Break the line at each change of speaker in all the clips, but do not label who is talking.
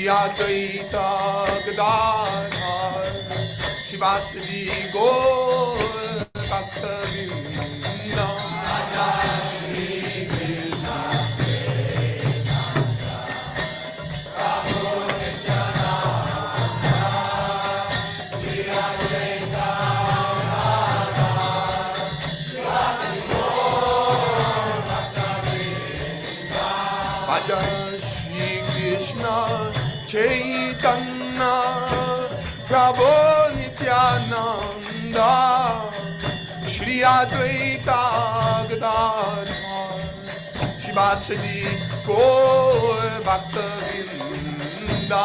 Advaita Gadadhar Shivasadi Gaur Bhaktivedanta Shri Krishna Chaitanya Prabhu Nityananda Shri Advaita Gadadhar Shivasadi Gaur Bhaktivedanta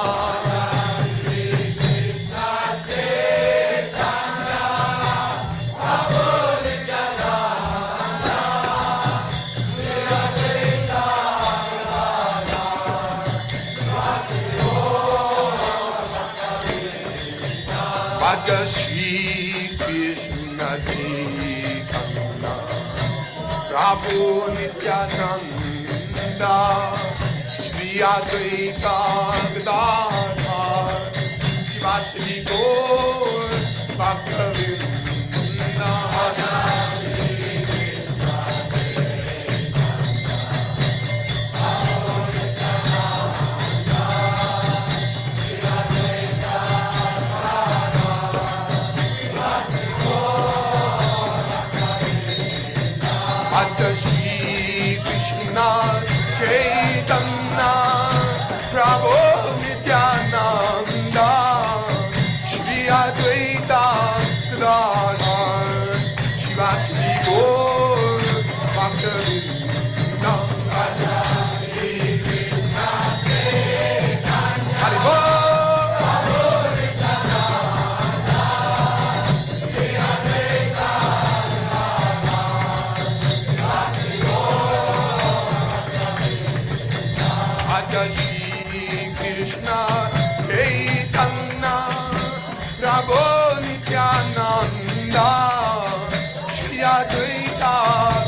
Shri Krishna Chaitanya Prabhu Nityananda Shri Advaita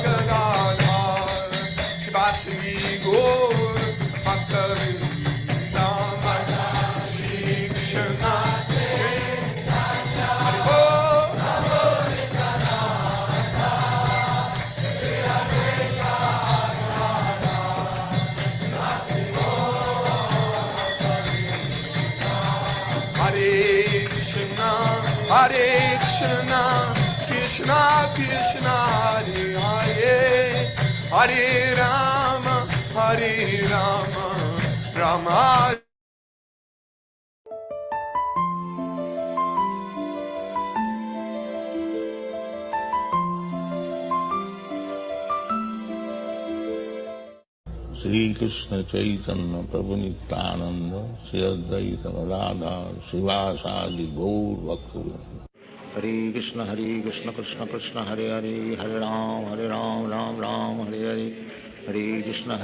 Gadadhar Shivasadi Gaur Bhaktivedanta Hare Krishna, Krishna Krishna, Hare Hare, Hare Rama, Hare Rama, Rama.
Shri Krishna Chaitanya Prabhu Nityananda Shri Advaita Gadadhar Shivasadi Gaur Bhaktivedanta. Hare Krishna Krishna Krishna Hare Hare, Hare Ram Ram Ram Hare Hare, Hare Krishna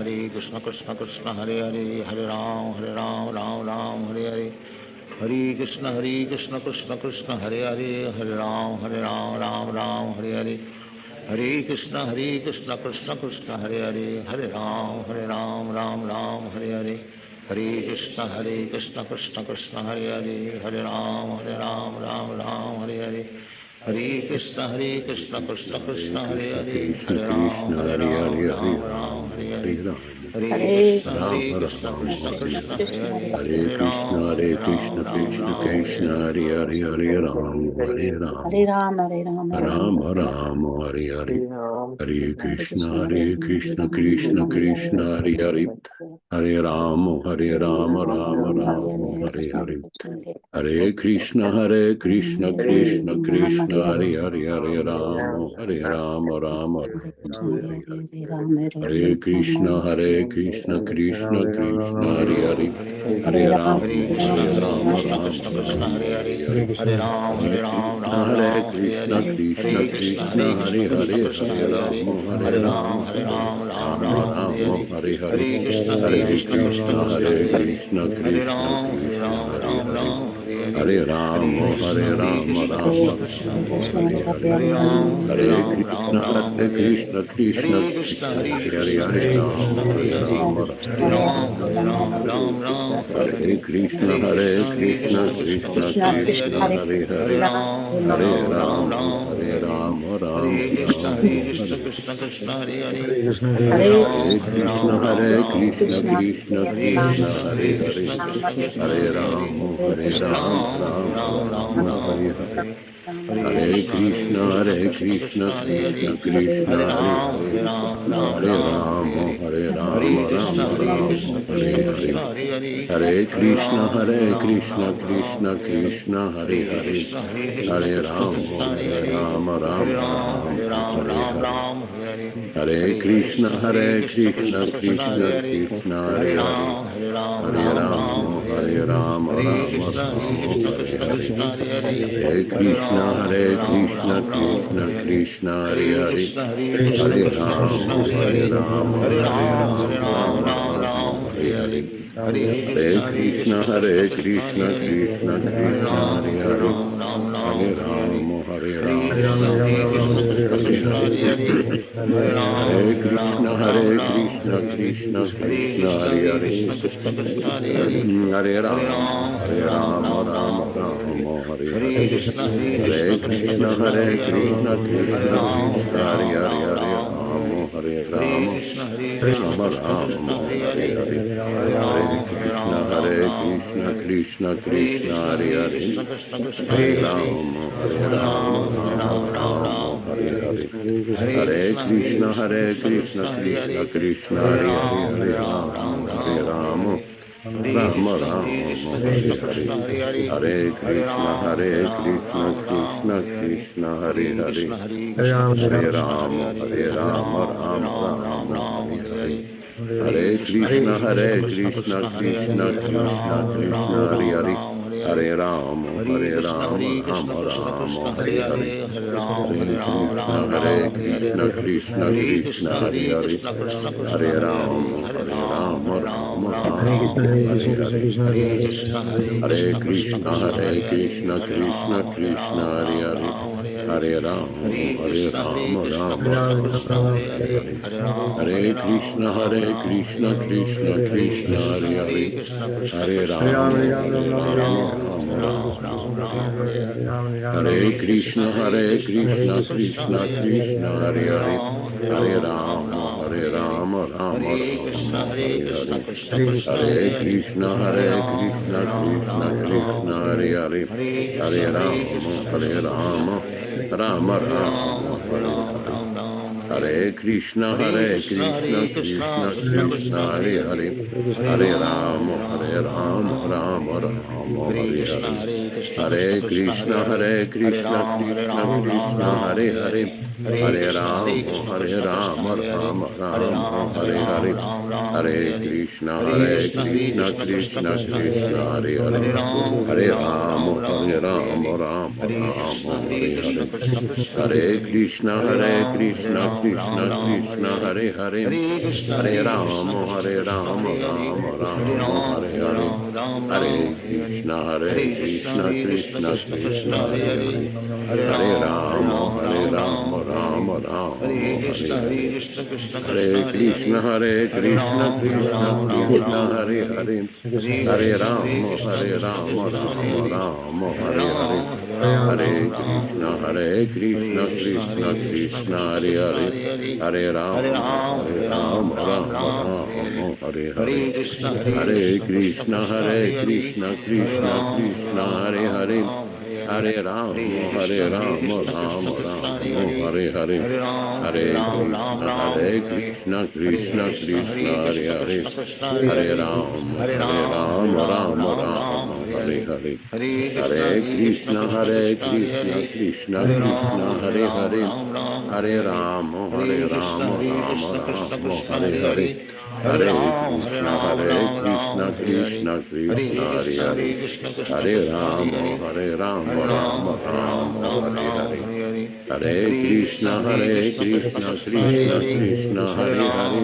Krishna Krishna Hare Hare, Hare Ram Ram Ram Hare Hare, Hare Krishna Krishna Krishna Hare Hare, Hare Ram Ram Hare Hare, Hare Krishna Krishna Krishna Hare Hare, Hare Ram Ram Hare Hare, Hare Krishna Krishna Krishna Hare Hare, Hare Ram Ram Hare Hare, Hare Krishna Krishna Krishna Hare Hare, Hare Ram Hare Hare, Hare Krishna Krishna Krishna Hare Hare, Hare Krishna Krishna Krishna Hare Hare, Hare Ram Ram Hare Hare, Hare Krishna Krishna Krishna Hare Hare, Hare Ram Ram Hare Hare, Hare Krishna Krishna Krishna Hare Hare, Hare Ram Ram Hare Hare, Hare Krishna Krishna Krishna Hare Hare, Hare Ram Ram Hare Hare, Hare Ram Krishna Krishna Krishna Hare Hare, Hare Ram Ram Hare Hare, Hare Krishna Krishna Krishna Hare Hare,
Hare Rama, Hare Rama, Rama Rama, Hare Hare, Hare Krishna, Krishna Krishna, Hare Hare Rama, Hare Rama, Hare Krishna, Krishna Krishna, Hare Hare, Hare Rama, Rama Rama, Hare Krishna, Krishna Krishna, Hare Hare, Hare Rama, Rama Rama, Hare Hare, Hare Krishna, Krishna Krishna, Hare Hare, Hare Rama, Rama Rama, Hare Hare, Hare Krishna, Krishna Krishna, Hare Hare, Hare Rama, Rama Rama, Hare Hare, Hare Krishna, Krishna Krishna, Hare Hare, Hare Rama, Rama Rama, Hare Hare, Hare Krishna, Krishna Krishna, Hare Hare, Hare Rama, Rama Rama, Hare Hare, Hare Krishna, Krishna Krishna, Hare Hare, Hare Rama, Rama, Hare Hare, Hare Krishna, Krishna Krishna, Hare Hare, Hare Rama, Rama Rama, Hare Hare, Hare Krishna, Krishna Krishna, Hare Hare, Hare Rama, Rama Rama, Hare Hare, Hare Krishna, Krishna Krishna, Hare Hare, Hare Rama, Rama Rama, Hare Hare, Hare Krishna, Krishna Krishna, Hare Hare, Hare Rama, Rama Rama, Hare Hare, Hare Krishna, Krishna Krishna, Hare Hare, Hare Rama, Rama Rama, Hare Hare, Hare Krishna, Krishna Krishna, Hare Hare, Hare Rama, Rama Rama, Hare Hare, Hare Krishna, Krishna Krishna, Hare Hare, Hare Rama, Rama Rama, Hare Hare, Hare Krishna, Krishna Krishna, Hare Hare, Hare Rama, Rama Rama, Hare Hare, Hare Krishna, Krishna Krishna, Hare Hare, Hare Rama, Hare Krishna, Krishna Krishna, Hare Hare, Hare Rama, Rama Rama, Hare Hare, Hare Krishna, Krishna Krishna, Hare Hare, Hare Rama, Rama Rama, Hare Hare, Hare Krishna, Krishna Krishna, Hare Hare, Hare Rama, Rama Rama, Hare Hare, Hare Krishna, Krishna Krishna, Hare Hare, Hare Rama, Rama Rama, Hare Hare, Hare Krishna, Krishna Krishna, Hare Hare, Hare Rama, Rama Rama, Hare Hare, Hare Krishna, Krishna Krishna, Hare Hare, Hare Rama, Rama Rama, Hare Hare, Hare Krishna, Krishna Krishna, Hare Hare, Hare Rama, Rama Rama, Hare Hare, Hare Krishna, Krishna Krishna, Hare Hare, Hare Rama, Rama Rama, Hare Hare, Hare Krishna, Krishna Krishna, Hare Hare, Hare Rama, Rama Rama, Hare Hare, Hare Krishna, Krishna Krishna, Hare Hare, Hare Rama, Rama Rama, Hare Hare, Hare Krishna, Krishna Krishna, Hare Hare, Hare Rama, Rama Rama, Hare Hare, Hare Krishna, Krishna Krishna, Hare Hare, Hare Rama, Rama Rama, Hare Hare, Hare Krishna, Krishna Krishna, Hare Hare, Hare Rama, Rama Rama, Hare Hare, Hare Krishna, Krishna Krishna, Hare Hare,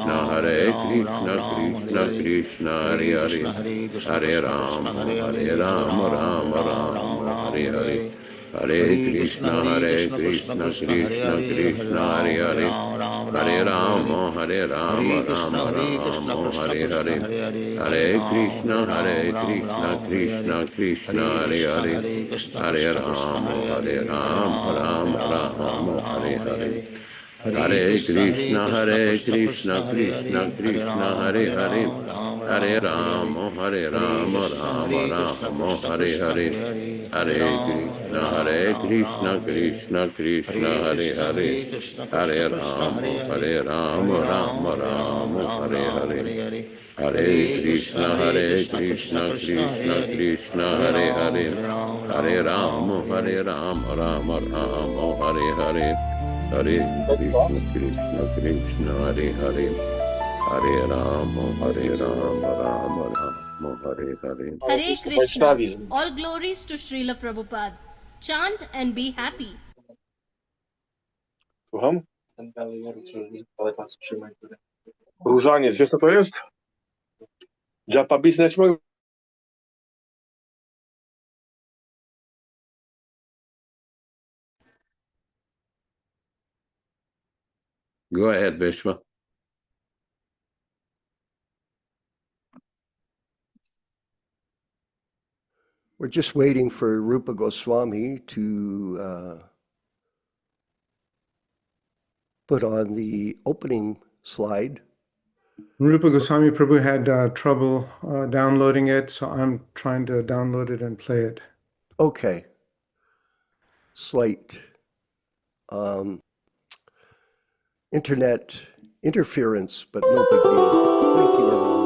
Krishna Hare Krishna Krishna Krishna Hare Hare Hare Rama Rama Rama Hare Hare Hare Krishna Krishna Krishna Hare Hare Hare Rama Rama Rama Hare Hare Hare Krishna Krishna Krishna Hare Hare Hare Rama Rama Rama Hare Hare Hare Krishna Krishna Krishna Hare Hare Hare Rama, Hare Rama, Rama Rama, Hare Hare, Hare Krishna, Krishna Krishna, Hare Hare, Hare Rama, Rama Rama, Hare Hare, Hare Krishna, Krishna Krishna, Hare Hare, Hare Rama, Rama Rama, Hare Hare, Hare Krishna, Krishna Krishna, Hare Hare, Hare Rama, Rama Rama, Hare Hare.
Hare Krishna. All glories to Srila Prabhupada. Chant and be happy.
Słucham? Różaniec, wiesz co to jest? Japa Business Model.
Go ahead, Vishwa.
We're just waiting for Rupa Goswami to put on the opening slide.
Rupa Goswami Prabhu had trouble downloading it, so I'm trying to download it and play it.
Okay. Slight internet interference, but no big deal. Thank you, everyone.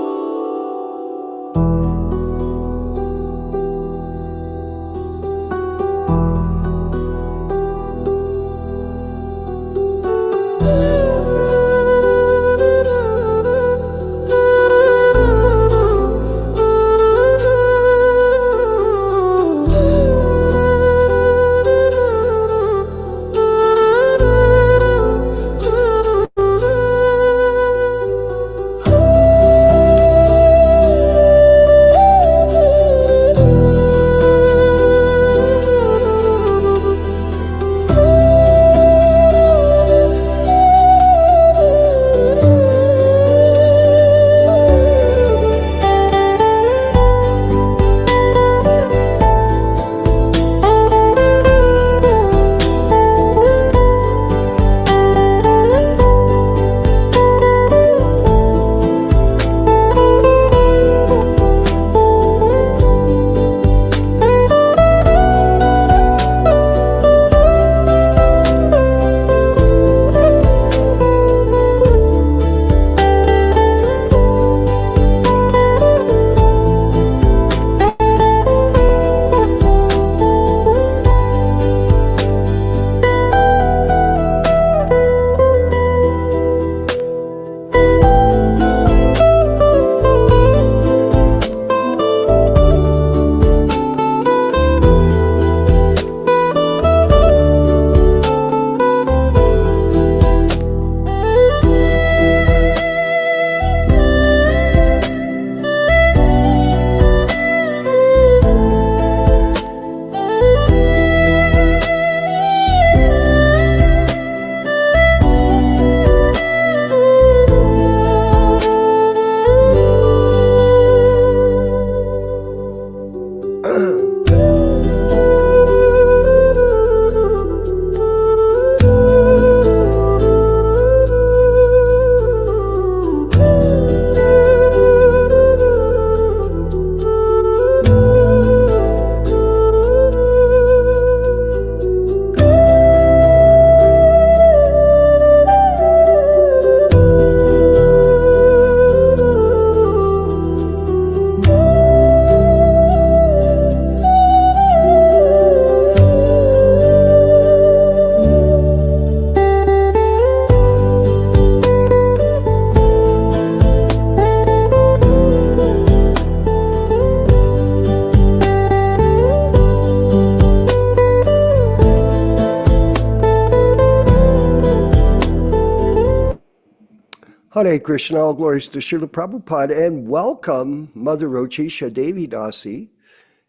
Hare Krishna, all glories to Srila Prabhupada, and welcome Mother Rochisha Devi Dasi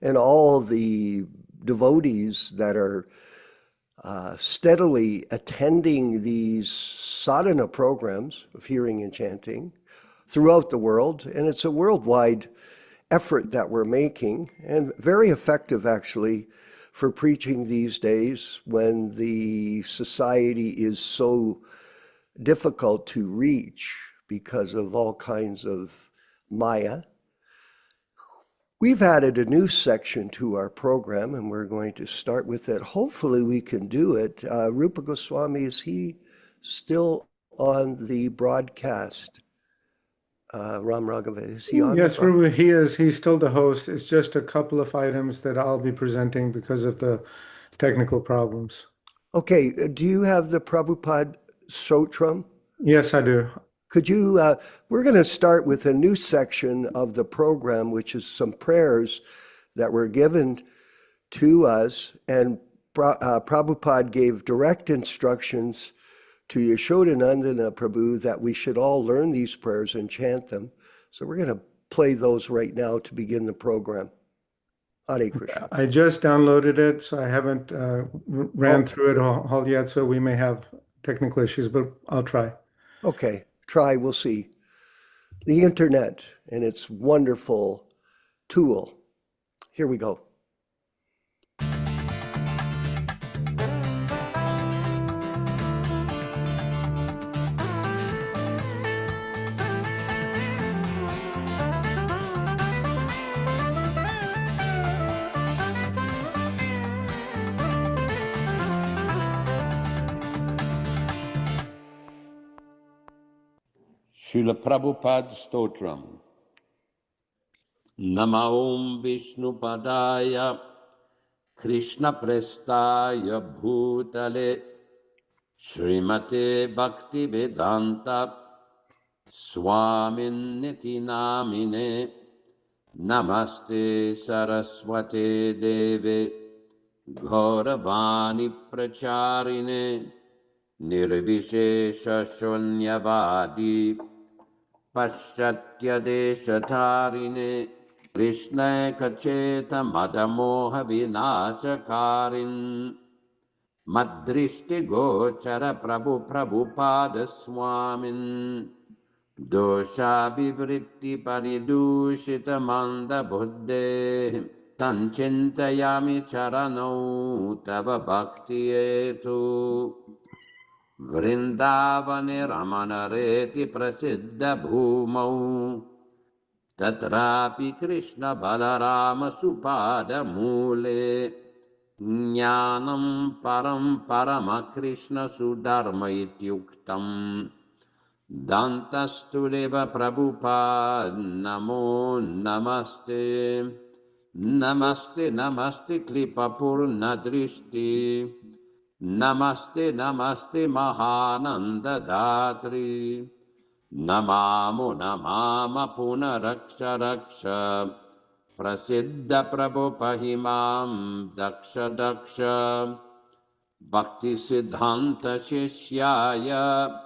and all the devotees that are steadily attending these sadhana programs of hearing and chanting throughout the world. And it's a worldwide effort that we're making, and very effective actually for preaching these days when the society is so difficult to reach because of all kinds of Maya. We've added a new section to our program, and we're going to start with it. Hopefully we can do it. Rupa Goswami, is he still on the broadcast? Ram Raghava, is he on?
Yes, Rupa, he is. He's still the host. It's just a couple of items that I'll be presenting because of the technical problems.
Okay, do you have the Prabhupada Sotram?
Yes, I do.
Could you, we're going to start with a new section of the program, which is some prayers that were given to us, and Prabhupada gave direct instructions to Yaśodā-nandana Prabhu that we should all learn these prayers and chant them. So we're going to play those right now to begin the program. Hare Krishna.
I just downloaded it, so I haven't ran through it all yet, so we may have technical issues, but I'll try.
Okay, try, we'll see. The internet and its wonderful tool. Here we go.
Srila Prabhupada Stotram. Nama Om Vishnupadaya Krishna Prestaya Bhutale Srimate Bhaktivedanta Swami Namine Namaste Saraswate Deve Gauravani Pracharine Nirvishesha Shunyavadi Paschatya Deshatarine Krishna Kacheta Madamoha Vinashakarin Madrishti Gochara Prabhupada Swamin Dosha Vivritti Paridushita Manda Buddhe Tanchintayami Charano Tava Bhakti Etu Vrindavane Ramanareti Prasiddha Bhumau Tatrapi Krishna Balarama Supada Mule Jnanam Param Parama Krishna Sudharma Ityuktam Dantastuleva Prabhupada Namo Namaste Namaste Namaste Kripa Purna Drishti Namaste Namaste Mahananda Datri Namamo Namama Punaraksha Raksha Prasiddha Prabhupahimam Daksha Daksha Bhakti Siddhanta Shishyaya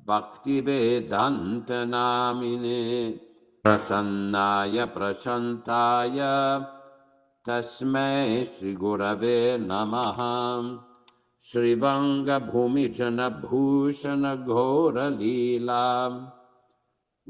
Bhaktivedanta Namine Prasannaya Prashantaya Tasmai Shri Gurave Namaha Shrivanga Bhumijana Bhushana Ghora Leela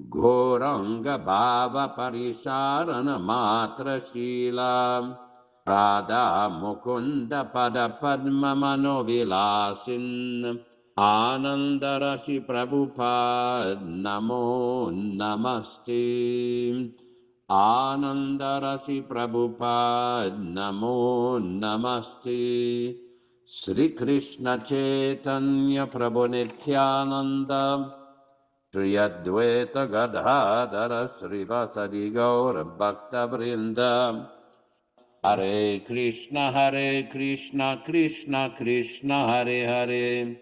Ghoranga Bhava Parisharana Matra Shila Radha Mukunda Pada Padma Manovilasin Ananda Rashi Prabhupada Namo Namaste Ananda Rashi Prabhupada Namo Namaste Sri Krishna Chaitanya Prabhu Nityananda Shri Advaita Gadadhara Sri Vasadi Gaura Bhakta Vrinda Hare Krishna Krishna Krishna Hare Hare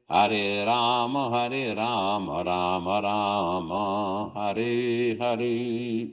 Hare Rama Rama Rama Hare Hare.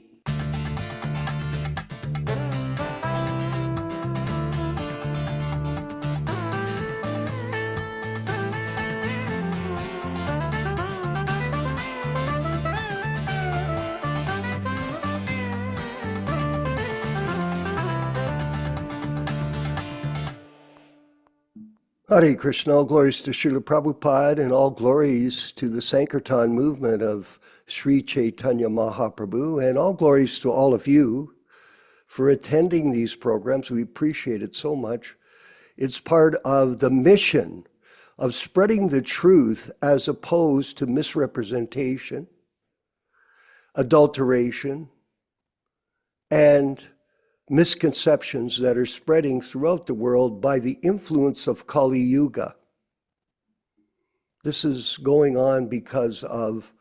Hare Krishna, all glories to Srila Prabhupada and all glories to the Sankirtan movement of Sri Chaitanya Mahaprabhu, and all glories to all of you for attending these programs. We appreciate it so much. It's part of the mission of spreading the truth as opposed to misrepresentation, adulteration, and misconceptions that are spreading throughout the world by the influence of Kali Yuga. This is going on because of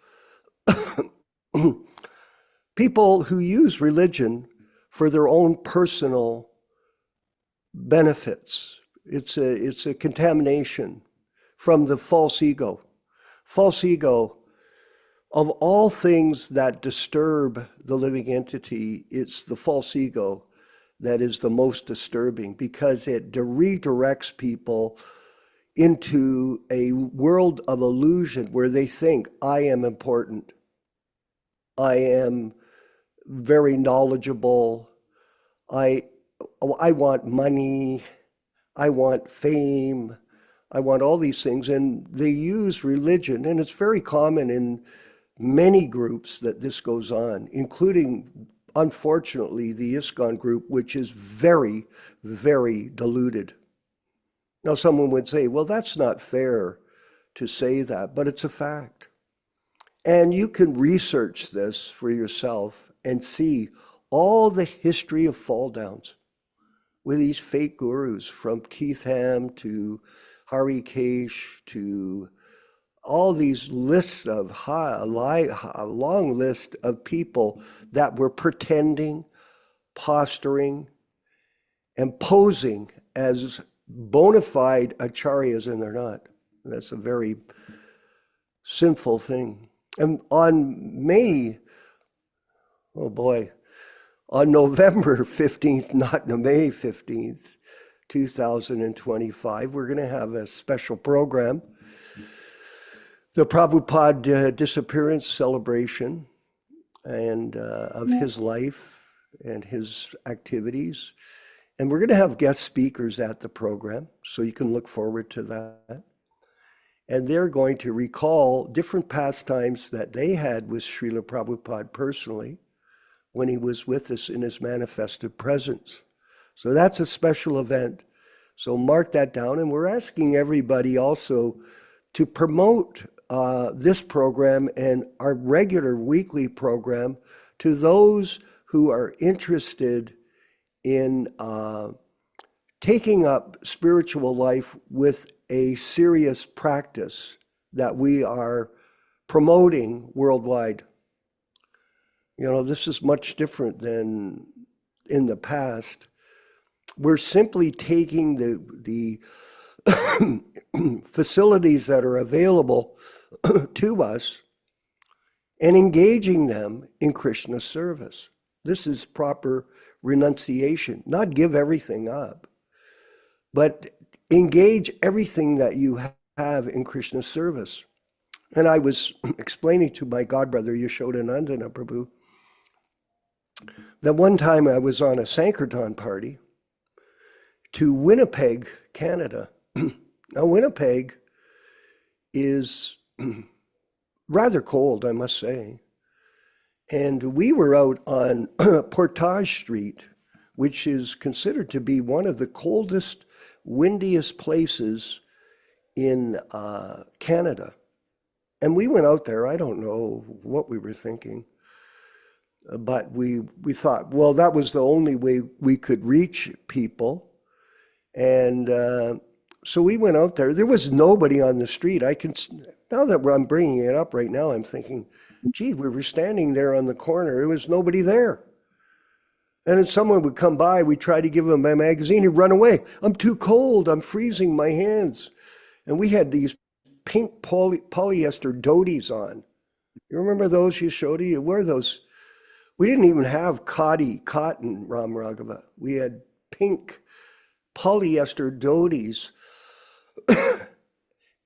people who use religion for their own personal benefits. It's a contamination from the false ego. False ego, of all things that disturb the living entity, it's the false ego that is the most disturbing, because it redirects people into a world of illusion where they think, I am important, I am very knowledgeable, I want money, I want fame, I want all these things. And they use religion, and it's very common in many groups that this goes on, including, unfortunately, the ISKCON group, which is very, very diluted. Now, someone would say, well, that's not fair to say that, but it's a fact. And you can research this for yourself and see all the history of fall downs with these fake gurus, from Keith Ham to Hari Kesh to all these lists of a long list of people that were pretending, posturing, and posing as bona fide acharyas, and they're not. That's a very sinful thing. And on November 15th, not May 15th, 2025, we're going to have a special program, the Prabhupada disappearance celebration, and of his life and his activities. And we're going to have guest speakers at the program, so you can look forward to that. And they're going to recall different pastimes that they had with Srila Prabhupada personally when he was with us in his manifested presence. So that's a special event. So mark that down. And we're asking everybody also to promote this program and our regular weekly program to those who are interested in taking up spiritual life with a serious practice that we are promoting worldwide. You know, this is much different than in the past. We're simply taking the facilities that are available to us and engaging them in Krishna's service. This is proper renunciation, not give everything up, but engage everything that you have in Krishna's service. And I was explaining to my godbrother, Yaśodā-nandana Prabhu, that one time I was on a Sankirtan party to Winnipeg, Canada. Now, Winnipeg is rather cold, I must say. And we were out on Portage Street, which is considered to be one of the coldest, windiest places in Canada. And we went out there, I don't know what we were thinking, but we thought, well, that was the only way we could reach people. And so we went out there. There was nobody on the street. Now that I'm bringing it up right now, I'm thinking, gee, we were standing there on the corner. There was nobody there. And then someone would come by. We tried to give him a magazine. He'd run away. I'm too cold. I'm freezing my hands. And we had these pink polyester dhotis on. You remember those, Yaśodā? You wear those. We didn't even have cotton, Ram Raghava. We had pink polyester dhotis.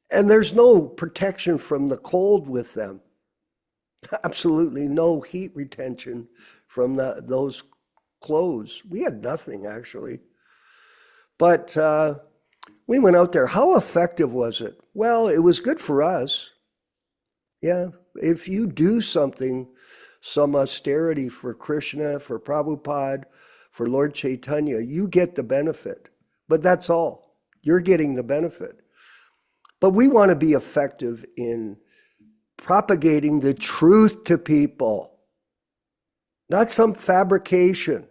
And there's no protection from the cold with them. Absolutely no heat retention from those clothes. We had nothing, actually. But we went out there. How effective was it? Well, it was good for us. Yeah, if you do something, some austerity for Krishna, for Prabhupada, for Lord Chaitanya, you get the benefit. But that's all. You're getting the benefit. But we want to be effective in propagating the truth to people. not some fabrication,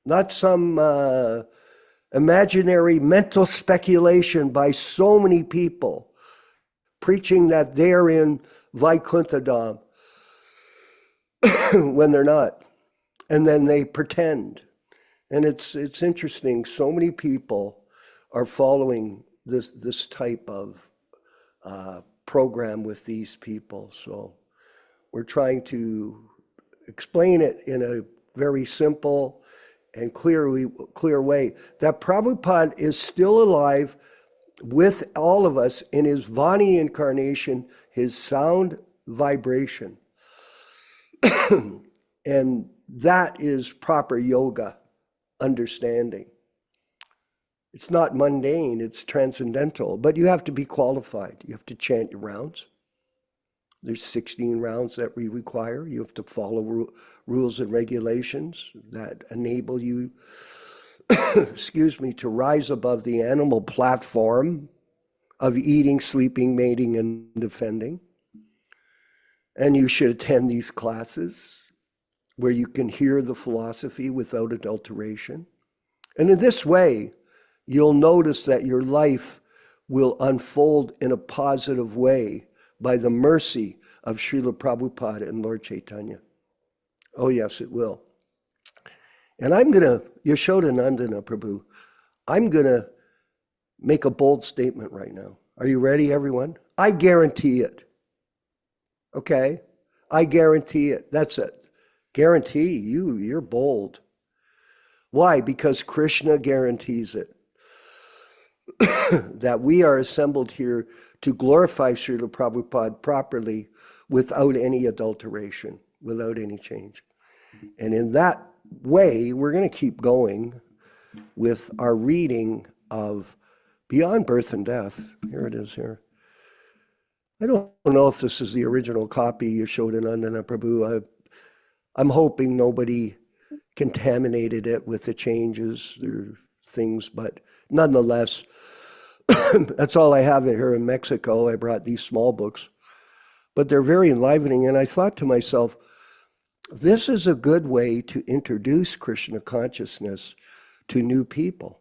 not some imaginary mental speculation by so many people preaching that they're in Vaikuntha when they're not. And then they pretend. And it's interesting, so many people are following this type of program with these people. So we're trying to explain it in a very simple and clear way, that Prabhupada is still alive with all of us in his Vani incarnation, his sound vibration. And that is proper yoga understanding. It's not mundane, it's transcendental, but you have to be qualified. You have to chant your rounds. There's 16 rounds that we require. You have to follow rules and regulations that enable you, excuse me, to rise above the animal platform of eating, sleeping, mating, and defending. And you should attend these classes where you can hear the philosophy without adulteration. And in this way, you'll notice that your life will unfold in a positive way by the mercy of Srila Prabhupada and Lord Chaitanya. Oh yes, it will. And I'm going to, Yaśodā-nandana Prabhu, I'm going to make a bold statement right now. Are you ready, everyone? I guarantee it. Okay? I guarantee it. That's it. Guarantee, you're bold. Why? Because Krishna guarantees it. That we are assembled here to glorify Srila Prabhupada properly without any adulteration, without any change. And in that way, we're going to keep going with our reading of Beyond Birth and Death. Here it is here. I don't know if this is the original copy, Yaśodā-nandana Prabhu. I'm hoping nobody contaminated it with the changes or things, but nonetheless, that's all I have here in Mexico. I brought these small books, but they're very enlivening. And I thought to myself, this is a good way to introduce Krishna consciousness to new people,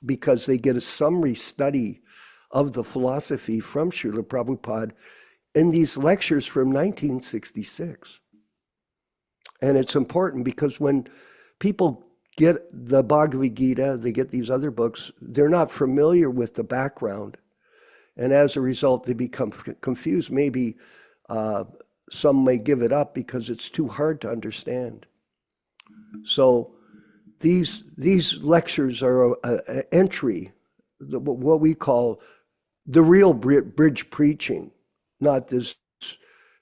because they get a summary study of the philosophy from Srila Prabhupada in these lectures from 1966. And it's important because when people get the Bhagavad-gītā, they get these other books, they're not familiar with the background. And as a result, they become confused. Maybe some may give it up because it's too hard to understand. So these lectures are an entry, what we call the real bridge preaching, not this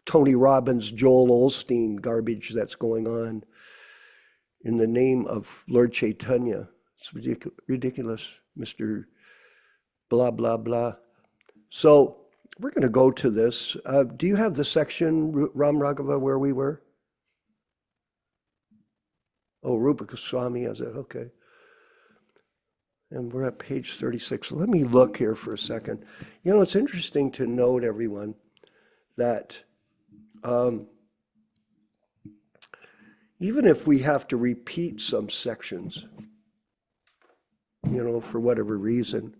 Tony Robbins, Joel Osteen garbage that's going on in the name of Lord Chaitanya. It's ridiculous, Mr. Blah, blah, blah. So we're going to go to this. Do you have the section, Ram Raghava, where we were? Oh, Rupa Goswami has it, okay. And we're at page 36. Let me look here for a second. You know, it's interesting to note, everyone, that even if we have to repeat some sections, you know, for whatever reason,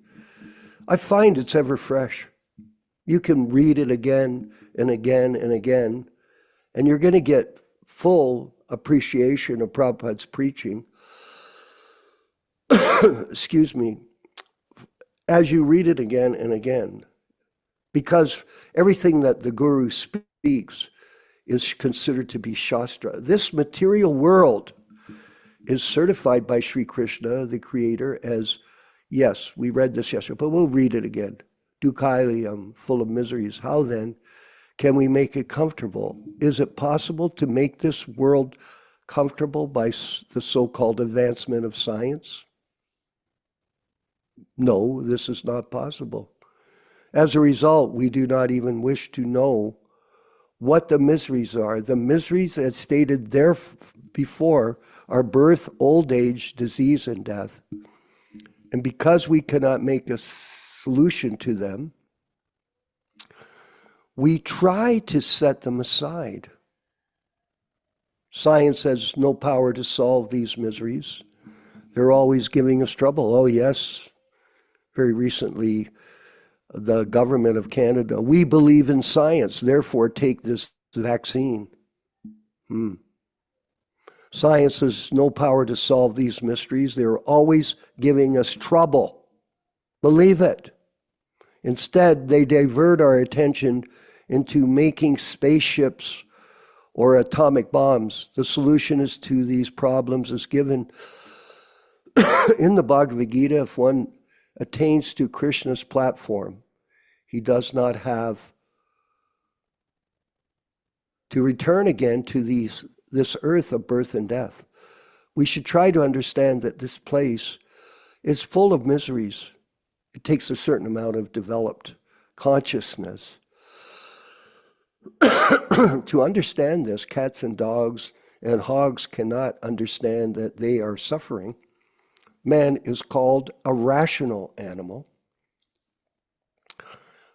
I find it's ever fresh. You can read it again and again and again, and you're going to get full appreciation of Prabhupada's preaching. Excuse me, as you read it again and again, because everything that the Guru speaks is considered to be Shastra. This material world is certified by Sri Krishna, the Creator, as, yes, we read this yesterday, but we'll read it again. Dukkhalayam, full of miseries. How then can we make it comfortable? Is it possible to make this world comfortable by the so-called advancement of science? No, this is not possible. As a result, we do not even wish to know what the miseries are. The miseries, as stated there before, are birth, old age, disease, and death. And because we cannot make a solution to them, we try to set them aside. Science has no power to solve these miseries. They're always giving us trouble. Oh, yes. Very recently, the government of Canada, we believe in science, therefore take this vaccine. Science has no power to solve these mysteries. They're always giving us trouble. Believe it. Instead, they divert our attention into making spaceships or atomic bombs. The solution is to these problems is given in the Bhagavad-gītā. If one attains to Krishna's platform, he does not have to return again to this earth of birth and death. We should try to understand that this place is full of miseries. It takes a certain amount of developed consciousness to understand this. Cats and dogs and hogs cannot understand that they are suffering. Man is called a rational animal,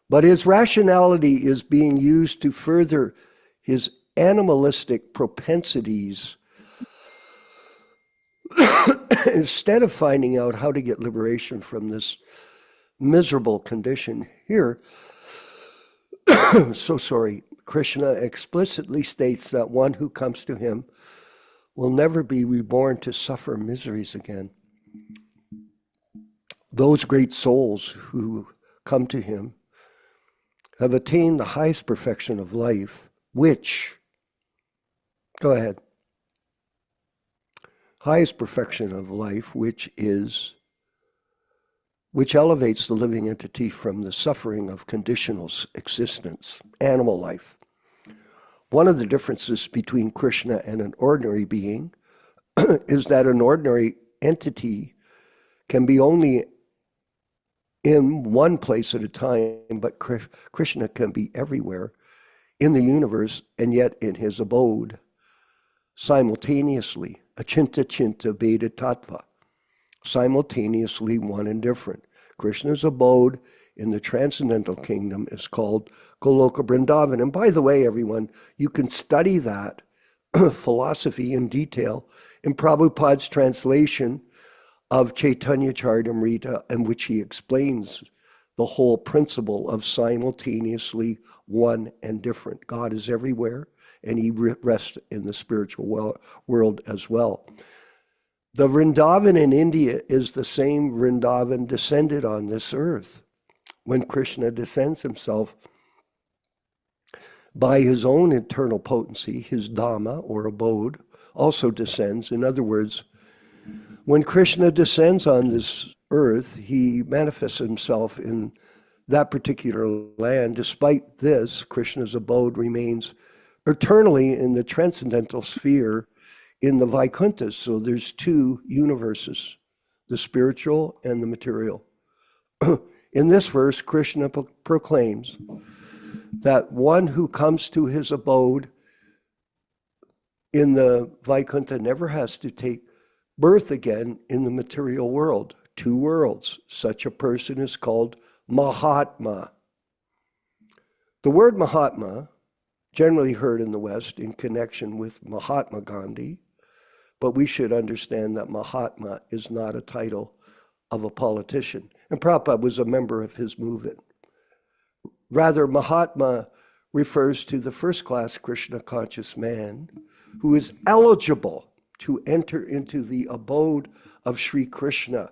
but his rationality is being used to further his animalistic propensities instead of finding out how to get liberation from this miserable condition. Here, Krishna explicitly states that one who comes to him will never be reborn to suffer miseries again. Those great souls who come to him have attained the highest perfection of life, which, go ahead, highest perfection of life, which elevates the living entity from the suffering of conditional existence, animal life. One of the differences between Krishna and an ordinary being is that an ordinary entity can be only in one place at a time, but Krishna can be everywhere in the universe and yet in his abode simultaneously. Achinta chinta bheda tattva. Simultaneously one and different. Krishna's abode in the transcendental kingdom is called Goloka Vrindavan. And by the way, everyone, you can study that philosophy in detail in Prabhupada's translation of Chaitanya Charitamrita, in which he explains the whole principle of simultaneously one and different. God is everywhere, and he rests in the spiritual world as well. The Vrindavan in India is the same Vrindavan descended on this earth. When Krishna descends himself by his own internal potency, his Dhamma or abode also descends. In other words, when Krishna descends on this earth, he manifests himself in that particular land. Despite this, Krishna's abode remains eternally in the transcendental sphere in the Vaikunthas. So there's two universes, the spiritual and the material. In this verse, Krishna proclaims that one who comes to his abode in the Vaikuntha never has to take birth again in the material world. Two worlds. Such a person is called Mahatma. The word Mahatma, generally heard in the West in connection with Mahatma Gandhi, but we should understand that Mahatma is not a title of a politician. And Prabhupada was a member of his movement. Rather, Mahatma refers to the first-class Krishna conscious man who is eligible to enter into the abode of Sri Krishna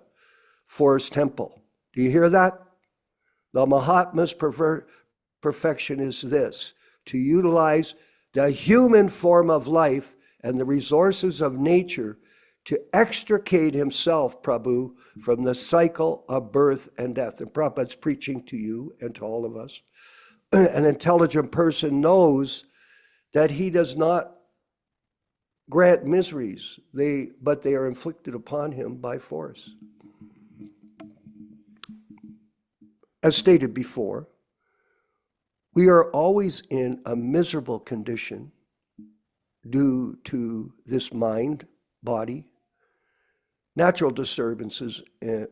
for his temple. Do you hear that? The Mahatma's perfection is this: to utilize the human form of life and the resources of nature to extricate himself, Prabhu, from the cycle of birth and death. And Prabhupada's preaching to you and to all of us. An intelligent person knows that he does not grant miseries, but they are inflicted upon him by force. As stated before, we are always in a miserable condition due to this mind, body, natural disturbances,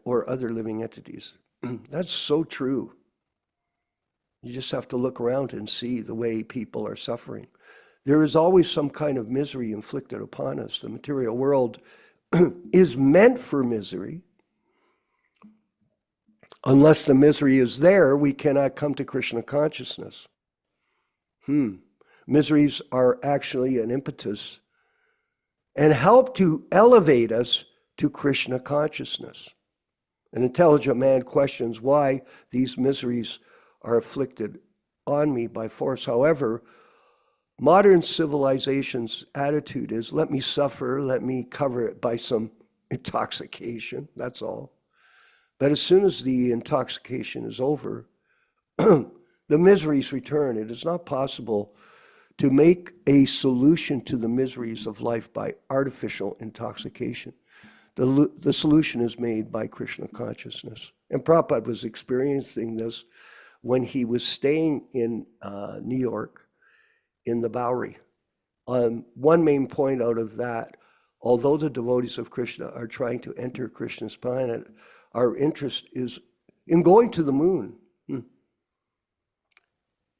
or other living entities. That's so true. You just have to look around and see the way people are suffering. There is always some kind of misery inflicted upon us. The material world is meant for misery. Unless the misery is there, we cannot come to Krishna consciousness. Miseries are actually an impetus and help to elevate us to Krishna consciousness. An intelligent man questions why these miseries are afflicted on me by force. However, modern civilization's attitude is, let me suffer, let me cover it by some intoxication, that's all. But as soon as the intoxication is over, the miseries return. It is not possible to make a solution to the miseries of life by artificial intoxication. The solution is made by Krishna consciousness. And Prabhupada was experiencing this when he was staying in New York in the Bowery. One main point out of that, although the devotees of Krishna are trying to enter Krishna's planet, our interest is in going to the moon.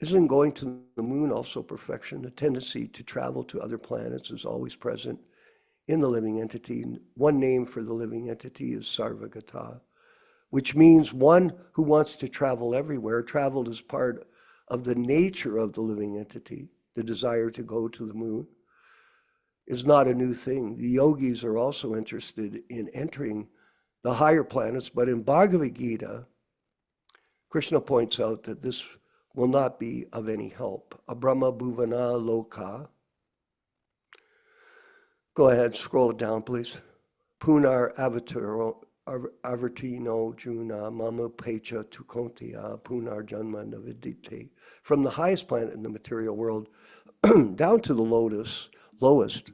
Isn't going to the moon also perfection? The tendency to travel to other planets is always present in the living entity. One name for the living entity is Sarvagata, which means one who wants to travel everywhere. Travel is part of the nature of the living entity. The desire to go to the moon is not a new thing. The yogis are also interested in entering the higher planets, but in Bhagavad-gītā, Krishna points out that this will not be of any help. Abrahma bhuvana loka. Go ahead, scroll it down, please. Punar avartino juna mama pecha tukontia punar janma navidite. From the highest planet in the material world down to the lowest,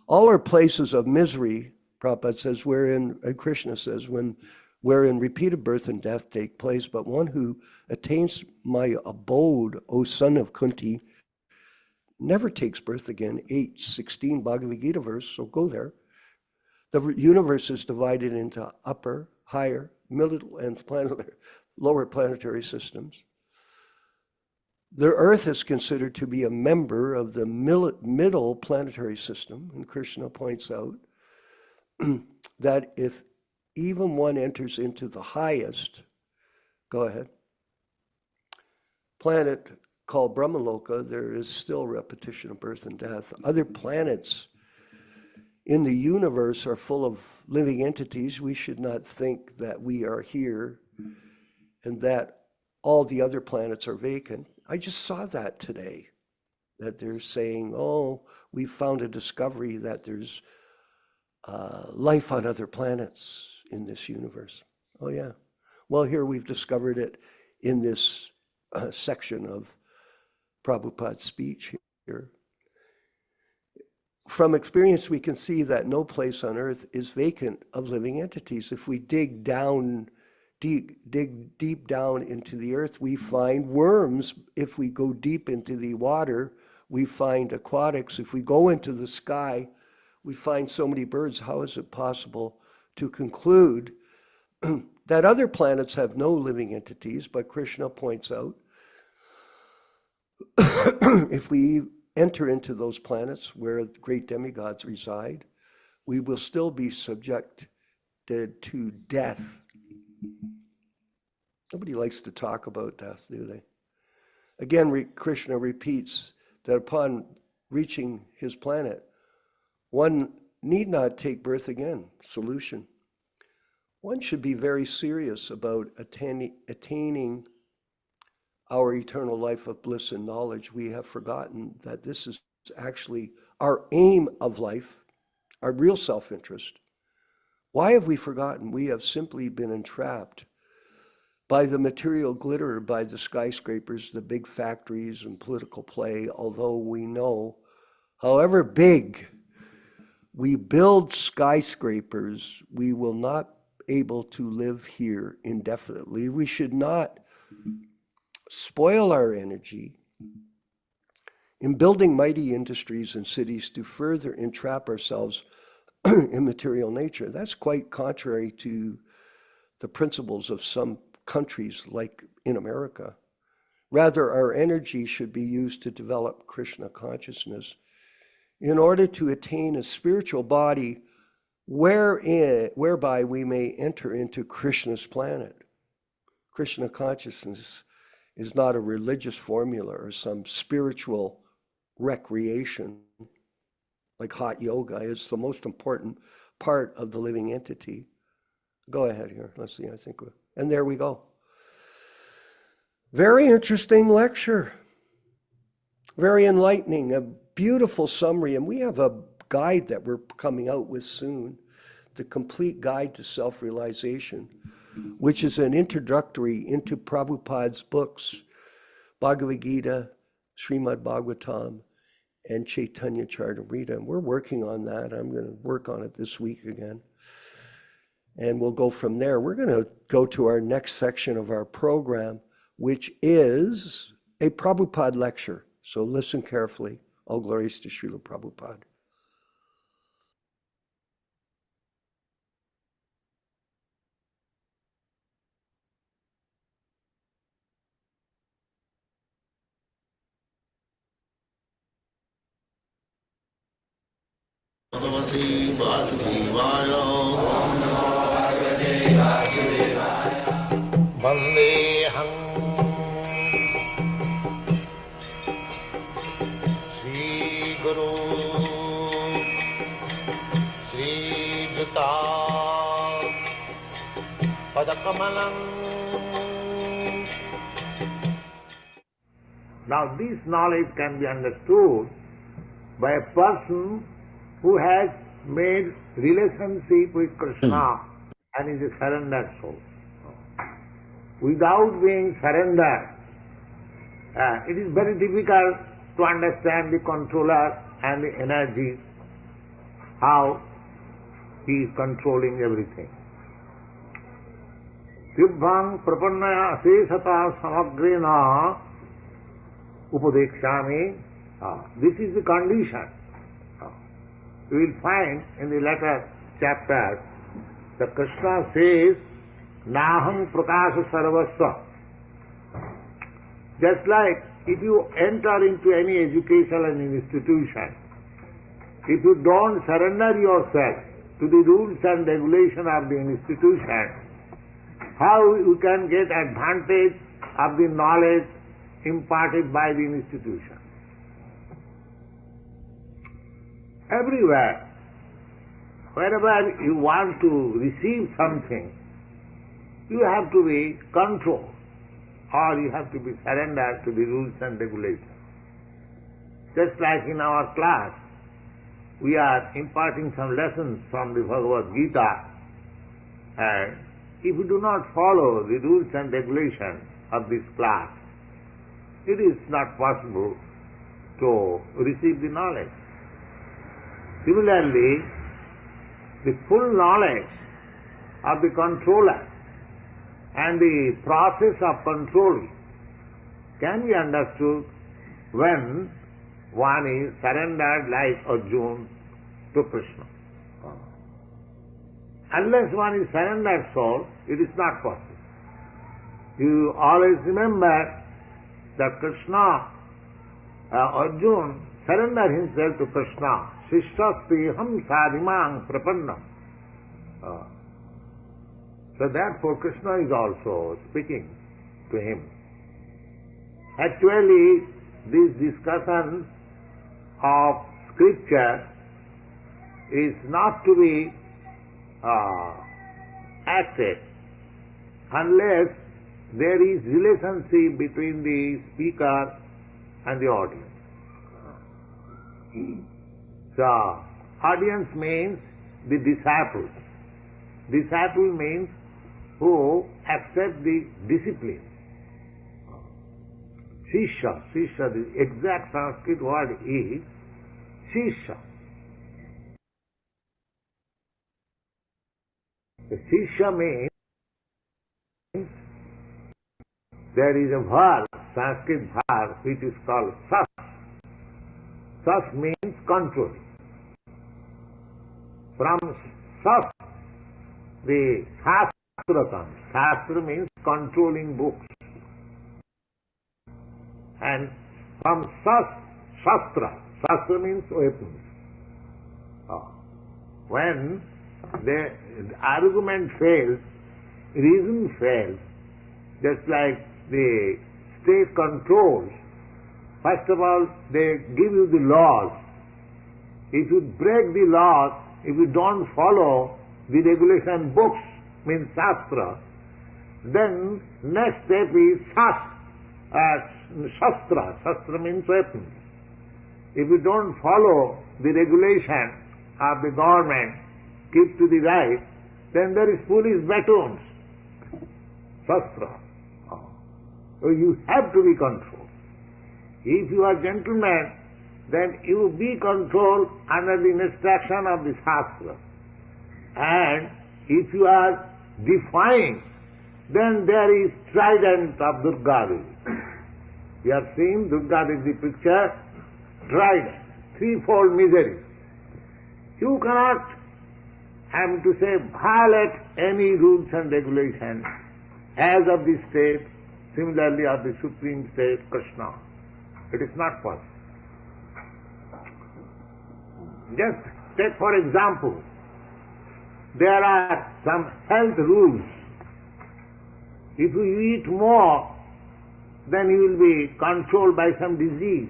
all are places of misery, Prabhupada says, wherein, Krishna says, wherein repeated birth and death take place, but one who attains my abode, O son of Kunti, never takes birth again. 8:16 Bhagavad-gītā verse, so go there. The universe is divided into upper, higher, middle, and lower planetary systems. The Earth is considered to be a member of the middle planetary system, and Krishna points out that if even one enters into the highest, go ahead, planet called Brahmaloka, there is still repetition of birth and death. Other planets in the universe are full of living entities. We should not think that we are here and that all the other planets are vacant. I just saw that today, that they're saying, oh, we found a discovery that there's life on other planets in this universe. Oh yeah. Well, here we've discovered it in this section of Prabhupada's speech here. From experience, we can see that no place on earth is vacant of living entities. If we dig deep down into the earth, we find worms. If we go deep into the water, we find aquatics. If we go into the sky, we find so many birds. How is it possible to conclude that other planets have no living entities? But Krishna points out, if we enter into those planets where great demigods reside, we will still be subjected to death. Nobody likes to talk about death, do they? Again, Krishna repeats that upon reaching his planet, one need not take birth again. Solution. One should be very serious about attaining our eternal life of bliss and knowledge. We have forgotten that this is actually our aim of life, our real self-interest. Why have we forgotten? We have simply been entrapped by the material glitter, by the skyscrapers, the big factories and political play, although we know, however big we build skyscrapers, we will not be able to live here indefinitely. We should not spoil our energy in building mighty industries and cities to further entrap ourselves in material nature. That's quite contrary to the principles of some countries, like in America. Rather, our energy should be used to develop Krishna consciousness in order to attain a spiritual body whereby we may enter into Krishna's planet. Krishna consciousness is not a religious formula or some spiritual recreation like hot yoga. It's the most important part of the living entity. Go ahead here. Let's see, and there we go. Very interesting lecture. Very enlightening, a beautiful summary. And we have a guide that we're coming out with soon, the Complete Guide to Self-Realization, which is an introductory into Prabhupada's books, Bhagavad-gītā, Srimad Bhagavatam, and Chaitanya Charitamrita. And we're working on that. I'm going to work on it this week again. And we'll go from there. We're going to go to our next section of our program, which is a Prabhupada lecture. So listen carefully. All glories to Srila Prabhupada.
Bhagavate Vasudevaya Vandeham Shri Guru Shri Juta Padakamalam.
Now this knowledge can be understood by a person who has made relationship with Krishna and is a surrendered soul. Without being surrendered, it is very difficult to understand the controller and the energies, how he is controlling everything. Tibbhang prapannaya asesata samagrena upadekshami. This is the condition. You will find in the latter chapter that Krishna says, Naham prakasa sarvasva. Just like if you enter into any educational institution, if you don't surrender yourself to the rules and regulation of the institution, how you can get advantage of the knowledge imparted by the institution? Everywhere, wherever you want to receive something, you have to be controlled, or you have to be surrendered to the rules and regulations. Just like in our class, we are imparting some lessons from the Bhagavad-gītā, and if you do not follow the rules and regulations of this class, it is not possible to receive the knowledge. Similarly, the full knowledge of the controller and the process of controlling can be understood when one is surrendered like Arjuna to Krishna. Unless one is surrendered soul, it is not possible. You always remember that Krishna, Arjuna, surrendered himself to Krishna. Shishastiham sadhimang prapannam. So therefore Krishna is also speaking to him. Actually, this discussion of scripture is not to be acted unless there is relationship between the speaker and the audience. So, audience means the disciple. Disciple means who accept the discipline. Shishya, the exact Sanskrit word is Shishya. The Shishya means there is a verb, Sanskrit verb, which is called sas. Sas means controlling. From sas, the Shastra comes. Shastra means controlling books. And from shastra, shastra means weapons. When the argument fails, reason fails, just like the state controls, first of all, they give you the laws. If you break the laws, if you don't follow the regulation books, means shastra, then next step is shastra. Shastra means weapons. If you don't follow the regulation of the government, keep to the right, then there is police batons. Shastra. So you have to be controlled. If you are gentleman, then you be controlled under the instruction of the Shastra. And if you are defying, then there is trident of Durga Devi. You have seen Durga Devi picture, trident, threefold miseries. You cannot, I am to say, violate any rules and regulations as of the state, similarly of the Supreme State, Krishna. It is not possible. Just take for example, there are some health rules. If you eat more, then you will be controlled by some disease.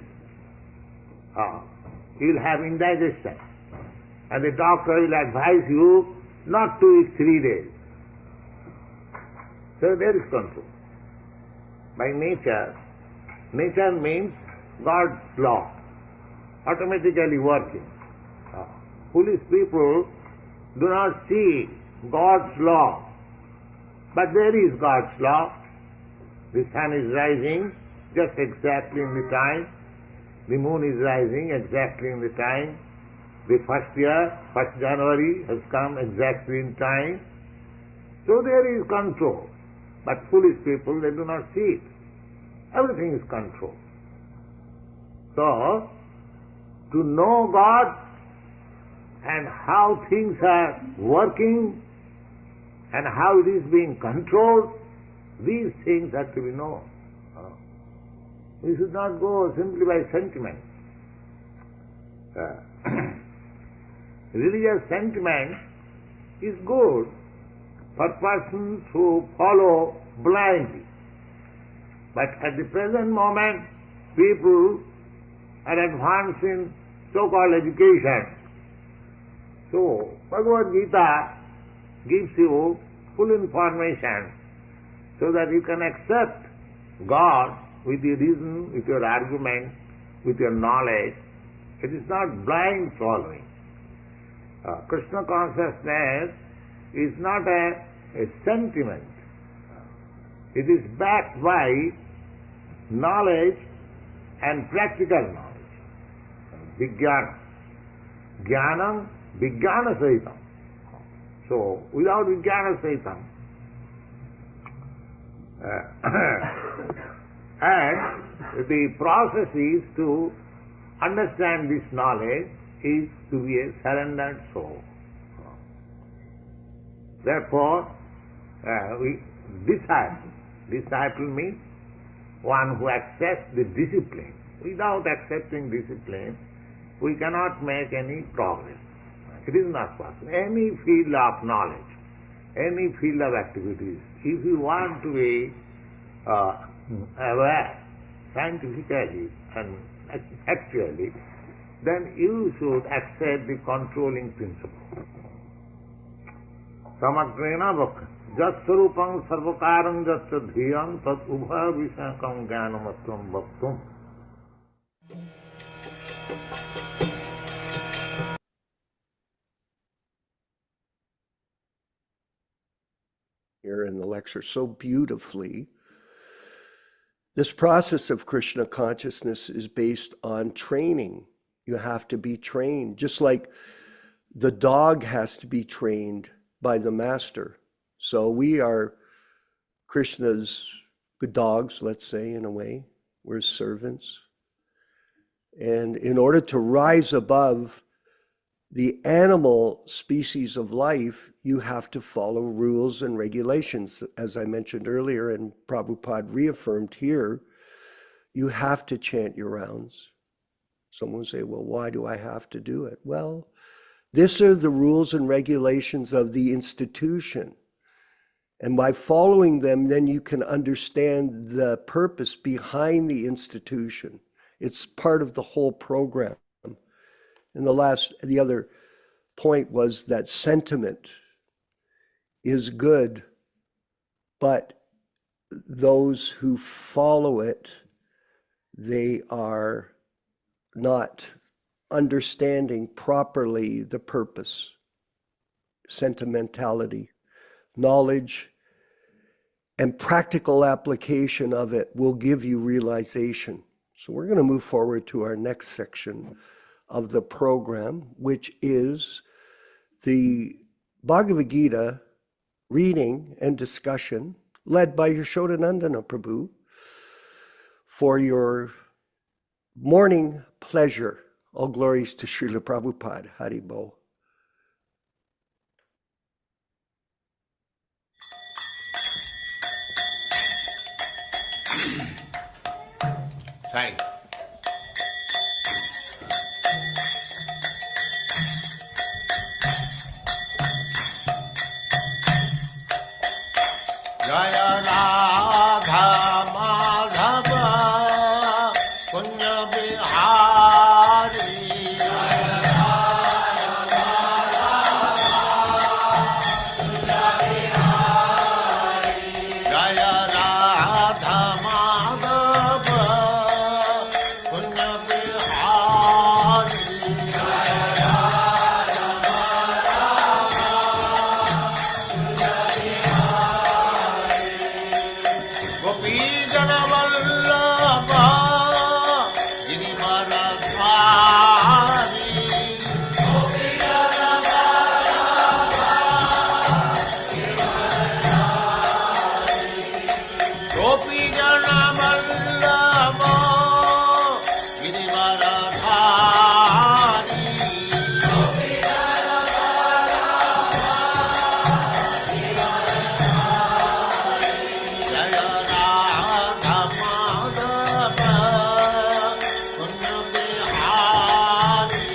You will have indigestion. And the doctor will advise you not to eat 3 days. So there is control. By nature, nature means God's law, automatically working. Foolish people do not see God's law, but there is God's law. The sun is rising just exactly in the time. The moon is rising exactly in the time. The first year, 1st January, has come exactly in time. So there is control. But foolish people, they do not see it. Everything is controlled. So, to know God and how things are working and how it is being controlled, these things have to be known. We should not go simply by sentiment. Religious sentiment is good for persons who follow blindly. But at the present moment, people are advanced in so-called education. So, Bhagavad-gītā gives you full information so that you can accept God with your reason, with your argument, with your knowledge. It is not blind following. Krishna Consciousness is not a sentiment. It is backed by knowledge and practical knowledge. Vijnana. Jnanam, vijnana sahitam. So, without vijnana sahitam, and the process is to understand this knowledge is to be a surrendered soul. Therefore, disciple means one who accepts the discipline. Without accepting discipline, we cannot make any progress. It is not possible. Any field of knowledge, any field of activities, if you want to be aware scientifically and actually, then you should accept the controlling principle. Samagrena bhakti. Jasarupam sarvakaram jasya dhiyam tat ubha vishakam jnanamatvam bhaktum.
Here in the lecture so beautifully. This process of Krishna consciousness is based on training. You have to be trained, just like the dog has to be trained by the master. So we are Krishna's good dogs, let's say, in a way. We're servants. And in order to rise above the animal species of life, you have to follow rules and regulations. As I mentioned earlier, and Prabhupada reaffirmed here, You have to chant your rounds. Someone say, well, why do I have to do it? Well, these are the rules and regulations of the institution. And by following them, then you can understand the purpose behind the institution. It's part of the whole program. And the other point was that sentiment is good, but those who follow it, they are not understanding properly the purpose, sentimentality, knowledge, and practical application of it will give you realization. So we're going to move forward to our next section of the program, which is the Bhagavad-gītā reading and discussion led by Yaśodā-nandana Prabhu for your morning pleasure. All glories to Srila Prabhupada. Hari Bo.
Sai. Jaya Radha Madhava Punya Bihari. Jaya Radha Madhava Punya Bihari. Gopi Jana Vallabha Girivaradhari. Gopi Jana Vallabha Girivaradhari. Jaya Radha Madhava Punya Bihari.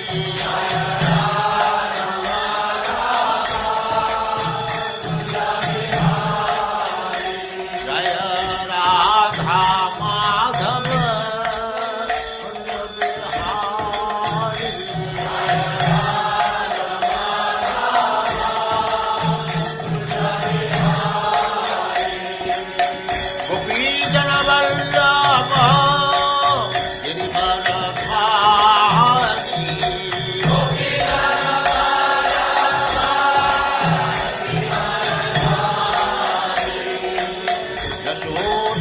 Jaya Radha Madhava Punya Bihari. Gopi Jana Vallabha Girivaradhari.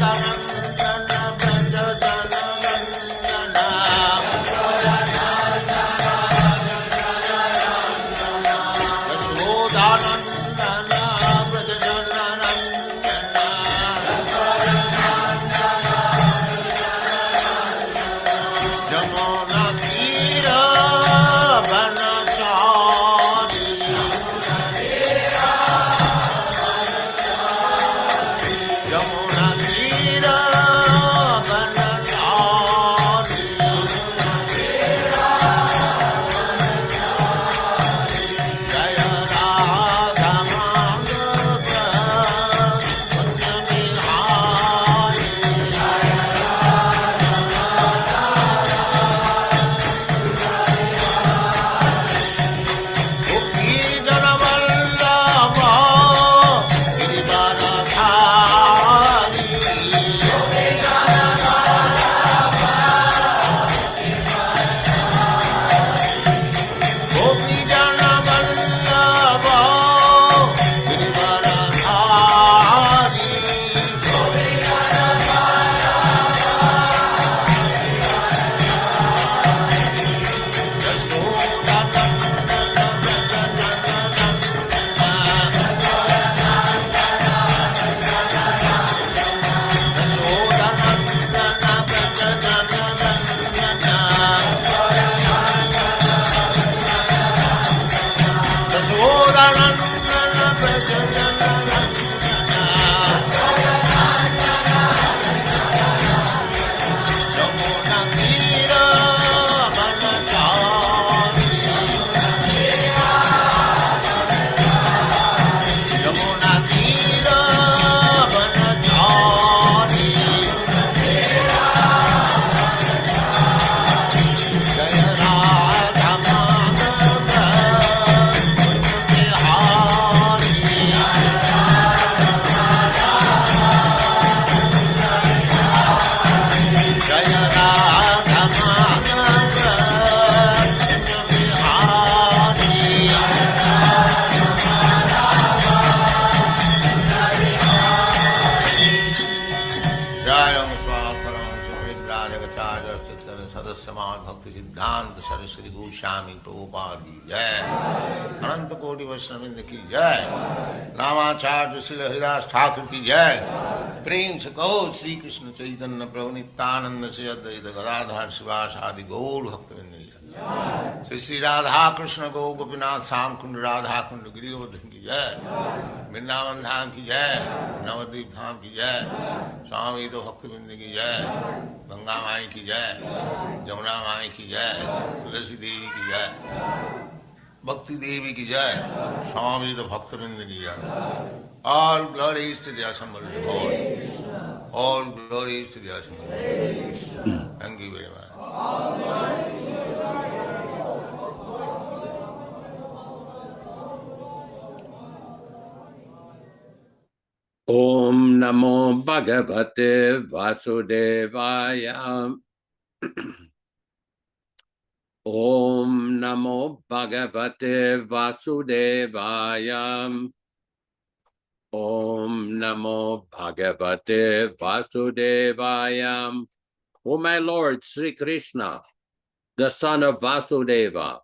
Yaśodā-nandana Braja Jana Nandana. Yaśodā-nandana Braja Jana Nandana. Jamuna Tira Vanachari. Jamuna Tira Vanachari. Jaya Radha Madhava Punya Bihari. Gopi Jana Vallabha Girivaradhari. Gopi Jana Vallabha Girivaradhari. Yaśodā-nandana Braja Jana Yaśodā-nandana Braja Jana Nandana. Yaśodā-nandana Braja Jana Nandana. Bhaktivedanta Swami Prabhupāda ki jai, Ananta Koti Vaishnavrinda ki jai, Namacharya Srila Haridas Thakur ki jai, Prem se kaho Sri Krishna Chaitanya Prabhu Nityananda Sri Advaita Gadadhar Sivasadi Gaur Bhaktivinoda ki jai, Sri Radha Krishna Gaur Gopinath Sam Kund Radha Kund Giridhar ki jai, Vrindavan Dham ki jai, Navadvip Dham ki jai, Swami Bhaktivinoda ki jai, Ganga Mai ki jai, Jamuna Mai ki jai, Tulasi Devi ki jai, Bhakti Devi ki jai, Swami Bhaktivinoda ki jai. All glories to the assembled Lord. All glories to the assembled Lord. Thank you very much.
Om Namo Bhagavate Vasudevaya. Om Namo Bhagavate Vasudevaya. Om Namo Bhagavate Vasudevaya. O my Lord Sri Krishna, the son of Vasudeva,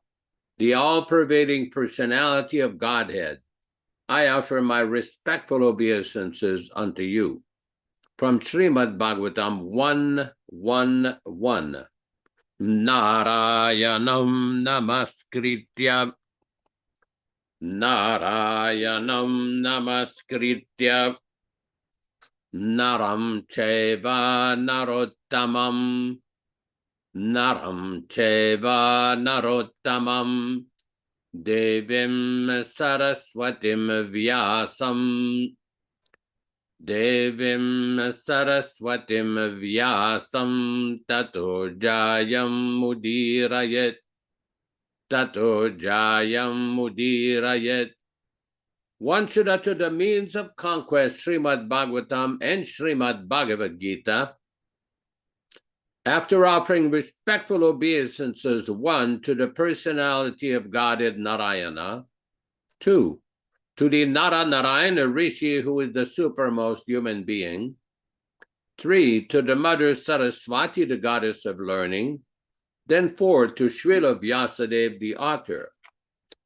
the all-pervading personality of Godhead, I offer my respectful obeisances unto you. From Srimad Bhagavatam 1:1:1. Narayanam namaskritya. Narayanam namaskritya. Naram cheva narottamam. Naram cheva narottamam. Devim Saraswatim Vyasam. Devim Saraswatim Vyasam. Tato Jayam Mudirayat. Tato Jayam Mudirayat. One should utter the means of conquest, Srimad Bhagavatam and Srimad Bhagavad-gītā, after offering respectful obeisances, 1, to the personality of Godhead Narayana, 2, to the Narayana Rishi, who is the supermost human being, 3, to the Mother Saraswati, the goddess of learning, then 4, to Srila Vyasadeva, the author,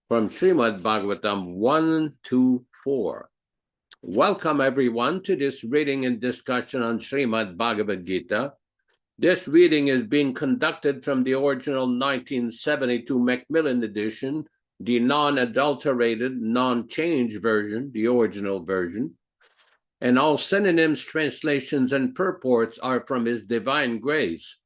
from Srimad Bhagavatam 1-4. Welcome everyone to this reading and discussion on Srimad Bhagavad-gītā. This reading is being conducted from the original 1972 Macmillan edition, the non-adulterated, non-changed version, the original version, and all synonyms, translations, and purports are from His Divine Grace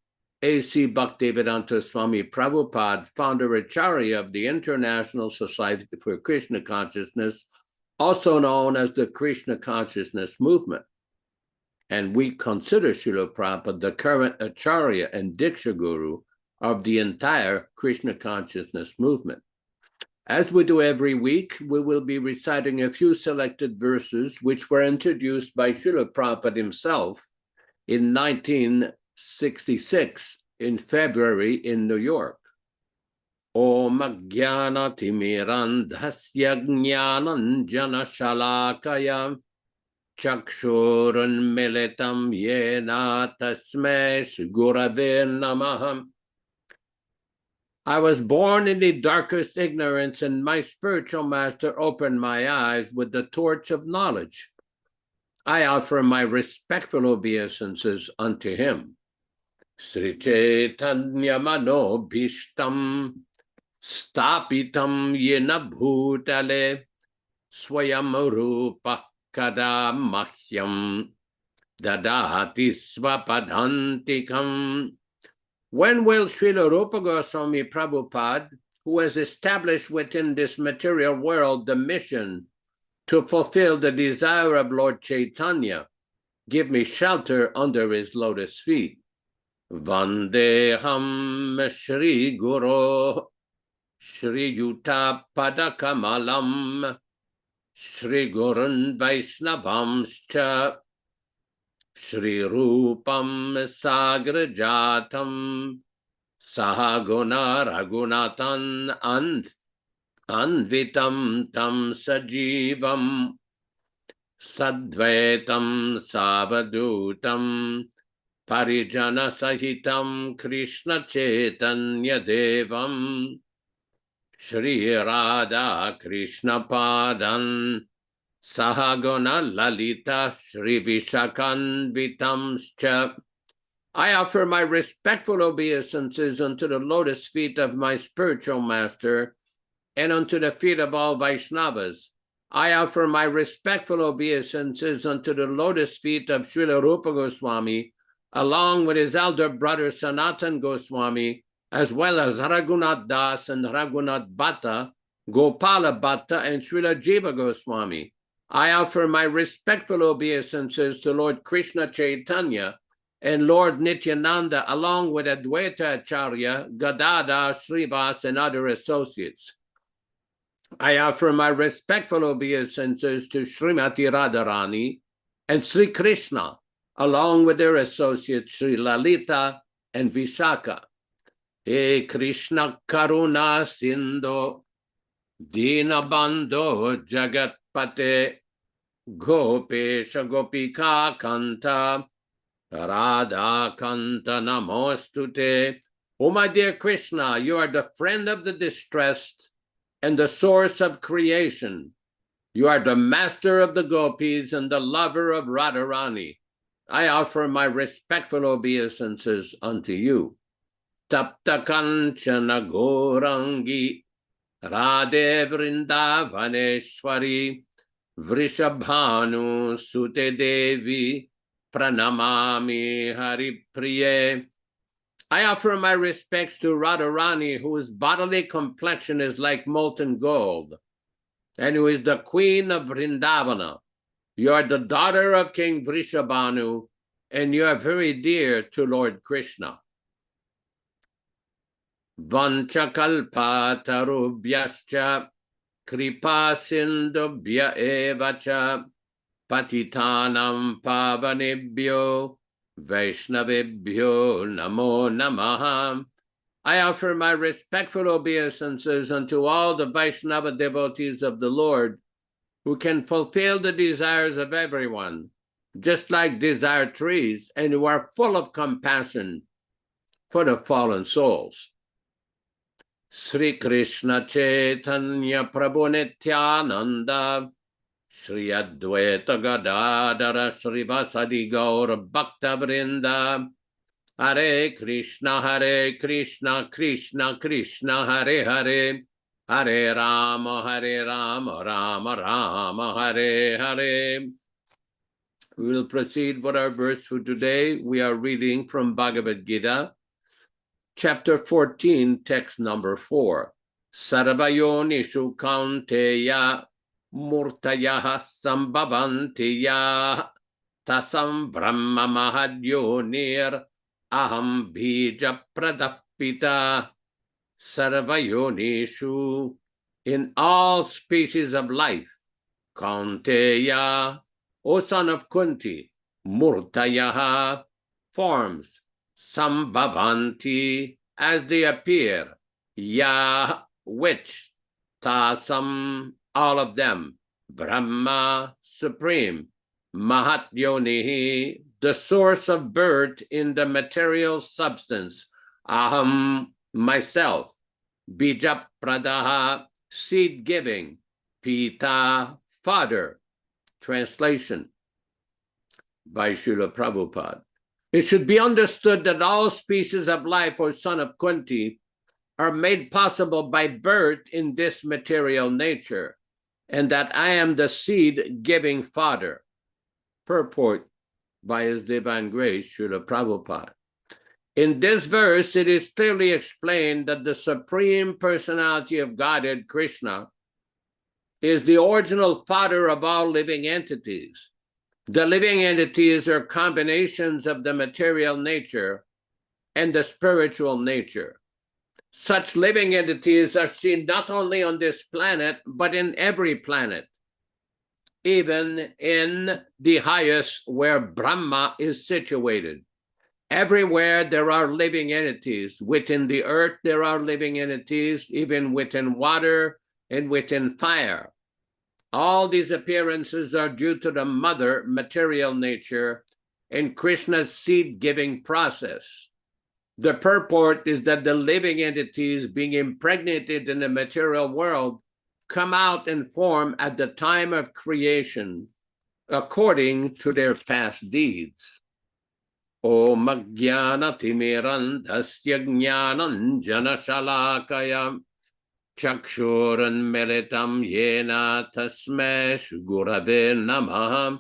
A.C. Bhaktivedanta Swami Prabhupāda, Founder-Ācārya of the International Society for Krishna Consciousness, also known as the Krishna Consciousness Movement. And we consider Srila Prabhupada the current Acharya and Diksha Guru of the entire Krishna Consciousness movement. As we do every week, we will be reciting a few selected verses which were introduced by Srila Prabhupada himself in 1966 in February in New York. Om Jnana Timirandhasya Jnananjana Shalakaya Chakshurun Militam Yena Tasmai Gurave Namaham. I was born in the darkest ignorance, and my spiritual master opened my eyes with the torch of knowledge. I offer my respectful obeisances unto him. Sri Chaitanya Mano Bhishtam Stapitam Yena Bhutale Swayam Rupa Kada Mahyam Dadati Swapadhantikam. When will Srila Rupa Goswami Prabhupada, who has established within this material world the mission to fulfill the desire of Lord Chaitanya, give me shelter under his lotus feet? Vandeham Shri Guru Shri Yuta Padakamalam Shri Gurun Vaishnavamscha Shri Rupam Sagrajatam Sahaguna Raghunatan Anvitam Tam Sajivam Sadvaitam Savadutam Parijana Sahitam Krishna Chaitanya Devam Shri Radha Krishna Padan Sahaguna Lalita Shri Vishakanvitamscha. I offer my respectful obeisances unto the lotus feet of my spiritual master and unto the feet of all Vaishnavas. I offer my respectful obeisances unto the lotus feet of Srila Rupa Goswami, along with his elder brother Sanatan Goswami, as well as Raghunath Das and Raghunath Bhatta, Gopala Bhatta, and Srila Jiva Goswami. I offer my respectful obeisances to Lord Krishna Chaitanya and Lord Nityananda, along with Advaita-Ācārya, Gadada, Srivas, and other associates. I offer my respectful obeisances to Srimati Radharani and Sri Krishna, along with their associates Sri Lalita and Vishaka. He Krishna Karuna Sindhu Dinabandho Jagatpate Gopesha Gopika Kanta Radha Kanta Namostute. Oh, my dear Krishna, you are the friend of the distressed and the source of creation. You are the master of the gopis and the lover of Radharani. I offer my respectful obeisances unto you. Tapta Kanchana Gorangi Radhe Vrindavaneshwari Vrishabhanu Sute Devi Pranamami Haripriye. I offer my respects to Radharani, whose bodily complexion is like molten gold, and who is the queen of Vrindavana. You are the daughter of King Vrishabhanu, and you are very dear to Lord Krishna. Vanchakalpa tarubhyascha kripa sindubhya evacha patitanam pavanebhyo Vaishnavebhyo namo namaha. I offer my respectful obeisances unto all the Vaishnava devotees of the Lord, who can fulfill the desires of everyone, just like desire trees, and who are full of compassion for the fallen souls. Sri Krishna Chaitanya Prabhu Nityananda Shri Advaita Gadadara Srivasadi Gaur Bhakta Vrinda Hare Krishna Krishna Krishna Hare Hare Hare Rama Rama Rama Hare Hare. We will proceed with our verse for today. We are reading from Bhagavad-gītā, chapter 14, text number 4. Sarvayonishu Kaunteya Murtayaha Sambhavantiya Tasam Brahma Mahadyonir Aham Bija Pradapita. Sarvayonishu, in all species of life. Kaunteya, O son of Kunti. Murtayaha, forms. Sambhavanti, as they appear. Ya, which. Tasam, all of them. Brahma, supreme. Mahatyonihi, the source of birth in the material substance. Aham, myself. Bija pradaha, seed giving. Pita, father. Translation by Srila Prabhupada. It should be understood that all species of life, O son of Kunti, are made possible by birth in this material nature, and that I am the seed-giving father. Purport by His Divine Grace, Srila Prabhupada. In this verse, it is clearly explained that the Supreme Personality of Godhead, Krishna, is the original father of all living entities. The living entities are combinations of the material nature and the spiritual nature. Such living entities are seen not only on this planet, but in every planet, even in the highest where Brahma is situated. Everywhere there are living entities. Within the earth, there are living entities, even within water and within fire. All these appearances are due to the mother material nature, in Krishna's seed-giving process. The purport is that the living entities being impregnated in the material world come out in form at the time of creation according to their past deeds. Om Ajnana Timirandhasya Jnananjana Shalakaya Chakshuranmilitam Yena Tasmai Gurave Namaha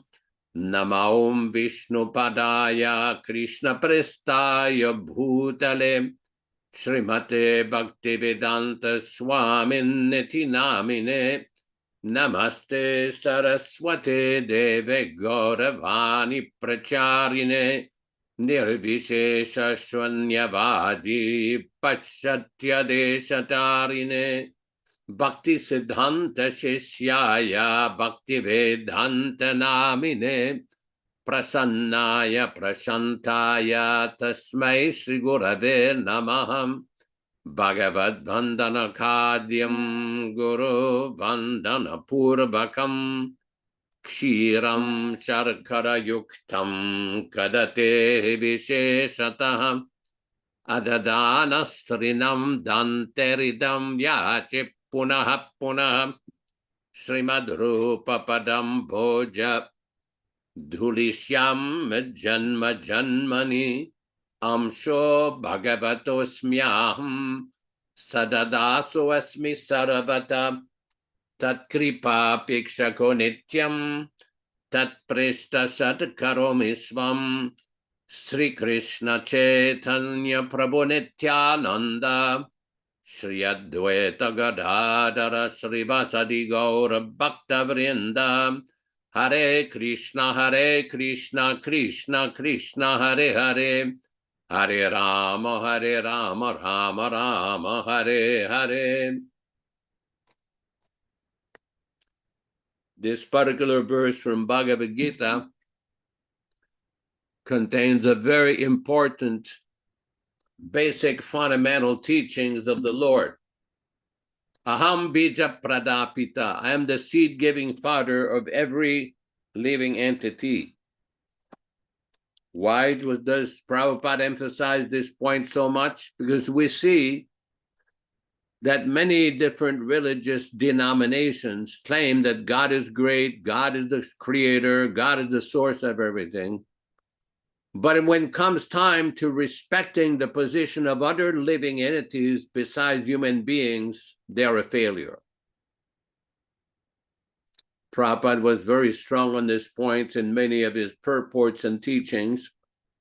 Namaum Vishnu Padaya Krishna Prestaya Bhutale Srimate Bhaktivedanta Swami Namine Namaste Saraswate Deve Gauravani Pracharine Nirvishesha Shwanyavadi Paschatya Deshatarine Bhakti Siddhanta Shishyaya Bhaktivedanta Namine Prasannaya Prashantaya Tasmai Sri Gurave Namaham Bhagavad-vandana Khadyam Guru Vandana Purvakam Kshiram Sharkara Yuktam Kadate Visheshataham Adadana-strinam Danteridam Yache Punaha Punaham Srimad Rupa Padam Bhoja Dhulishyam Janma Janmani Amsho Bhagavatosmyaham Sadadaso Asmi Saravata Tat Kripa Pikshako Nityam Tat Prishta Sat Karomi Svam Sri Krishna Chaitanya Prabhu Nityananda Shri Advaita Gadadara Sri Vasadi Gaura Bhakta Vrinda Hare Krishna Krishna Krishna Hare Hare Hare Rama Rama Rama Hare Hare. This particular verse from Bhagavad-gītā contains a very important basic fundamental teachings of the Lord. Aham bija pradapita. I am the seed-giving father of every living entity. Why does Prabhupada emphasize this point so much? Because we see that many different religious denominations claim that God is great, God is the creator, God is the source of everything. But when it comes time to respecting the position of other living entities besides human beings, they are a failure. Prabhupada was very strong on this point in many of his purports and teachings,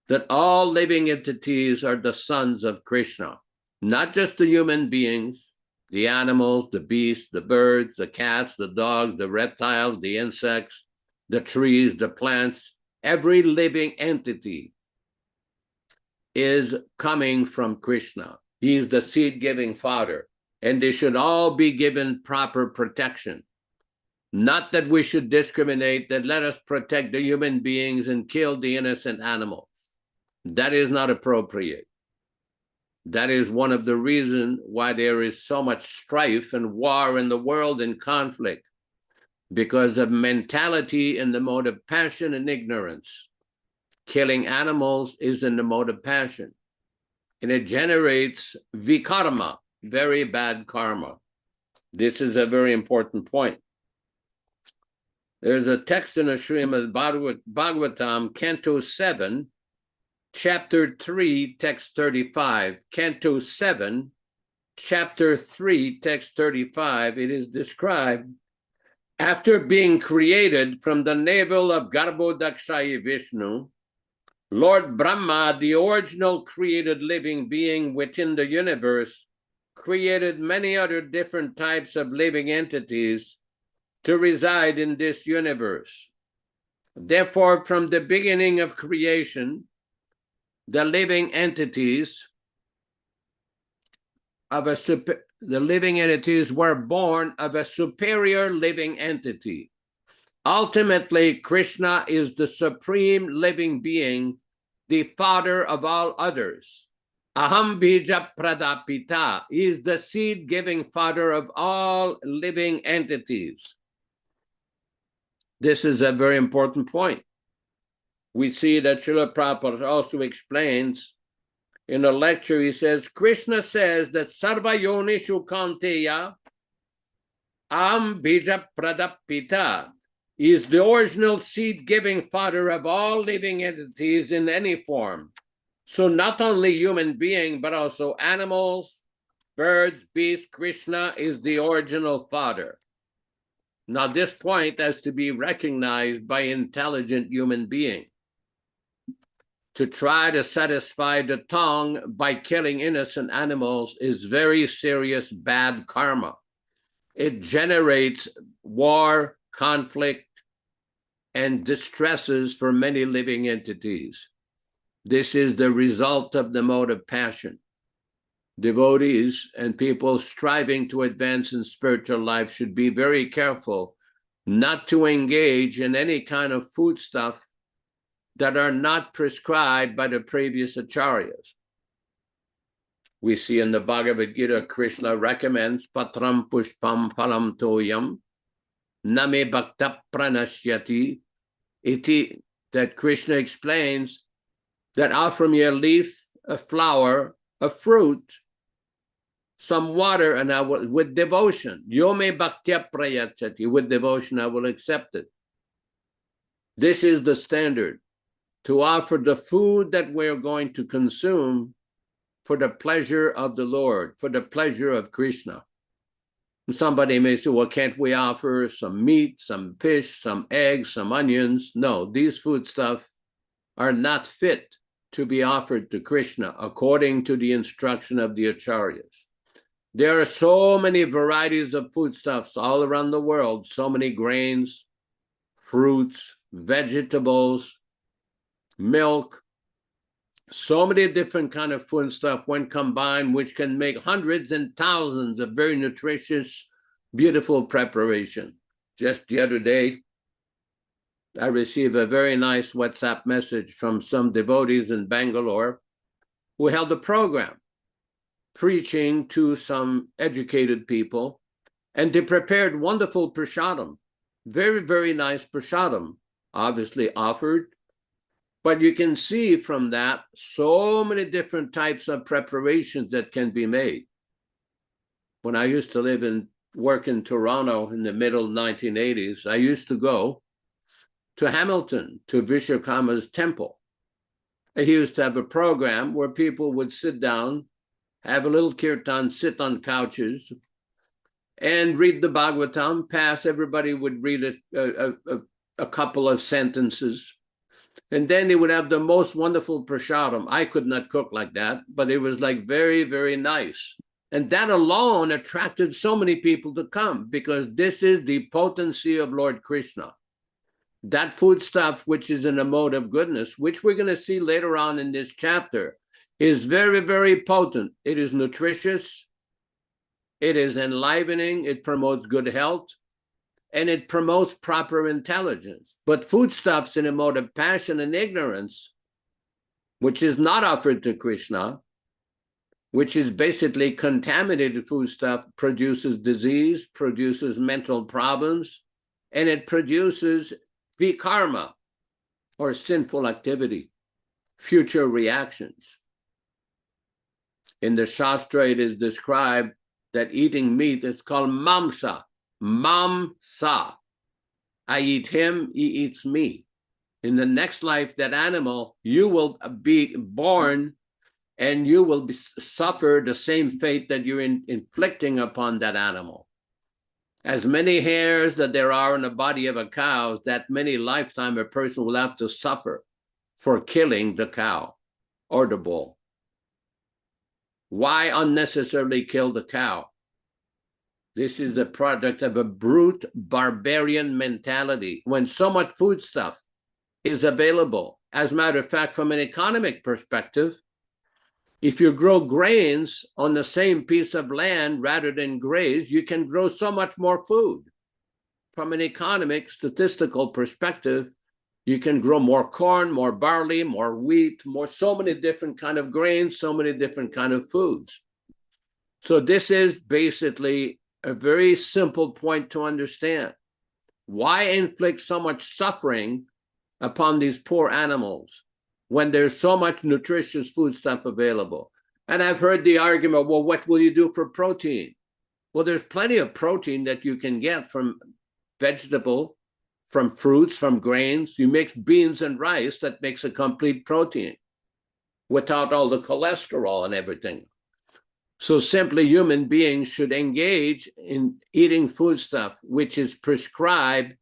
that all living entities are the sons of Krishna, not just the human beings, the animals, the beasts, the birds, the cats, the dogs, the reptiles, the insects, the trees, the plants. Every living entity is coming from Krishna. He is the seed-giving father, and they should all be given proper protection. Not that we should discriminate, that let us protect the human beings and kill the innocent animals. That is not appropriate. That is one of the reasons why there is so much strife and war in the world and conflict, because of mentality in the mode of passion and ignorance. Killing animals is in the mode of passion, and it generates vikarma, very bad karma. This is a very important point. There's a text in the Srimad Bhagavatam, Canto 7, Chapter 3, Text 35. Canto 7, Chapter 3, Text 35. It is described, after being created from the navel of Garbhodakshayi Vishnu, Lord Brahma, the original created living being within the universe, created many other different types of living entities to reside in this universe. Therefore, from the beginning of creation, the living entities were born of a superior living entity. Ultimately, Krishna is the supreme living being, the father of all others. Aham bija pradapita. He is the seed-giving father of all living entities. This is a very important point. we see that Srila Prabhupada also explains in a lecture, he says, Krishna says that Sarva Yonishu Kanteya Am Bija Pradapita is the original seed-giving father of all living entities in any form. So not only human beings, but also animals, birds, beasts, Krishna is the original father. Now this point has to be recognized by intelligent human beings. To try to satisfy the tongue by killing innocent animals is very serious bad karma. It generates war, conflict, and distresses for many living entities. This is the result of the mode of passion. Devotees and people striving to advance in spiritual life should be very careful not to engage in any kind of foodstuff that are not prescribed by the previous acharyas. We see in the Bhagavad-gītā, Krishna recommends patram pushpam phalam toyam name bhakta pranashyati iti, that Krishna explains that offer me a leaf, a flower, a fruit, some water, and I will, with devotion, yome bhaktya prayachati, with devotion I will accept it. This is the standard, to offer the food that we're going to consume for the pleasure of the Lord, for the pleasure of Krishna. Somebody may say, well, can't we offer some meat, some fish, some eggs, some onions? No, these foodstuffs are not fit to be offered to Krishna according to the instruction of the acharyas. There are so many varieties of foodstuffs all around the world, so many grains, fruits, vegetables, milk, so many different kind of food stuff when combined, which can make hundreds and thousands of very nutritious, beautiful preparation. Just the other day, I received a very nice WhatsApp message from some devotees in Bangalore who held a program preaching to some educated people, and they prepared wonderful prasadam, very, very nice prasadam, obviously offered. But you can see from that so many different types of preparations that can be made. When I used to live and work in Toronto in the middle 1980s, I used to go to Hamilton, to Vishwakarma's temple. He used to have a program where people would sit down, have a little kirtan, sit on couches, and read the Bhagavatam, pass. Everybody would read a couple of sentences. And then they would have the most wonderful prasadam. I could not cook like that, but it was like very, very nice. And that alone attracted so many people to come, because this is the potency of Lord Krishna. That food stuff, which is in a mode of goodness, which we're going to see later on in this chapter, is very, very potent. It is nutritious. It is enlivening. It promotes good health. And it promotes proper intelligence. But foodstuffs in a mode of passion and ignorance, which is not offered to Krishna, which is basically contaminated foodstuff, produces disease, produces mental problems, and it produces vikarma, or sinful activity, future reactions. In the Shastra, it is described that eating meat is called mamsa. Mamsa. I eat him, he eats me. In the next life, that animal, you will be born and you will suffer the same fate that you're inflicting upon that animal. As many hairs that there are in the body of a cow, that many lifetime a person will have to suffer for killing the cow or the bull. Why unnecessarily kill the cow? This is the product of a brute, barbarian mentality when so much foodstuff is available. As a matter of fact, from an economic perspective, if you grow grains on the same piece of land rather than graze, you can grow so much more food. From an economic, statistical perspective, you can grow more corn, more barley, more wheat, so many different kind of grains, so many different kind of foods. So this is basically a very simple point to understand. Why inflict so much suffering upon these poor animals when there's so much nutritious foodstuff available? And I've heard the argument, well, what will you do for protein? Well, there's plenty of protein that you can get from vegetable, from fruits, from grains. You mix beans and rice, that makes a complete protein without all the cholesterol and everything. So simply human beings should engage in eating foodstuff which is prescribed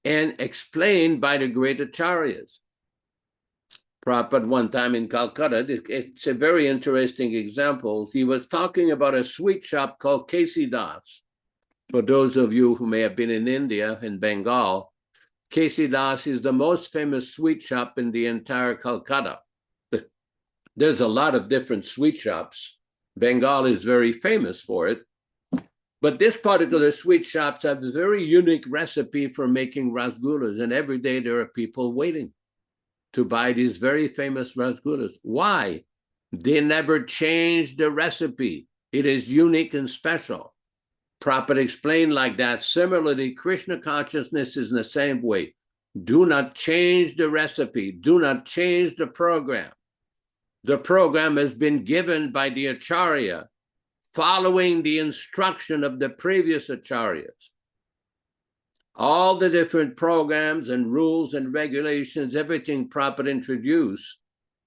and explained by the great acharyas. Prabhupada one time in Calcutta, it's a very interesting example. He was talking about a sweet shop called K.C. Das. For those of you who may have been in India, in Bengal, K.C. Das is the most famous sweet shop in the entire Calcutta. There's a lot of different sweet shops. Bengal is very famous for it. But this particular sweet shops have a very unique recipe for making rasgullas, and every day there are people waiting to buy these very famous rasgullas. Why? They never change the recipe. It is unique and special. Prabhupada explained like that. Similarly, Krishna consciousness is in the same way. Do not change the recipe. Do not change the program. The program has been given by the Acharya, following the instruction of the previous Acharyas. All the different programs and rules and regulations, everything Prabhupada introduced,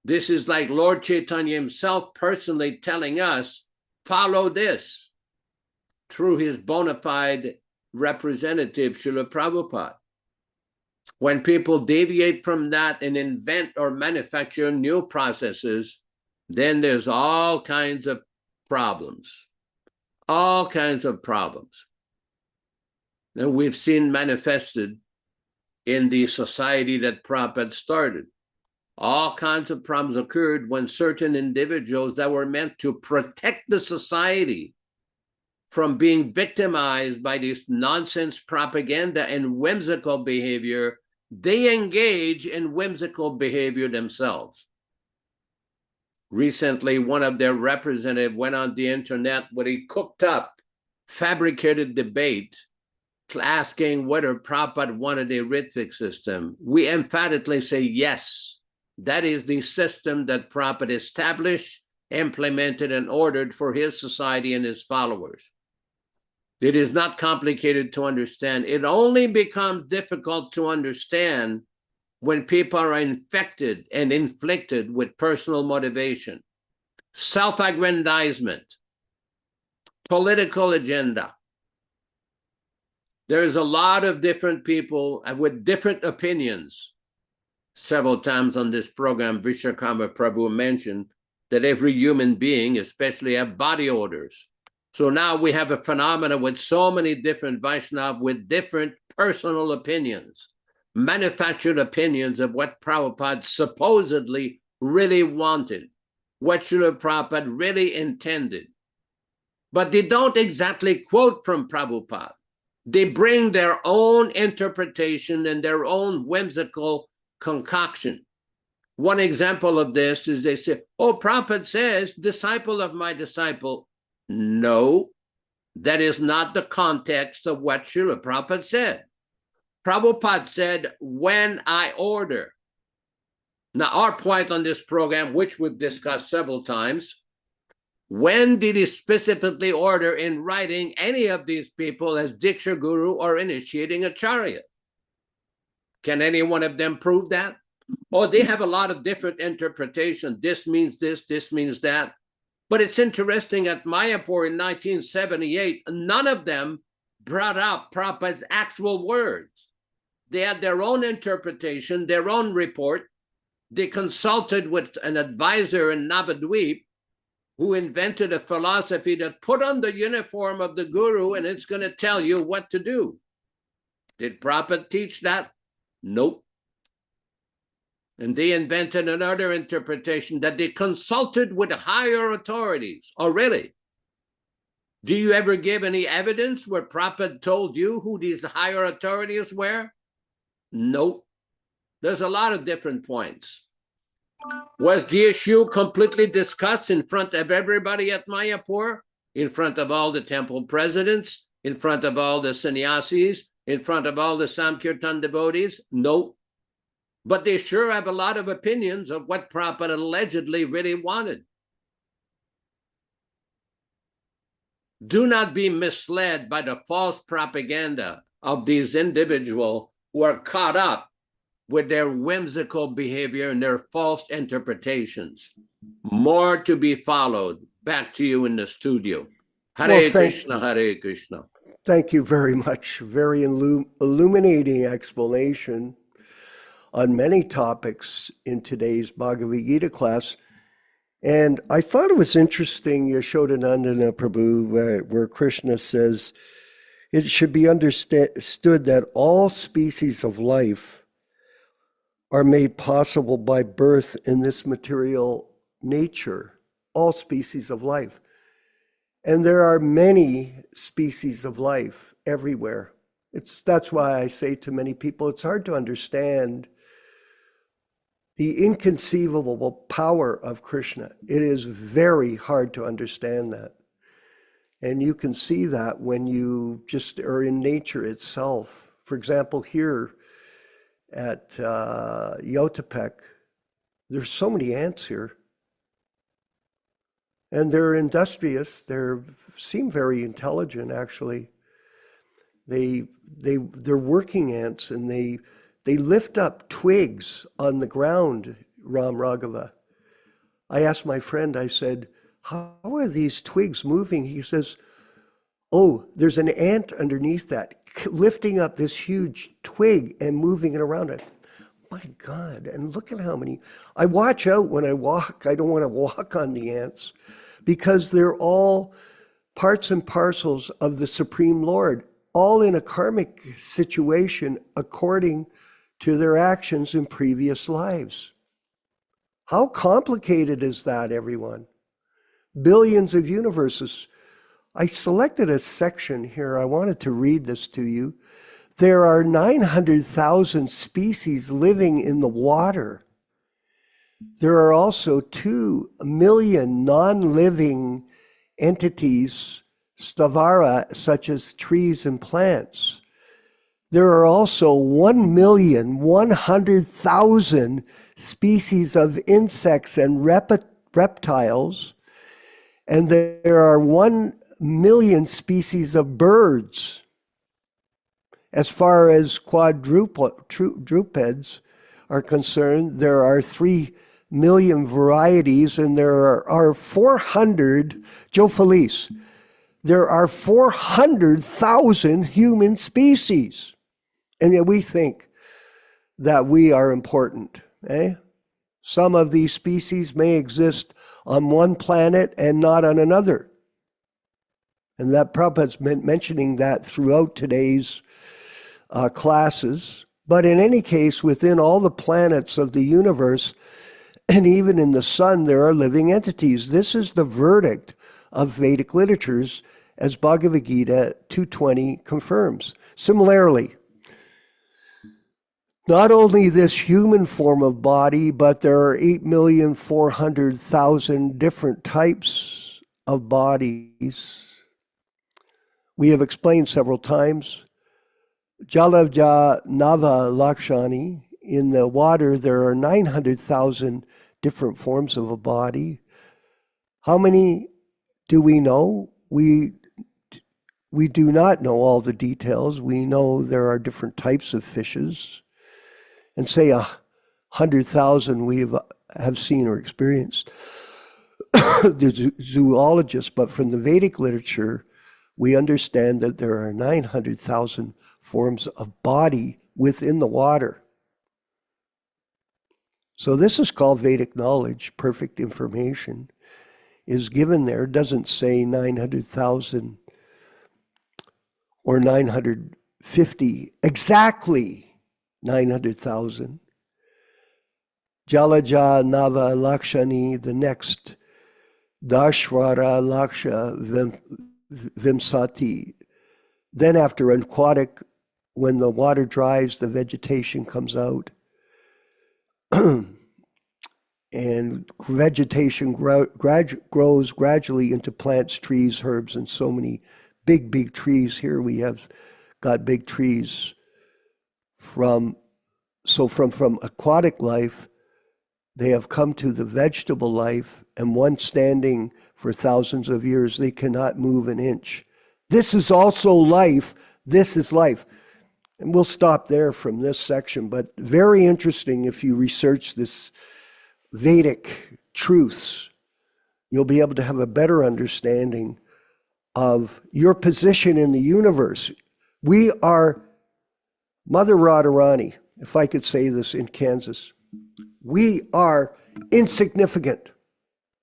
this is like Lord Chaitanya himself personally telling us, follow this, through his bona fide representative, Srila Prabhupada. When people deviate from that and invent or manufacture new processes, then there's all kinds of problems. All kinds of problems. And we've seen manifested in the society that Prabhupada started. All kinds of problems occurred when certain individuals that were meant to protect the society from being victimized by this nonsense propaganda and whimsical behavior, they engage in whimsical behavior themselves. Recently, one of their representatives went on the internet with a cooked up, fabricated debate asking whether Prabhupada wanted a Ritvik system. We emphatically say yes. That is the system that Prabhupada established, implemented, and ordered for his society and his followers. It is not complicated to understand. It only becomes difficult to understand when people are infected and inflicted with personal motivation, self-aggrandizement, political agenda. There's a lot of different people with different opinions. Several times on this program, Vishwakarma Prabhu mentioned that every human being, especially, have body odors. So now we have a phenomenon with so many different Vaishnavas with different personal opinions, manufactured opinions of what Prabhupada supposedly really wanted, what Srila Prabhupada really intended. But they don't exactly quote from Prabhupada. They bring their own interpretation and their own whimsical concoction. One example of this is they say, oh, Prabhupada says, disciple of my disciple. No, that is not the context of what Srila Prabhupada said. Prabhupada said, when I order. Now, our point on this program, which we've discussed several times, when did he specifically order in writing any of these people as Diksha Guru or initiating Acharya? Can any one of them prove that? Oh, they have a lot of different interpretations. This means this, this means that. But it's interesting, at Mayapur in 1978, none of them brought up Prabhupada's actual words. They had their own interpretation, their own report. They consulted with an advisor in Navadvip who invented a philosophy that put on the uniform of the guru and it's going to tell you what to do. Did Prabhupada teach that? Nope. And they invented another interpretation that they consulted with higher authorities. Oh, really? Do you ever give any evidence where Prabhupada told you who these higher authorities were? Nope. There's a lot of different points. Was the issue completely discussed in front of everybody at Mayapur? In front of all the temple presidents? In front of all the sannyasis? In front of all the Sankirtan devotees? Nope. but they sure have a lot of opinions of what Prabhupada allegedly really wanted. Do not be misled by the false propaganda of these individuals who are caught up with their whimsical behavior and their false interpretations. More to be followed. Back to you in the studio. Hare Krishna, Hare Krishna.
Thank you very much. Very illuminating explanation on many topics in today's Bhagavad-gītā class. And I thought it was interesting, Yaśodā-nandana Prabhu, where Krishna says, it should be understood that all species of life are made possible by birth in this material nature, all species of life. And there are many species of life everywhere. That's why I say to many people, it's hard to understand the inconceivable power of Krishna. It is very hard to understand that. And you can see that when you just are in nature itself. For example, here at Yotapek, there's so many ants here. And they're industrious. They seem very intelligent, actually. They're working ants, and they lift up twigs on the ground, Ram Raghava. I asked my friend, I said, how are these twigs moving? He says, oh, there's an ant underneath that, lifting up this huge twig and moving it around. I said, my God, and look at how many. I watch out when I walk. I don't want to walk on the ants because they're all parts and parcels of the Supreme Lord, all in a karmic situation according to their actions in previous lives. How complicated is that, everyone? Billions of universes. I selected a section here. I wanted to read this to you. There are 900,000 species living in the water. There are also 2 million non-living entities, stavara, such as trees and plants. There are also 1,100,000 species of insects and reptiles, and there are 1 million species of birds. As far as quadrupeds are concerned, there are 3 million varieties, and there are 400, Joe Felice, there are 400,000 human species. And yet we think that we are important, eh? Some of these species may exist on one planet and not on another. And that Prabhupada's been mentioning that throughout today's classes. But in any case, within all the planets of the universe, and even in the sun, there are living entities. This is the verdict of Vedic literatures, as Bhagavad-gītā 220 confirms. Similarly, not only this human form of body, but there are 8,400,000 different types of bodies. We have explained several times. Jalavja Nava Lakshani, in the water, there are 900,000 different forms of a body. How many do we know? We do not know all the details. We know there are different types of fishes. And say 100,000 we have seen or experienced. The zoologists, but from the Vedic literature, we understand that there are 900,000 forms of body within the water. So this is called Vedic knowledge. Perfect information is given there. It doesn't say 900,000 or 950, exactly 900,000. Jalaja Nava Lakshani, the next Dashvara Laksha Vimsati. Then after aquatic, when the water dries, the vegetation comes out. And vegetation grows gradually into plants, trees, herbs, and so many big trees. Here we have got big trees from So from aquatic life, they have come to the vegetable life, and one standing for thousands of years, they cannot move an inch. This is also life. This is life. And we'll stop there from this section, but very interesting if you research this Vedic truths. You'll be able to have a better understanding of your position in the universe. We are Mother Radharani, if I could say this in Kansas. We are insignificant.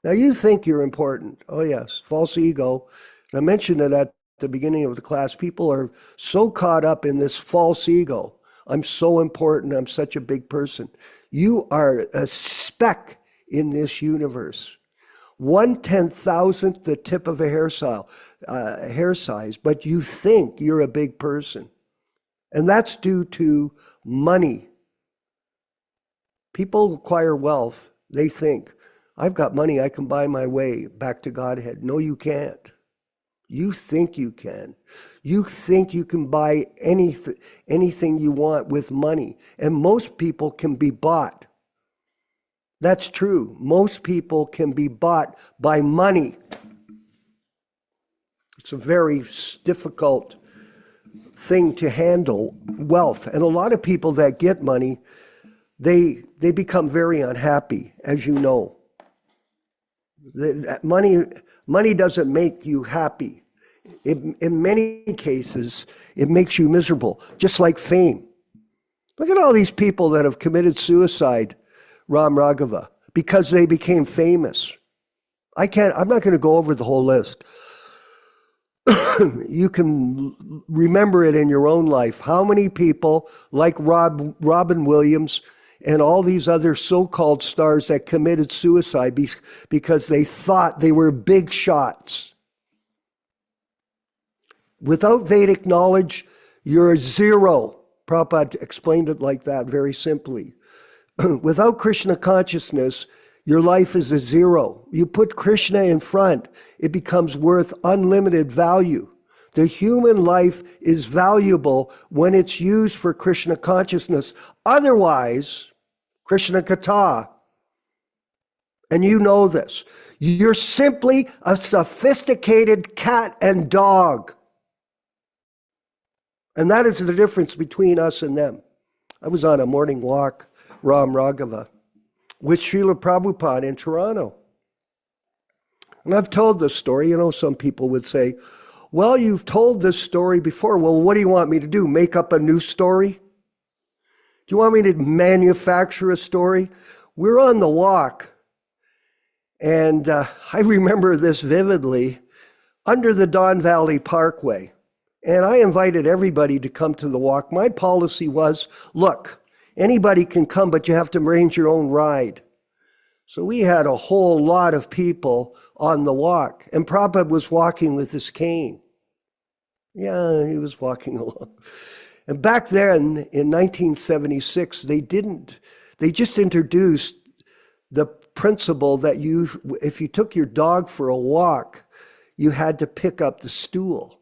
Now you think you're important. Oh yes, false ego. And I mentioned it at the beginning of the class. People are so caught up in this false ego. I'm so important. I'm such a big person. You are a speck in this universe. 1/10,000th the tip of a hair size, but you think you're a big person. And that's due to money. People acquire wealth. They think, I've got money, I can buy my way back to Godhead. No, you can't. You think you can. You think you can buy anything you want with money. And most people can be bought. That's true. Most people can be bought by money. It's a very difficult thing to handle, wealth. And a lot of people that get money, they become very unhappy, as you know. Money doesn't make you happy. In many cases, it makes you miserable, just like fame. Look at all these people that have committed suicide, Ram Raghava, because they became famous. I'm not going to go over the whole list. You can remember it in your own life. How many people like Robin Williams and all these other so-called stars that committed suicide because they thought they were big shots? Without Vedic knowledge, you're a zero. Prabhupada explained it like that very simply. Without Krishna consciousness, your life is a zero. You put Krishna in front, it becomes worth unlimited value. The human life is valuable when it's used for Krishna consciousness. Otherwise, Krishna Kata, and you know this, you're simply a sophisticated cat and dog. And that is the difference between us and them. I was on a morning walk, Ram Raghava, with Srila Prabhupada in Toronto. And I've told this story. You know, some people would say, well, you've told this story before. Well, what do you want me to do? Make up a new story? Do you want me to manufacture a story? We're on the walk. And I remember this vividly, under the Don Valley Parkway. And I invited everybody to come to the walk. My policy was, look, anybody can come, but you have to arrange your own ride. So we had a whole lot of people on the walk. And Prabhupada was walking with his cane. Yeah, he was walking along. And back then, in 1976, they just introduced the principle that if you took your dog for a walk, you had to pick up the stool.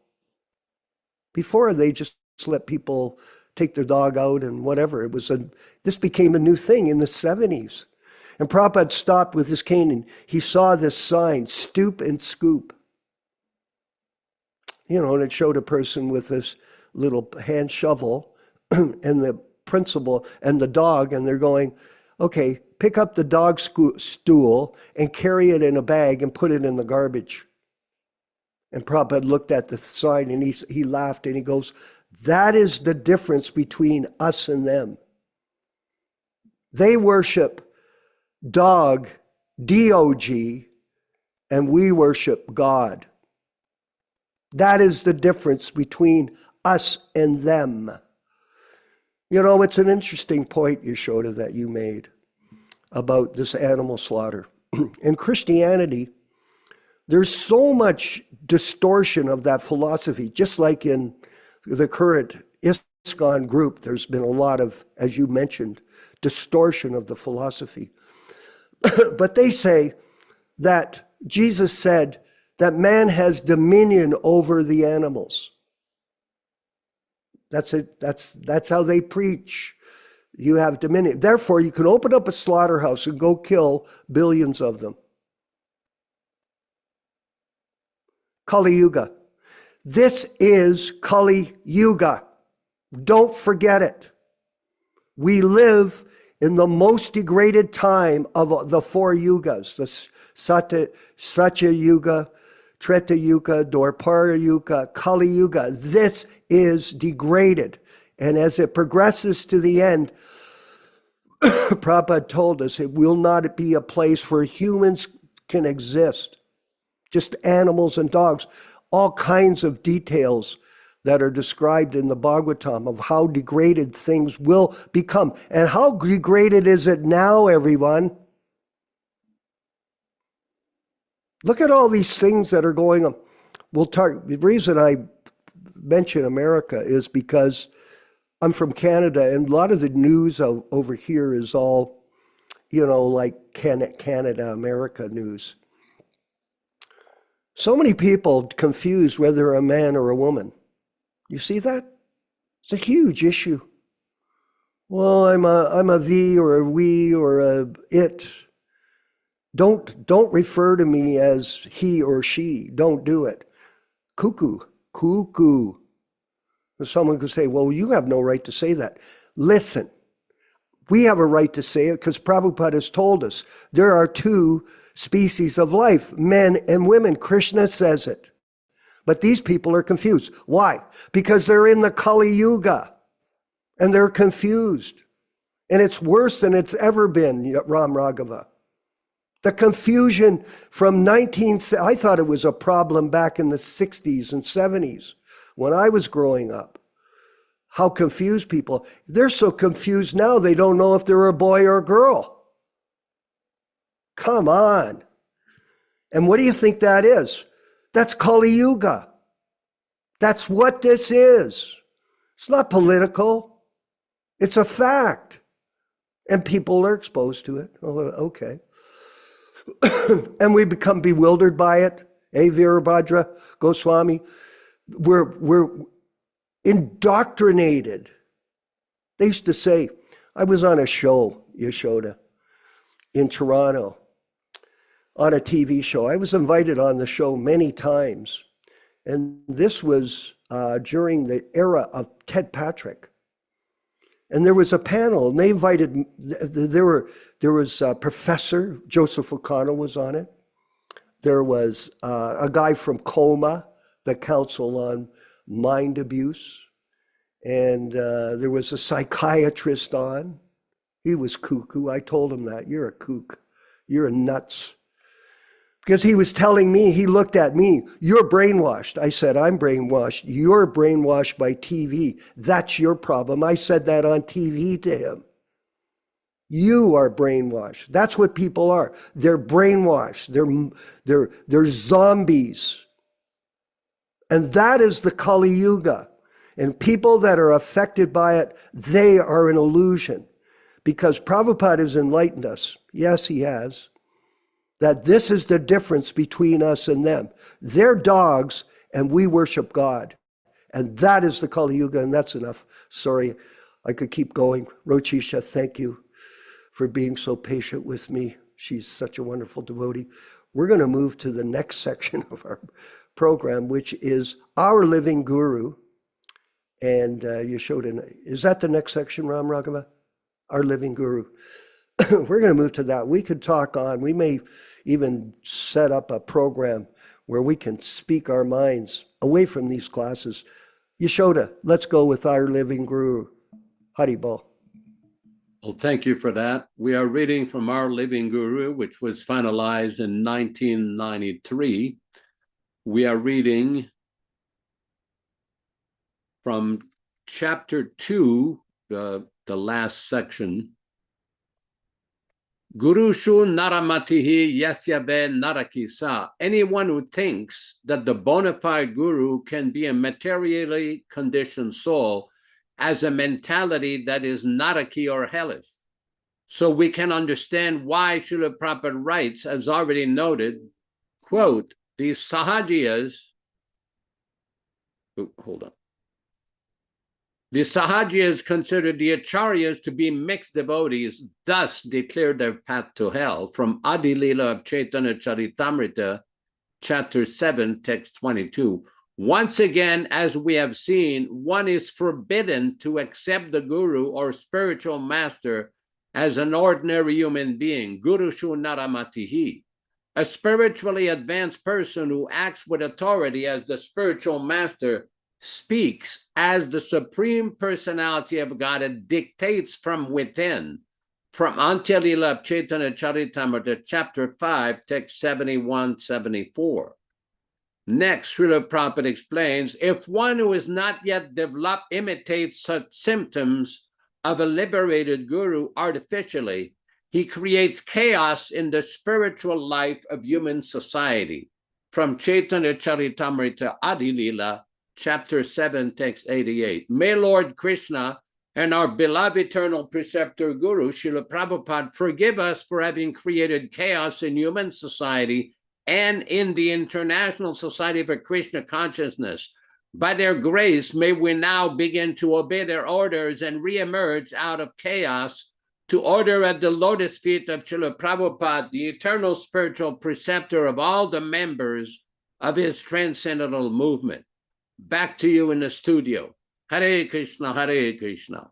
Before, they just let people take their dog out and whatever. This became a new thing in the 70s. And Prabhupada stopped with his cane and he saw this sign, stoop and scoop. You know, and it showed a person with this little hand shovel and the principal and the dog, and they're going, okay, pick up the dog stool and carry it in a bag and put it in the garbage. And Prabhupada looked at the sign and he laughed and he goes, that is the difference between us and them. They worship dog, D-O-G, and we worship God. That is the difference between us and them. You know, it's an interesting point, Yaśodā, that you made about this animal slaughter. In Christianity, there's so much distortion of that philosophy, just like in the current ISKCON group, there's been a lot of, as you mentioned, distortion of the philosophy. But they say that Jesus said that man has dominion over the animals. That's it. That's how they preach. You have dominion. Therefore, you can open up a slaughterhouse and go kill billions of them. Kali Yuga. This is Kali Yuga. Don't forget it. We live in the most degraded time of the four yugas, the Satya Yuga, Treta Yuga, Dwapara Yuga, Kali Yuga. This is degraded. And as it progresses to the end, Prabhupada told us it will not be a place where humans can exist. Just animals and dogs. All kinds of details that are described in the Bhagavatam of how degraded things will become. And how degraded is it now, everyone? Look at all these things that are going on. The reason I mention America is because I'm from Canada, and a lot of the news over here is all, like Canada, America news. So many people confuse whether a man or a woman. You see that? It's a huge issue. Well, I'm a thee or a we or a it. Don't refer to me as he or she. Don't do it. Cuckoo. Someone could say, well, you have no right to say that. Listen, we have a right to say it because Prabhupada has told us there are two species of life, men and women. Krishna says it. But these people are confused. Why? Because they're in the Kali Yuga and they're confused. And it's worse than it's ever been, Ram Raghava. The confusion from I thought it was a problem back in the 60s and 70s when I was growing up. How confused people. They're so confused now they don't know if they're a boy or a girl. Come on. And what do you think that is? That's Kali Yuga. That's what this is. It's not political. It's a fact. And people are exposed to it. Oh, okay. And we become bewildered by it. Virabhadra Goswami. We're indoctrinated. They used to say, I was on a show, Yaśodā, in Toronto, on a TV show. I was invited on the show many times. And this was during the era of Ted Patrick. And there was a panel, and they invited, there was Professor Joseph O'Connell was on it. There was a guy from COMA, the Council on Mind Abuse. And there was a psychiatrist on. He was cuckoo. I told him that. You're a kook. You're a nuts. Because he was telling me, he looked at me, you're brainwashed. I said, I'm brainwashed. You're brainwashed by TV. That's your problem. I said that on TV to him. You are brainwashed. That's what people are. They're brainwashed. They're zombies. And that is the Kali Yuga. And people that are affected by it, they are an illusion. Because Prabhupada has enlightened us. Yes, he has. That this is the difference between us and them. They're dogs and we worship God. And that is the Kali Yuga, and that's enough. Sorry, I could keep going. Rochisha, thank you for being so patient with me. She's such a wonderful devotee. We're going to move to the next section of our program, which is Our Living Guru. And Yaśodā, is that the next section, Ram Raghava? Our Living Guru. We're going to move to that. We could talk on. We may even set up a program where we can speak our minds away from these classes. Yaśodā, let's go with Our Living Guru. Haribol.
Well, thank you for that. We are reading from Our Living Guru, which was finalized in 1993. We are reading from chapter 2, the last section. Gurushu naramatihi yasyabe narakisa. Anyone who thinks that the bona fide guru can be a materially conditioned soul as a mentality that is naraki or hellish. So we can understand why Srila Prabhupada writes, as already noted, quote, these sahajiyas, hold on. The Sahajas considered the Acharyas to be mixed devotees, thus declared their path to hell from Adi Lila of Chaitanya Charitamrita, chapter 7, text 22. Once again, as we have seen, one is forbidden to accept the guru or spiritual master as an ordinary human being, Guru Shu Naramatihi. A spiritually advanced person who acts with authority as the spiritual master speaks as the Supreme Personality of Godhead dictates from within, from Antya Lila of Chaitanya Charitamrita, chapter 5, text 71-74. Next, Srila Prabhupada explains, if one who is not yet developed imitates such symptoms of a liberated guru artificially, he creates chaos in the spiritual life of human society. From Chaitanya Charitamrita Adi Lila, chapter 7, text 88. May Lord Krishna and our beloved eternal preceptor Guru, Srila Prabhupada, forgive us for having created chaos in human society and in the International Society for Krishna Consciousness. By their grace, may we now begin to obey their orders and re-emerge out of chaos to order at the lotus feet of Srila Prabhupada, the eternal spiritual preceptor of all the members of his transcendental movement. Back to you in the studio. Hare Krishna, Hare Krishna.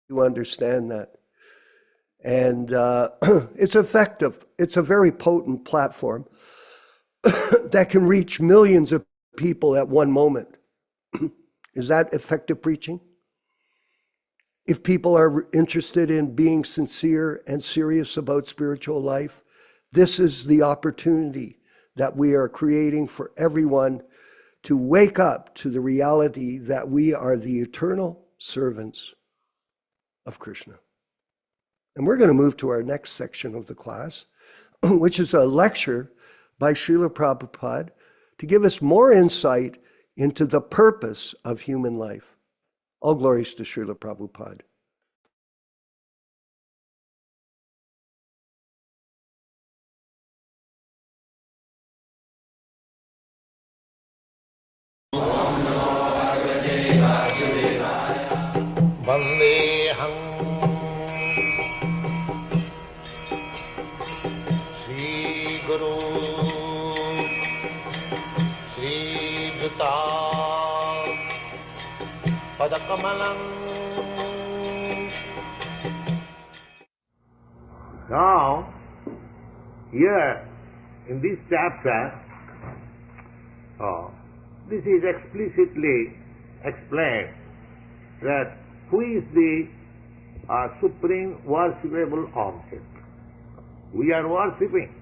You understand that. And it's effective. It's a very potent platform that can reach millions of people at one moment. Is that effective preaching? If people are interested in being sincere and serious about spiritual life, this is the opportunity that we are creating for everyone to wake up to the reality that we are the eternal servants of Krishna. And we're going to move to our next section of the class, which is a lecture by Srila Prabhupada to give us more insight into the purpose of human life. All glories to Srila Prabhupada.
Vandeham Shri Guru Shri Juta Padakamalam.
Now, here in this chapter, this is explicitly explained that who is the supreme worshipable object. We are worshipping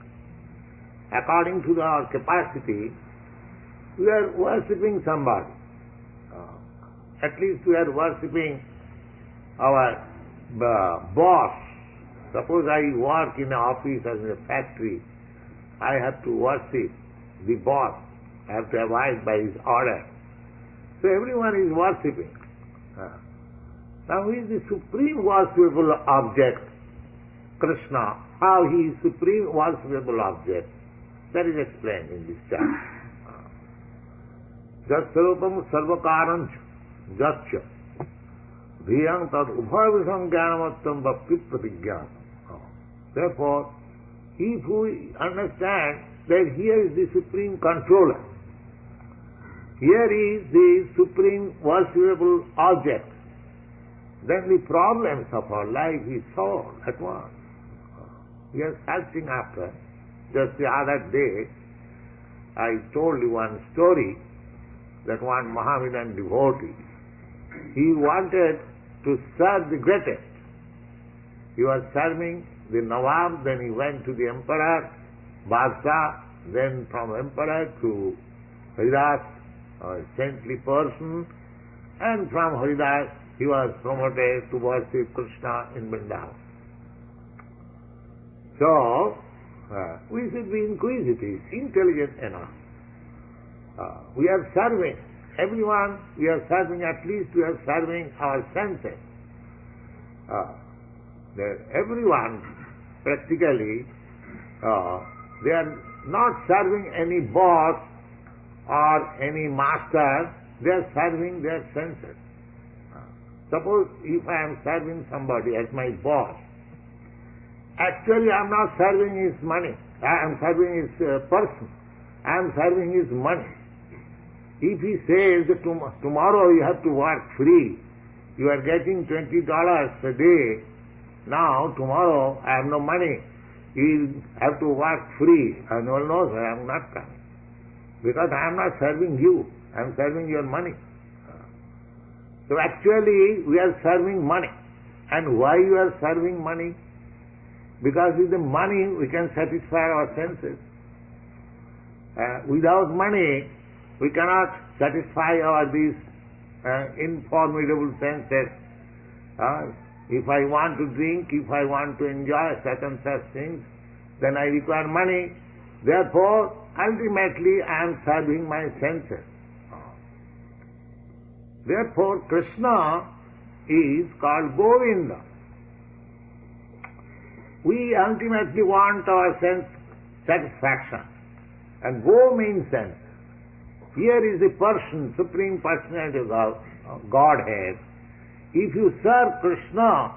according to our capacity. We are worshipping somebody. At least we are worshipping our boss. Suppose I work in an office or in a factory, I have to worship the boss. I have to abide by his order. So everyone is worshipping. Now who is the supreme worshipable object? Krishna. How he is supreme worshipable object? That is explained in this chapter. Jatsarupam sarvakaranch jatcha dhiyam tad ubhavisam jnanamattam bhakti pratigyan. Therefore, if we understand that here is the supreme controller, here is the supreme worshipable object, then the problems of our life is solved at once. We are searching after. Just the other day, I told you one story that one Mohammedan devotee, he wanted to serve the greatest. He was serving the Nawab, then he went to the emperor, Badshah, then from emperor to Haridas, a saintly person, and from Haridas he was promoted to worship Krishna in Vrindavan. So, we should be inquisitive, intelligent enough. We are serving everyone, we are serving, at least we are serving our senses. Everyone, practically, they are not serving any boss or any master, they are serving their senses. Suppose if I am serving somebody as my boss, actually I am not serving his money, I am serving his person, I am serving his money. If he says that tomorrow you have to work free, you are getting $20 a day, now tomorrow I have no money, you have to work free, and no one knows I am not coming. Because I am not serving you, I am serving your money. So actually we are serving money. And why you are serving money? Because with the money we can satisfy our senses. Without money we cannot satisfy these informidable senses. If I want to drink, if I want to enjoy such and such things, then I require money. Therefore, ultimately I am serving my senses. Therefore, Krishna is called Govinda. We ultimately want our sense satisfaction. And Go means sense. Here is the person, Supreme Personality of Godhead. If you serve Krishna,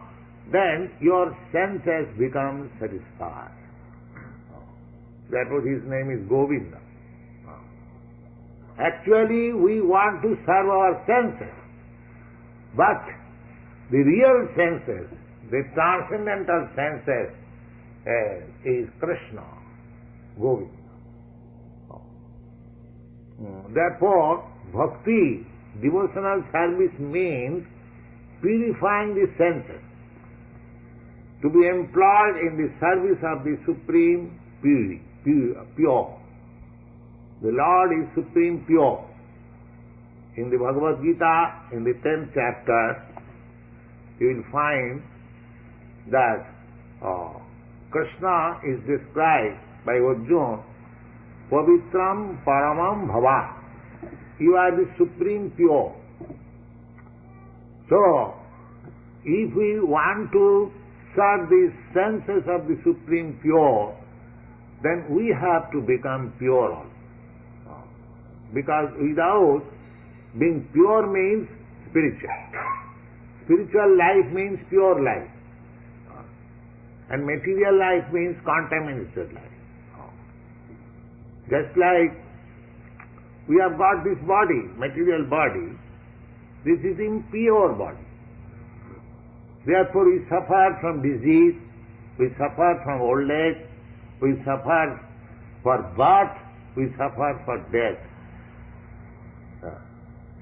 then your senses become satisfied. Therefore his name is Govinda. Actually we want to serve our senses, but the real senses, the transcendental senses, is Krishna, Govinda. Therefore, bhakti, devotional service means purifying the senses, to be employed in the service of the Supreme Pure. The Lord is Supreme Pure. In the Bhagavad-gītā, in the 10th chapter, you will find that Krishna is described by Arjuna, Pavitram Paramam Bhava. You are the Supreme Pure. So, if we want to serve the senses of the Supreme Pure, then we have to become pure also. Because without being pure means spiritual. Spiritual life means pure life. And material life means contaminated life. Just like we have got this body, material body, this is impure body. Therefore we suffer from disease, we suffer from old age, we suffer for birth, we suffer for death.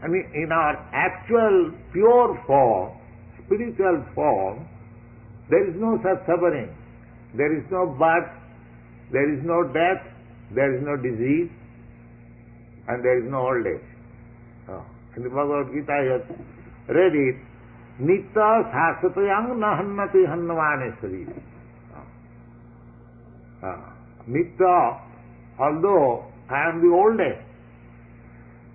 I mean, in our actual pure form, spiritual form, there is no such suffering. There is no birth, there is no death, there is no disease, and there is no old age. In the Bhagavad-gītā you have read it, Nitta sāsatayang nahannati hannavane sarīri. Nitta, although I am the oldest,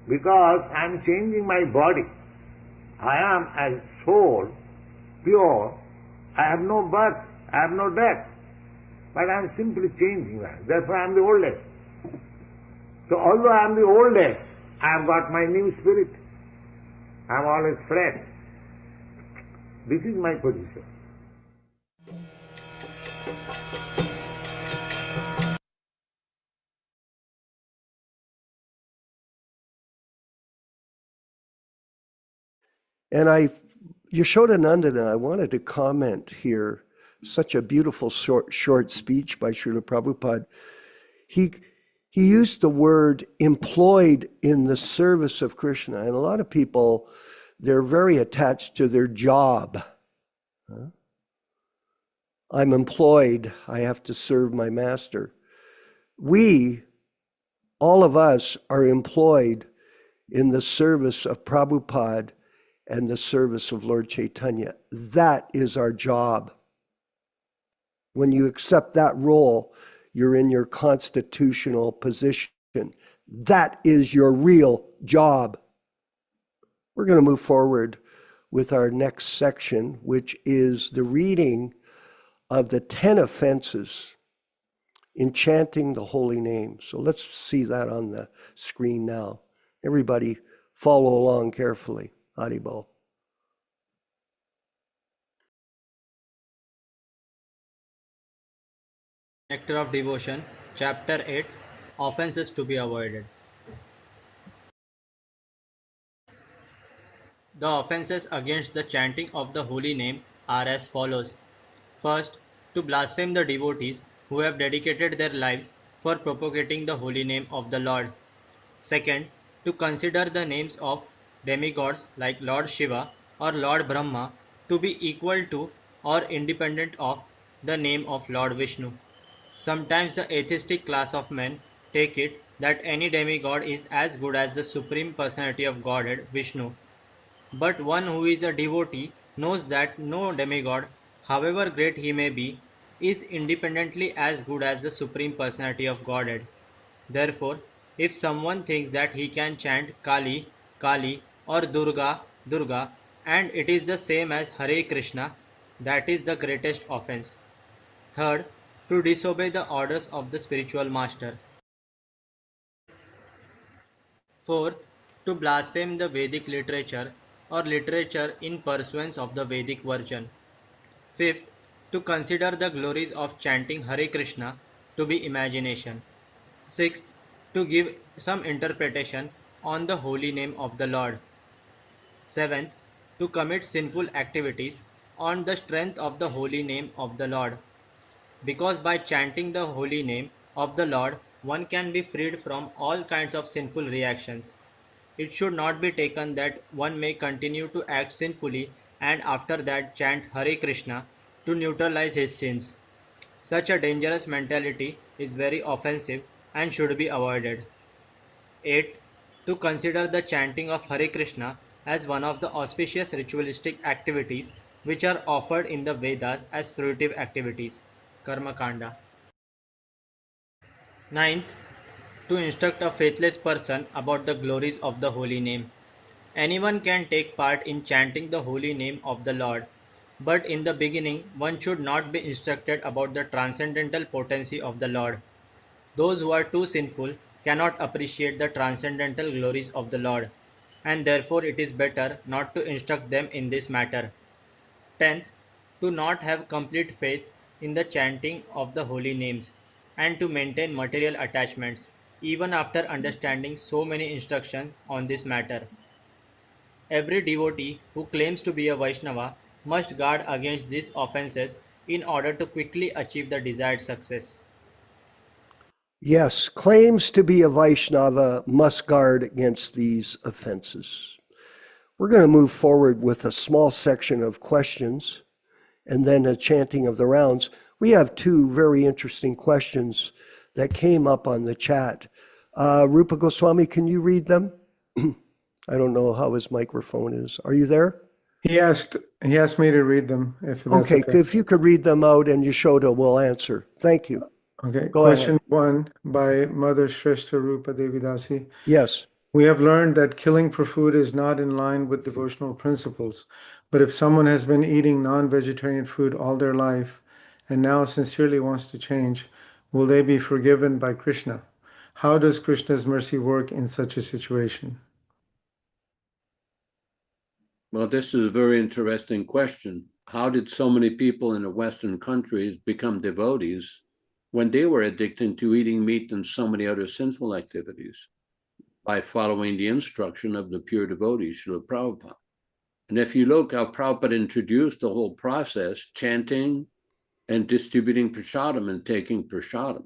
because I am changing my body, I am as soul, pure, I have no birth, I have no death, but I am simply changing that. Therefore I am the oldest. So although I am the oldest, I have got my new spirit. I am always fresh. This is my position.
And Yaśodā-nandana, I wanted to comment here, such a beautiful short speech by Srila Prabhupada. He used the word employed in the service of Krishna. And a lot of people, they're very attached to their job. I'm employed, I have to serve my master. We, all of us, are employed in the service of Prabhupada and the service of Lord Chaitanya. That is our job. When you accept that role, you're in your constitutional position. That is your real job. We're going to move forward with our next section, which is the reading of the 10 offenses in chanting the holy name. So let's see that on the screen now. Everybody follow along carefully. Haribol.
Nectar of Devotion, Chapter 8, Offenses to be Avoided. The offenses against the chanting of the holy name are as follows. First, to blaspheme the devotees who have dedicated their lives for propagating the holy name of the Lord. Second, to consider the names of demigods like Lord Shiva or Lord Brahma to be equal to or independent of the name of Lord Vishnu. Sometimes the atheistic class of men take it that any demigod is as good as the Supreme Personality of Godhead, Vishnu. But one who is a devotee knows that no demigod, however great he may be, is independently as good as the Supreme Personality of Godhead. Therefore, if someone thinks that he can chant Kali, Kali or Durga, Durga, and it is the same as Hare Krishna, that is the greatest offense. Third, to disobey the orders of the spiritual master. Fourth, to blaspheme the Vedic literature or literature in pursuance of the Vedic version. Fifth, to consider the glories of chanting Hare Krishna to be imagination. Sixth, to give some interpretation on the holy name of the Lord. Seventh, to commit sinful activities on the strength of the holy name of the Lord. Because by chanting the holy name of the Lord, one can be freed from all kinds of sinful reactions. It should not be taken that one may continue to act sinfully and after that chant Hare Krishna to neutralize his sins. Such a dangerous mentality is very offensive and should be avoided. 8. To consider the chanting of Hare Krishna as one of the auspicious ritualistic activities which are offered in the Vedas as fruitive activities. Karma Kanda. 9th, to instruct a faithless person about the glories of the holy name. Anyone can take part in chanting the holy name of the Lord, but in the beginning one should not be instructed about the transcendental potency of the Lord. Those who are too sinful cannot appreciate the transcendental glories of the Lord, and therefore it is better not to instruct them in this matter. 10th, to not have complete faith in the chanting of the holy names, and to maintain material attachments, even after understanding so many instructions on this matter. Every devotee who claims to be a Vaishnava must guard against these offenses in order to quickly achieve the desired success.
Yes, claims to be a Vaishnava must guard against these offenses. We're going to move forward with a small section of questions and then a chanting of the rounds. We have two very interesting questions that came up on the chat. Rupa Goswami, can you read them? I don't know how his microphone is. Are you there?
He asked me to read them, if that's
Okay,
okay.
if you could read them out and Yasoda will answer. Thank you.
Okay,
Go
question
ahead.
1 by Mother Shrestha Rupa Devi Dasi.
Yes.
We have learned that killing for food is not in line with devotional principles. But if someone has been eating non-vegetarian food all their life and now sincerely wants to change, will they be forgiven by Krishna? How does Krishna's mercy work in such a situation?
Well, this is a very interesting question. How did so many people in the Western countries become devotees when they were addicted to eating meat and so many other sinful activities? By following the instruction of the pure devotees, Srila Prabhupada. And if you look how Prabhupada introduced the whole process, chanting and distributing prasadam and taking prasadam.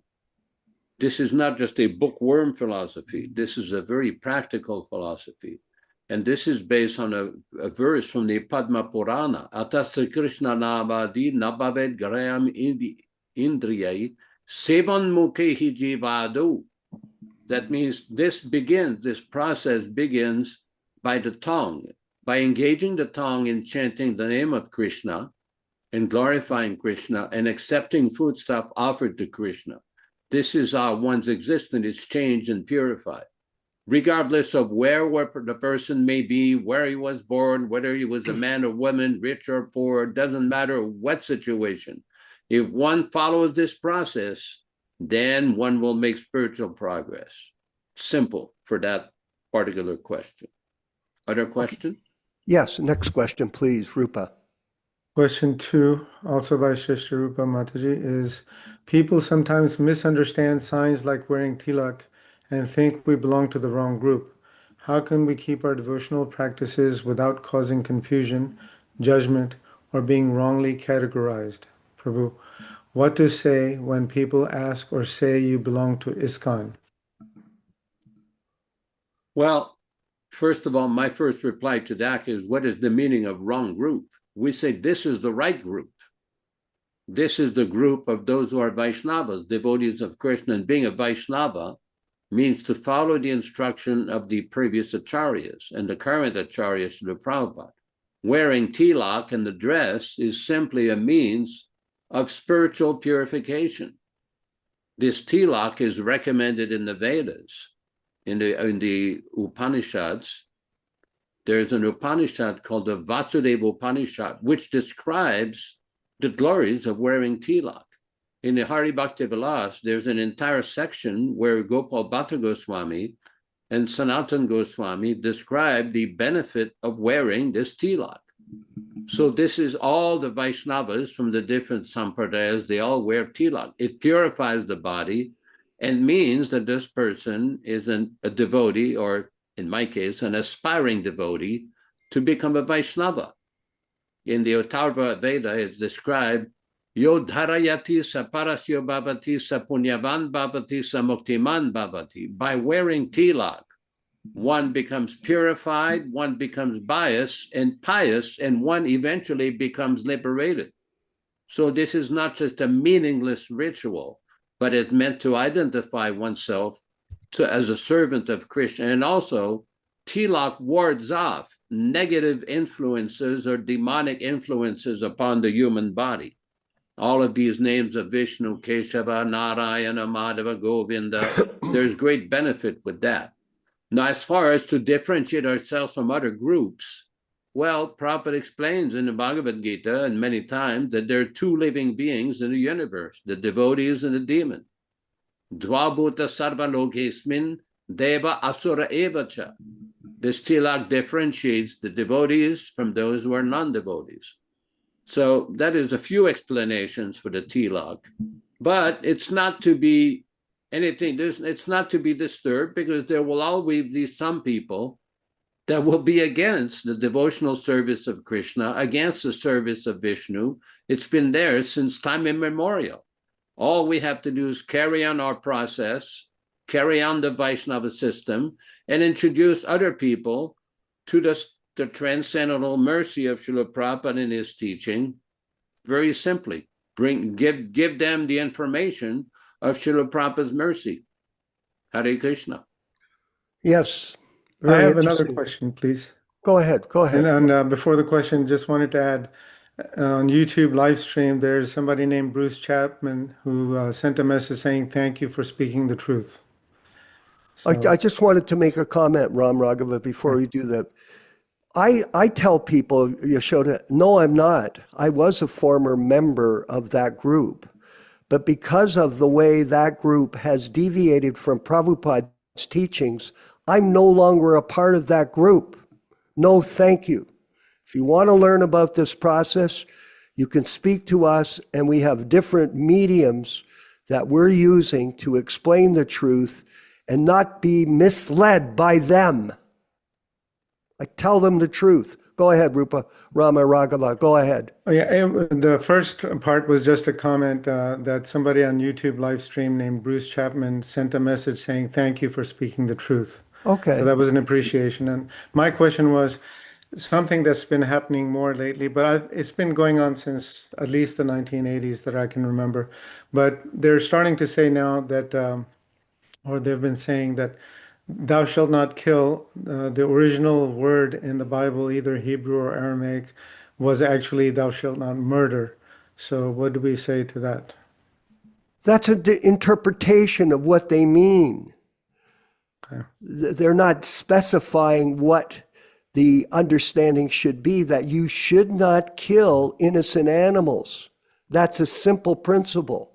This is not just a bookworm philosophy. This is a very practical philosophy. And this is based on a verse from the Padma Purana. Atasya Krishna Navadi Nabhaved Grayam Indriyai Sevan Mukhehi Jivadu. That means this process begins by the tongue, by engaging the tongue in chanting the name of Krishna and glorifying Krishna and accepting foodstuff offered to Krishna. This is how one's existence is changed and purified. Regardless of where the person may be, where he was born, whether he was a man or woman, rich or poor, doesn't matter what situation. If one follows this process, then one will make spiritual progress. Simple for that particular question. Other question?
Yes, next question, please, Rupa.
Question 2, also by Sister Rupa Mataji, is people sometimes misunderstand signs like wearing tilak and think we belong to the wrong group. How can we keep our devotional practices without causing confusion, judgment, or being wrongly categorized? Prabhu, what to say when people ask or say you belong to ISKCON?
Well, first of all, my first reply to that is, what is the meaning of wrong group? We say this is the right group. This is the group of those who are Vaishnavas, devotees of Krishna. And being a Vaishnava means to follow the instruction of the previous acharyas and the current acharya, Srila Prabhupada. Wearing tilak and the dress is simply a means of spiritual purification. This tilak is recommended in the Vedas, in the Upanishads. There's an Upanishad called the Vasudeva Upanishad, which describes the glories of wearing tilak. In the Hari Bhakti Vilas, there's an entire section where Gopal Bhatta Goswami and Sanatan Goswami describe the benefit of wearing this tilak. So this is all the Vaishnavas from the different sampradayas, they all wear tilak. It purifies the body and means that this person is a devotee, or in my case, an aspiring devotee to become a Vaishnava. In the Atharva Veda, it's described, Yo dharayati sa parasyo bhavati sa punyavan bhavati sa muktiman bhavati. By wearing tilak, one becomes purified, one becomes pious, and one eventually becomes liberated. So this is not just a meaningless ritual, but it's meant to identify oneself as a servant of Krishna. And also, tilak wards off negative influences or demonic influences upon the human body. All of these names of Vishnu, Keshava, Narayana, Madhava, Govinda, there's great benefit with that. Now, as far as to differentiate ourselves from other groups, well, Prabhupada explains in the Bhagavad-gītā and many times that there are two living beings in the universe, the devotees and the demon. Dvabhuta sarva lokesmin deva asura evacha. This tilak differentiates the devotees from those who are non-devotees. So that is a few explanations for the tilak, but it's not to be anything, it's not to be disturbed, because there will always be some people that will be against the devotional service of Krishna, against the service of Vishnu. It's been there since time immemorial. All we have to do is carry on our process, carry on the Vaishnava system, and introduce other people to the transcendental mercy of Srila Prabhupada in his teaching. Very simply, give them the information of Srila Prabhupada's mercy. Hare Krishna.
Yes.
I have another question, please.
Go ahead.
And before the question, just wanted to add, on YouTube live stream, there's somebody named Bruce Chapman who sent a message saying, thank you for speaking the truth. So,
I just wanted to make a comment, Ram Raghava, before we do that. I tell people, Yaśodā, no, I'm not. I was a former member of that group. But because of the way that group has deviated from Prabhupada's teachings, I'm no longer a part of that group. No, thank you. If you want to learn about this process, you can speak to us, and we have different mediums that we're using to explain the truth and not be misled by them. I tell them the truth. Go ahead, Rama Raghava, go ahead.
Oh, yeah, the first part was just a comment that somebody on YouTube live stream named Bruce Chapman sent a message saying, thank you for speaking the truth.
Okay.
So that was an appreciation. And my question was something that's been happening more lately, but it's been going on since at least the 1980s that I can remember. But they're starting to say now that, or they've been saying that, thou shalt not kill, the original word in the Bible, either Hebrew or Aramaic, was actually thou shalt not murder. So what do we say to that?
That's an interpretation of what they mean.
Okay.
They're not specifying what the understanding should be, that you should not kill innocent animals. That's a simple principle.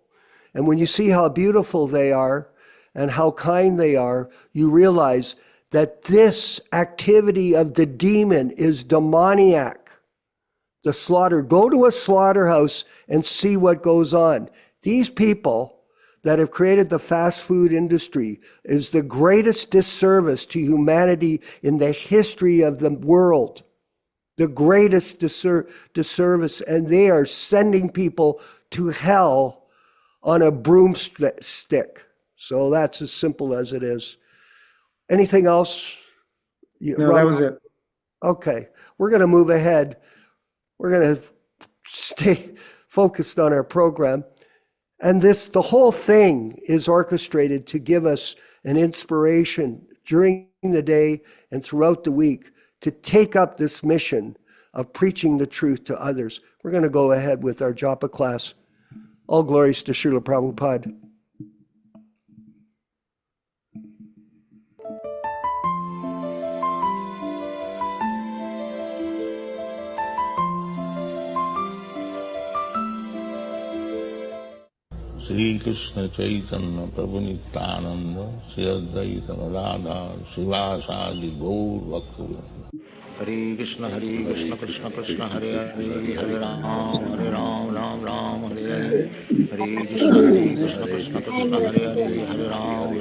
And when you see how beautiful they are and how kind they are, you realize that this activity of the demon is demoniac. The slaughter, go to a slaughterhouse and see what goes on. These people that have created the fast food industry is the greatest disservice to humanity in the history of the world. The greatest disservice, and they are sending people to hell on a broomstick. So that's as simple as it is. Anything else?
No, that was it.
Okay, we're going to move ahead. We're going to stay focused on our program. And the whole thing is orchestrated to give us an inspiration during the day and throughout the week to take up this mission of preaching the truth to others. We're going to go ahead with our japa class. All glories to Srila Prabhupada.
Sri Krishna Chaitanya Prabhu Nityananda Sri Advaita Gadadhar Srivasadi Gaur Bhaktivedanta. Hare Krishna Krishna Krishna Hare Hare Hare Ram Ram Hare Hare. Hare Krishna Krishna Krishna Hare Hare Hare Ram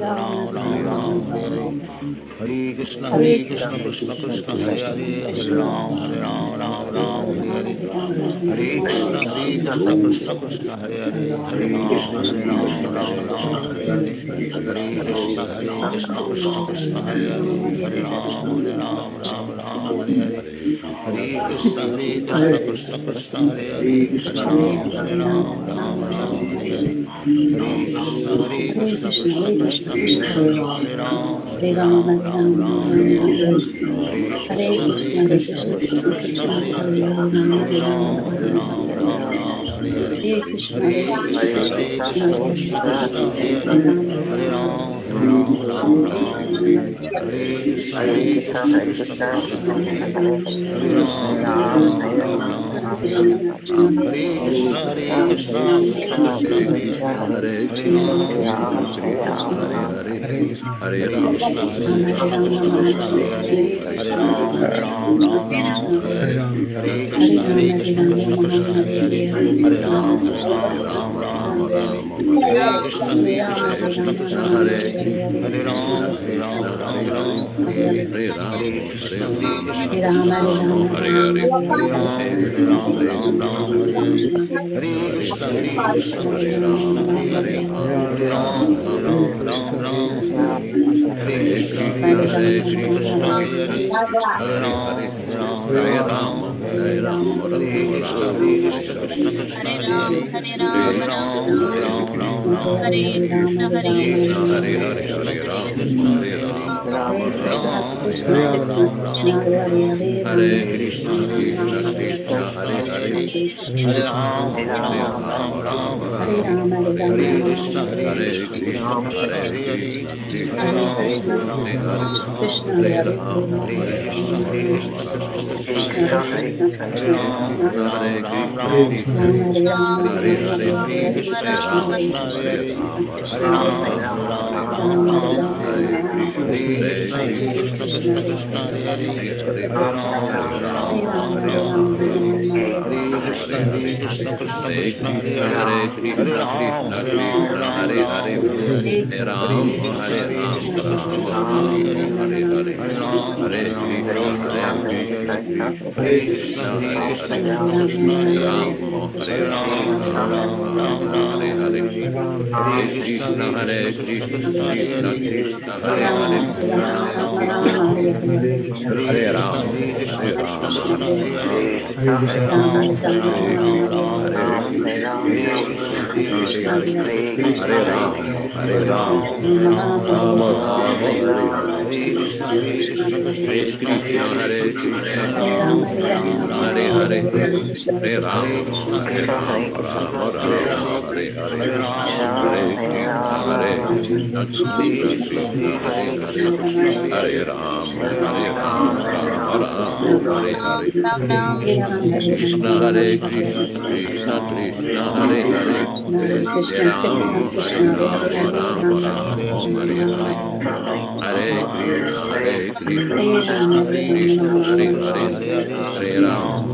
Ram Hare Hare. Hare Krishna Krishna Krishna Hare Hare Hare Ram Ram Hare Hare. Hare Krishna Krishna Hare Hare Hare Ram Hare Hare. Hare Krishna Krishna Hare Hare Hare Ram Ram Hare Hare. Hare Krishna Krishna Hare Hare Hare Ram Hare Hare. Hare Krishna Krishna Hare Ram Hare Hare. Hare Krishna Krishna Hare Hare
Hare Hare Ram Hare Ram Ram Ram Hare Hare Hare Krishna Krishna Krishna Hare Hare Hare Ram Ram Ram Hare Hare Krishna Hare Krishna Krishna Krishna Hare Hare Hare Ram Ram Ram Hare Hare Hare Krishna Krishna Krishna Hare Hare Hare Ram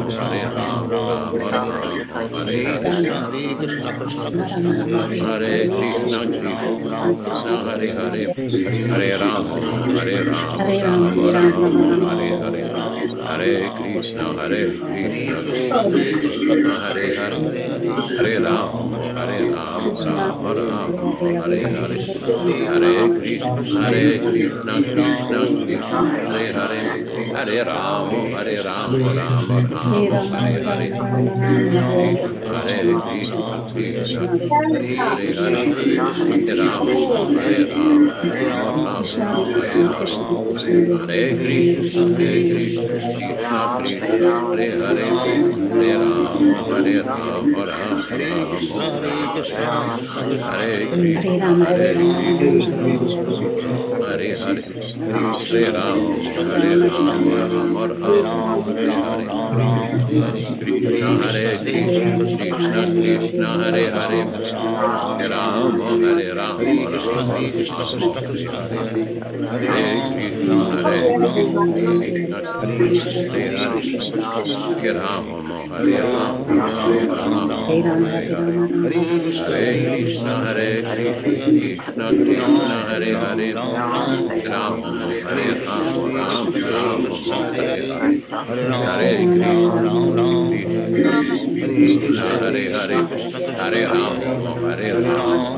Ram Ram Hare Hare Hare Krishna Krishna Krishna Hare Hare Hare Ram Ram Ram Hare Hare Hare Krishna Krishna Krishna Hare Hare Hare Ram Ram Ram Hare Hare Hare Krishna Krishna Krishna Hare Hare Hare Ram Ram Ram Hare Hare Hare Krishna Krishna Hare Hare Hare Ram Ram Hare Hare Hare Krishna Krishna Krishna Hare Hare Hare Ram Ram Hare Krishna Hare Hare Hare Ram Krishna Hare Krishna Krishna Hare Hare Hare Ram Ram Hare Hare Hare Krishna Krishna Hare Hare Hare Ram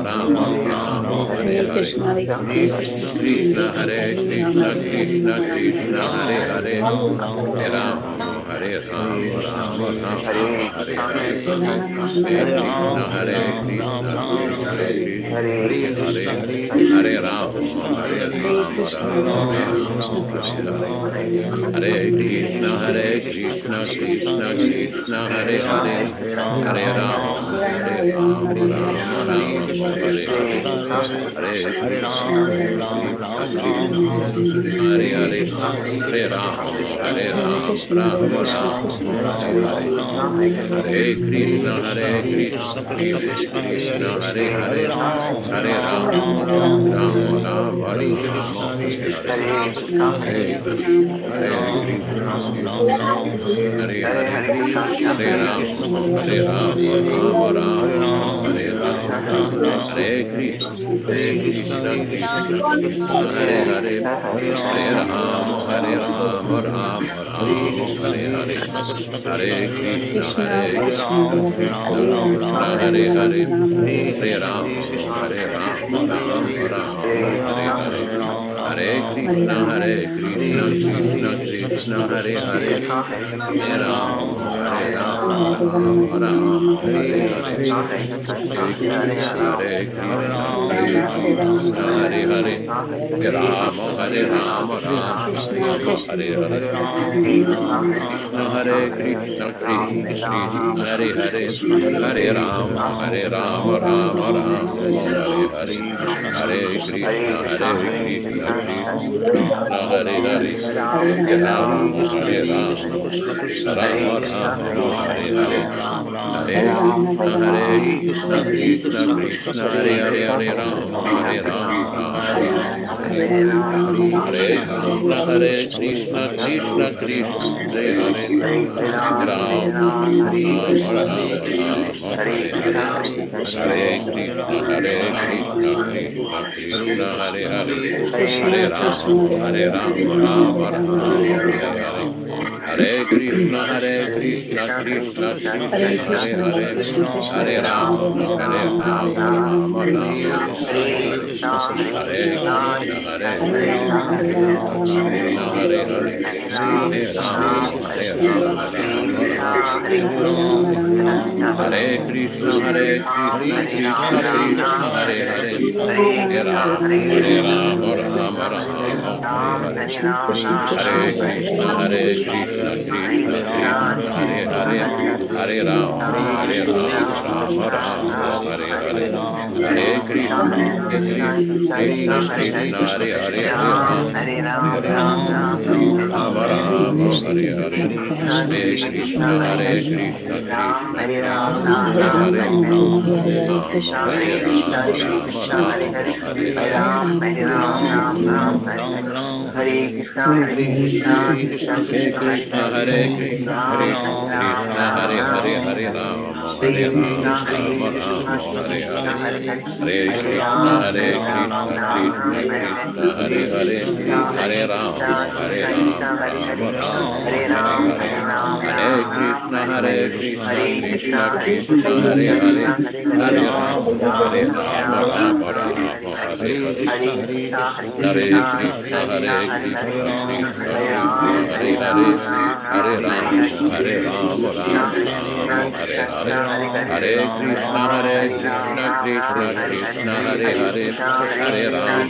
Ram Hare Hare Hare Krishna Krishna Krishna Hare Hare Ram Ram Hare Hare Hare Krishna Krishna Hare Hare Hare Ram Ram Hare Hare Krishna Krishna Krishna Hare Hare Hare Ram Ram Hare Hare Hare Krishna Krishna Hare Ram Hare Krishna Krishna Krishna Hare Hare Hare Ram Ram Hare Hare Hare Krishna Hare Hare Hare Ram Ram Hare Hare Krishna Krishna Hare Hare Hare Ram Ram Hare Hare Hare Krishna Hare Hare Hare Ram Ram Hare Hare Hare Krishna Krishna Hare Hare Hare Ram Ram Hare Hare Hare Krishna Krishna Hare Hare Hare Ram Ram Hare Hare Hare Krishna Krishna Krishna Hare Hare Hare Ram Ram Hare Hare Hare Krishna Krishna Hare Hare Hare Ram Ram Hare Hare Krishna Krishna Krishna Hare Hare Hare Ram Ram Hare Hare Hare Krishna Krishna Hare Hare Hare Ram Ram Hare Hare Hare Krishna Krishna Hare Hare Hare Ram Hare Krishna Krishna Krishna Hare Hare Ram Hare Hare Hare Krishna Krishna Krishna Hare Hare Hare Ram Ram Hare Hare Hare Krishna Krishna Krishna Hare Hare Hare Ram Ram Hare Hare Krishna Krishna Krishna Hare Hare Hare Ram Ram Hare Hare Krishna Krishna Hare Hare Hare Hare Ram, Hare Ram, Ram Ram, Hare Hare, Hare Krishna, Krishna Krishna, Hare Hare, Hare Ram, Hare Ram, Ram Ram, Hare Hare, Hare Krishna, Krishna Krishna, Hare Hare, Ram, Hare Ram, Ram Ram, Hare Hare. Hare Krishna, Krishna Krishna, Hare Hare, Hare Ram, Ram Ram, Hare Hare. Hare Krishna, Krishna Krishna, Hare Hare, Hare Ram, Ram Ram, Hare Hare. Hare Krishna, Krishna Krishna, Hare Hare, Hare Ram, Ram Ram, Hare Hare. Hare Krishna, Krishna Krishna, Hare Hare, Hare Ram, Ram Ram, Hare Hare. Hare Krishna, Krishna Krishna, Hare Hare, Hare Ram, Ram Ram, Hare Hare. Hare Krishna,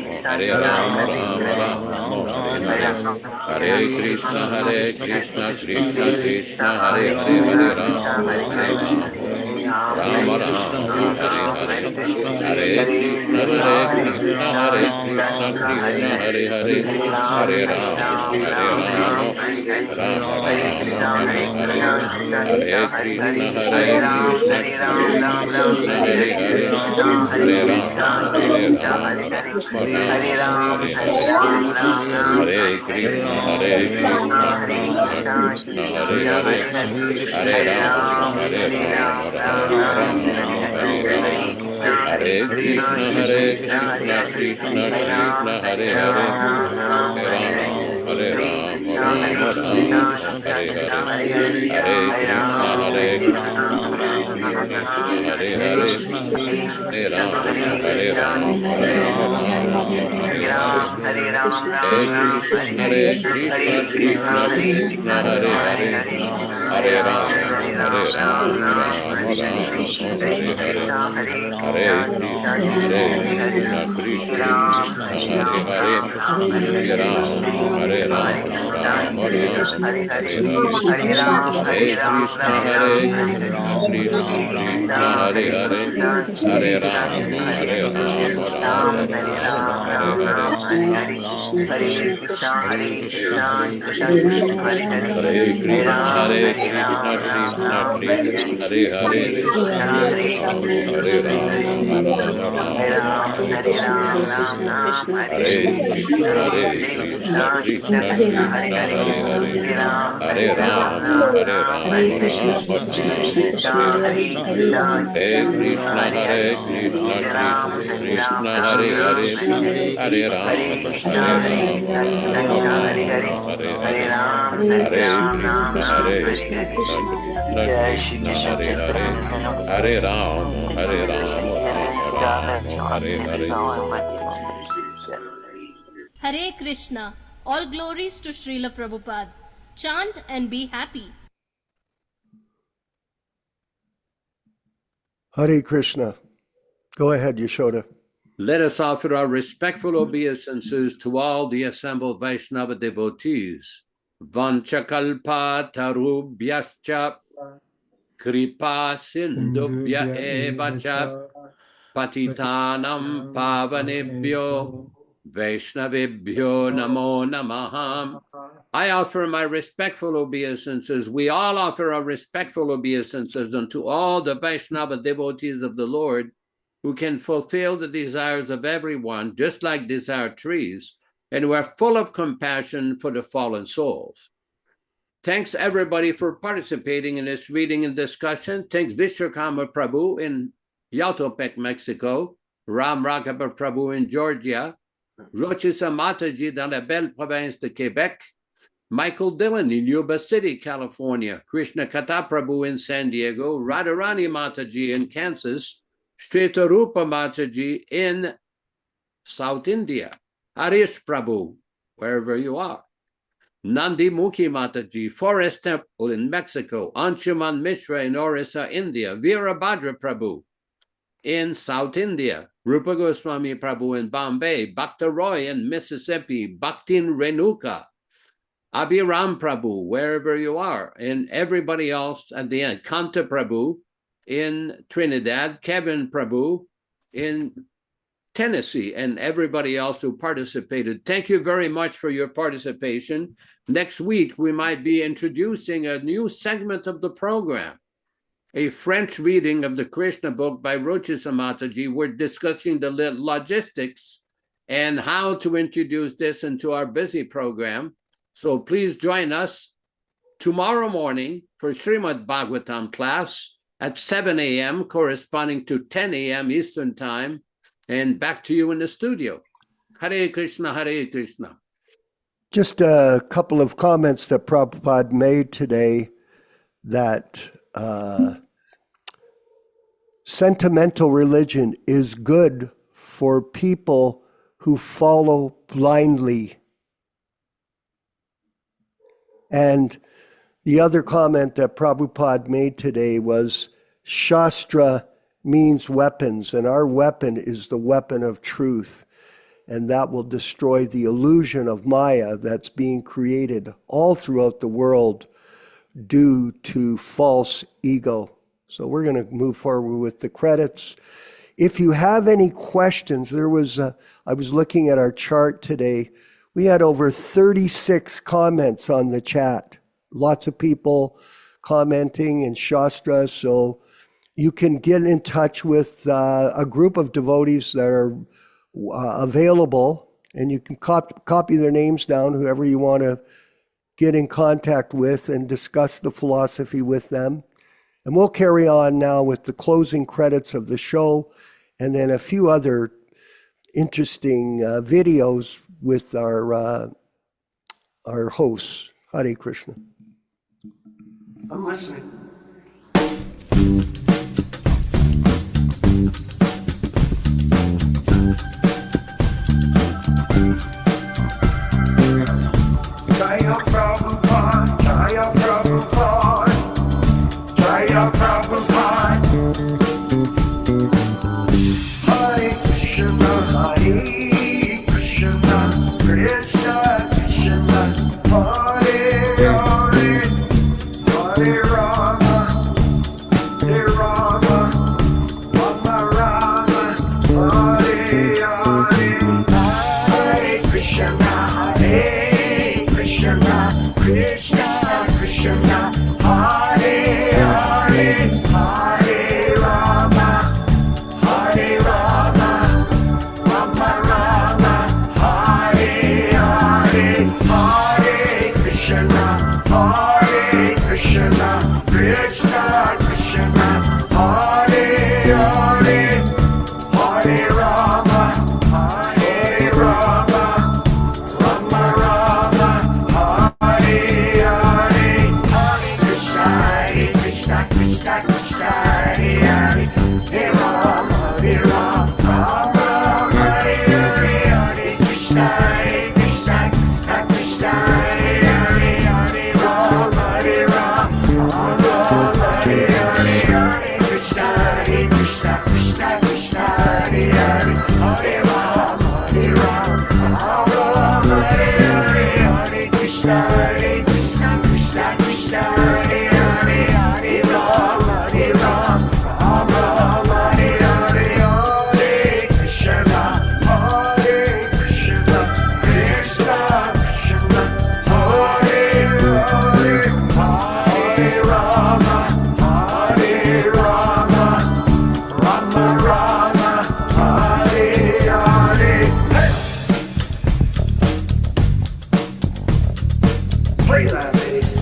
Krishna Krishna, Hare Hare, Hare Ram, Ram Ram, Hare Hare. Hare Krishna, Krishna Krishna, Hare Hare, Hare Ram, Ram Ram, Hare Hare. Hare Krishna, Krishna Krishna, Hare Hare, Hare Ram, Ram Hare Hare. Hare Krishna, Krishna Krishna, Hare Hare, Hare Ram, Ram Hare Hare. Hare Krishna, Krishna Krishna, Hare Hare, Hare Ram, Ram Hare Hare. Hare Krishna, Krishna Hare Hare, Hare Ram, Ram Hare Hare. Hare Krishna, Krishna Krishna, Hare Hare, Hare Ram, Ram Hare Hare. Hare Krishna, Krishna Hare Hare, Hare Ram, Ram Hare Hare. Hare Krishna, Krishna Hare Hare, Hare Ram, Ram Hare Hare. Hare Krishna, Krishna Krishna, Hare Hare, Hare Ram, Ram Hare Krishna, Krishna Krishna, Hare Hare, Hare Ram, Ram Hare Hare. Hare Krishna, Krishna Krishna, Hare Hare, Hare Ram, Ram Hare Hare. Hare Krishna, Krishna Hare Hare, Hare Ram, Ram Hare Hare.
Hare Krishna. All glories to Srila Prabhupada. Chant and be happy.
Hare Krishna. Go ahead, Yaśodā.
Let us offer our respectful obeisances to all the assembled Vaishnava devotees. Vanchakalpa tarubhyascha kripa sindubhya evacha patitanam pavanebhyo Vaishnavebhyo namo namaham. I offer my respectful obeisances. We all offer our respectful obeisances unto all the Vaishnava devotees of the Lord who can fulfill the desires of everyone, just like these are trees, and we're full of compassion for the fallen souls. Thanks everybody for participating in this reading and discussion. Thanks Vishwakarma Prabhu in Yautepec, Mexico, Ram Raghava Prabhu in Georgia, Rochisa Mataji dans la belle province de Quebec, Michael Dillon in Yuba City, California, Krishna Kata Prabhu in San Diego, Radharani Mataji in Kansas, Shritarupa Mataji in South India, Harish Prabhu, wherever you are, Nandi Mukhi Mataji, Forest Temple in Mexico, Anshuman Mishra in Orissa, India, Virabhadra Prabhu in South India, Rupa Goswami Prabhu in Bombay, Bhakta Roy in Mississippi, Bhaktin Renuka, Abhiram Prabhu, wherever you are, and everybody else at the end, Kanta Prabhu in Trinidad, Kevin Prabhu in Tennessee, and everybody else who participated. Thank you very much for your participation. Next week, we might be introducing a new segment of the program, a French reading of the Krishna book by Rochisa Mataji. We're discussing the logistics and how to introduce this into our busy program. So please join us tomorrow morning for Srimad Bhagavatam class at 7 a.m., corresponding to 10 a.m. Eastern Time. And back to you in the studio. Hare Krishna, Hare Krishna.
Just a couple of comments that Prabhupada made today, that sentimental religion is good for people who follow blindly. And the other comment that Prabhupada made today was Shastra means weapons, and our weapon is the weapon of truth. And that will destroy the illusion of Maya that's being created all throughout the world due to false ego. So we're going to move forward with the credits. If you have any questions, I was looking at our chart today. We had over 36 comments on the chat. Lots of people commenting in Shastra. So you can get in touch with a group of devotees that are available, and you can copy their names down, whoever you want to get in contact with and discuss the philosophy with them. And we'll carry on now with the closing credits of the show, and then a few other interesting videos with our hosts. Hare Krishna. I'm listening. Jaya Prabhupada, Jaya Prabhupada, Jaya Prabhupada. Hare Krishna, Hare Krishna, Krishna Krishna, Hare Hare, Hare Rama, Hare Rama, Rama Rama, Hare Hare, Hare Krishna, Hare Krishna, Krishna Krishna, Hare Hare, Hare Rama, Hare Rama, Rama Rama, Hare Hare, Hare Krishna, Krishna Krishna, Hare Hare, Hare Rama, Hare Rama, Rama Rama, Hare Hare, Hare Krishna, Krishna Krishna, Hare Hare, Hare Rama, Rama Rama, Hare Hare, Hare Krishna, Krishna Krishna, Hare Hare, Hare Rama, Rama Rama, Hare Hare, Hare Krishna, Krishna Krishna, Hare Hare, Hare Rama, Rama Rama, Hare Hare, Hare Krishna, Krishna Krishna, Hare Hare, Hare Rama, Rama Rama, Hare Hare, Hare Krishna, Krishna Krishna, Hare Hare, Hare Rama, Rama Rama, Hare Hare. Play that bass,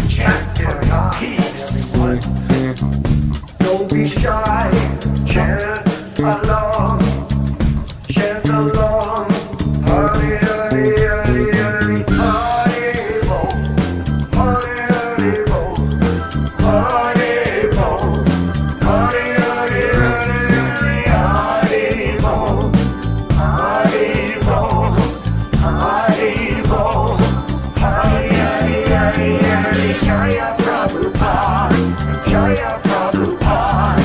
chant for peace, everyone. Don't be shy, chant along, chant along. Hare Hare, Hare Hare, Hare Bo, Hare Hare Bo, Hare Bo, Hare Hare, Hare Hare, Hare Bo, Hare Bo, Hare Bo, Hare Hare, Hare Hare, Jaya Prabhupada, Jaya Prabhupada,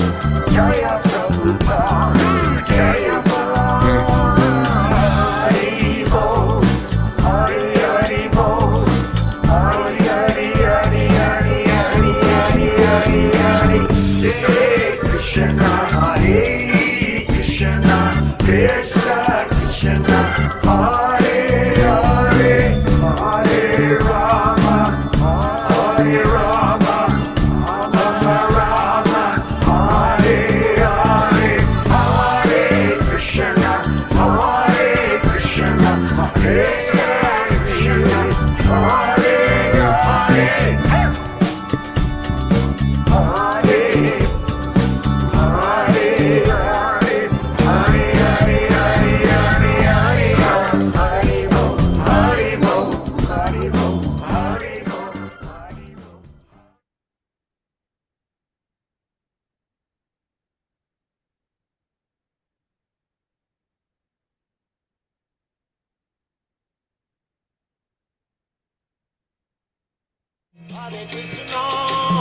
Hare Krishna,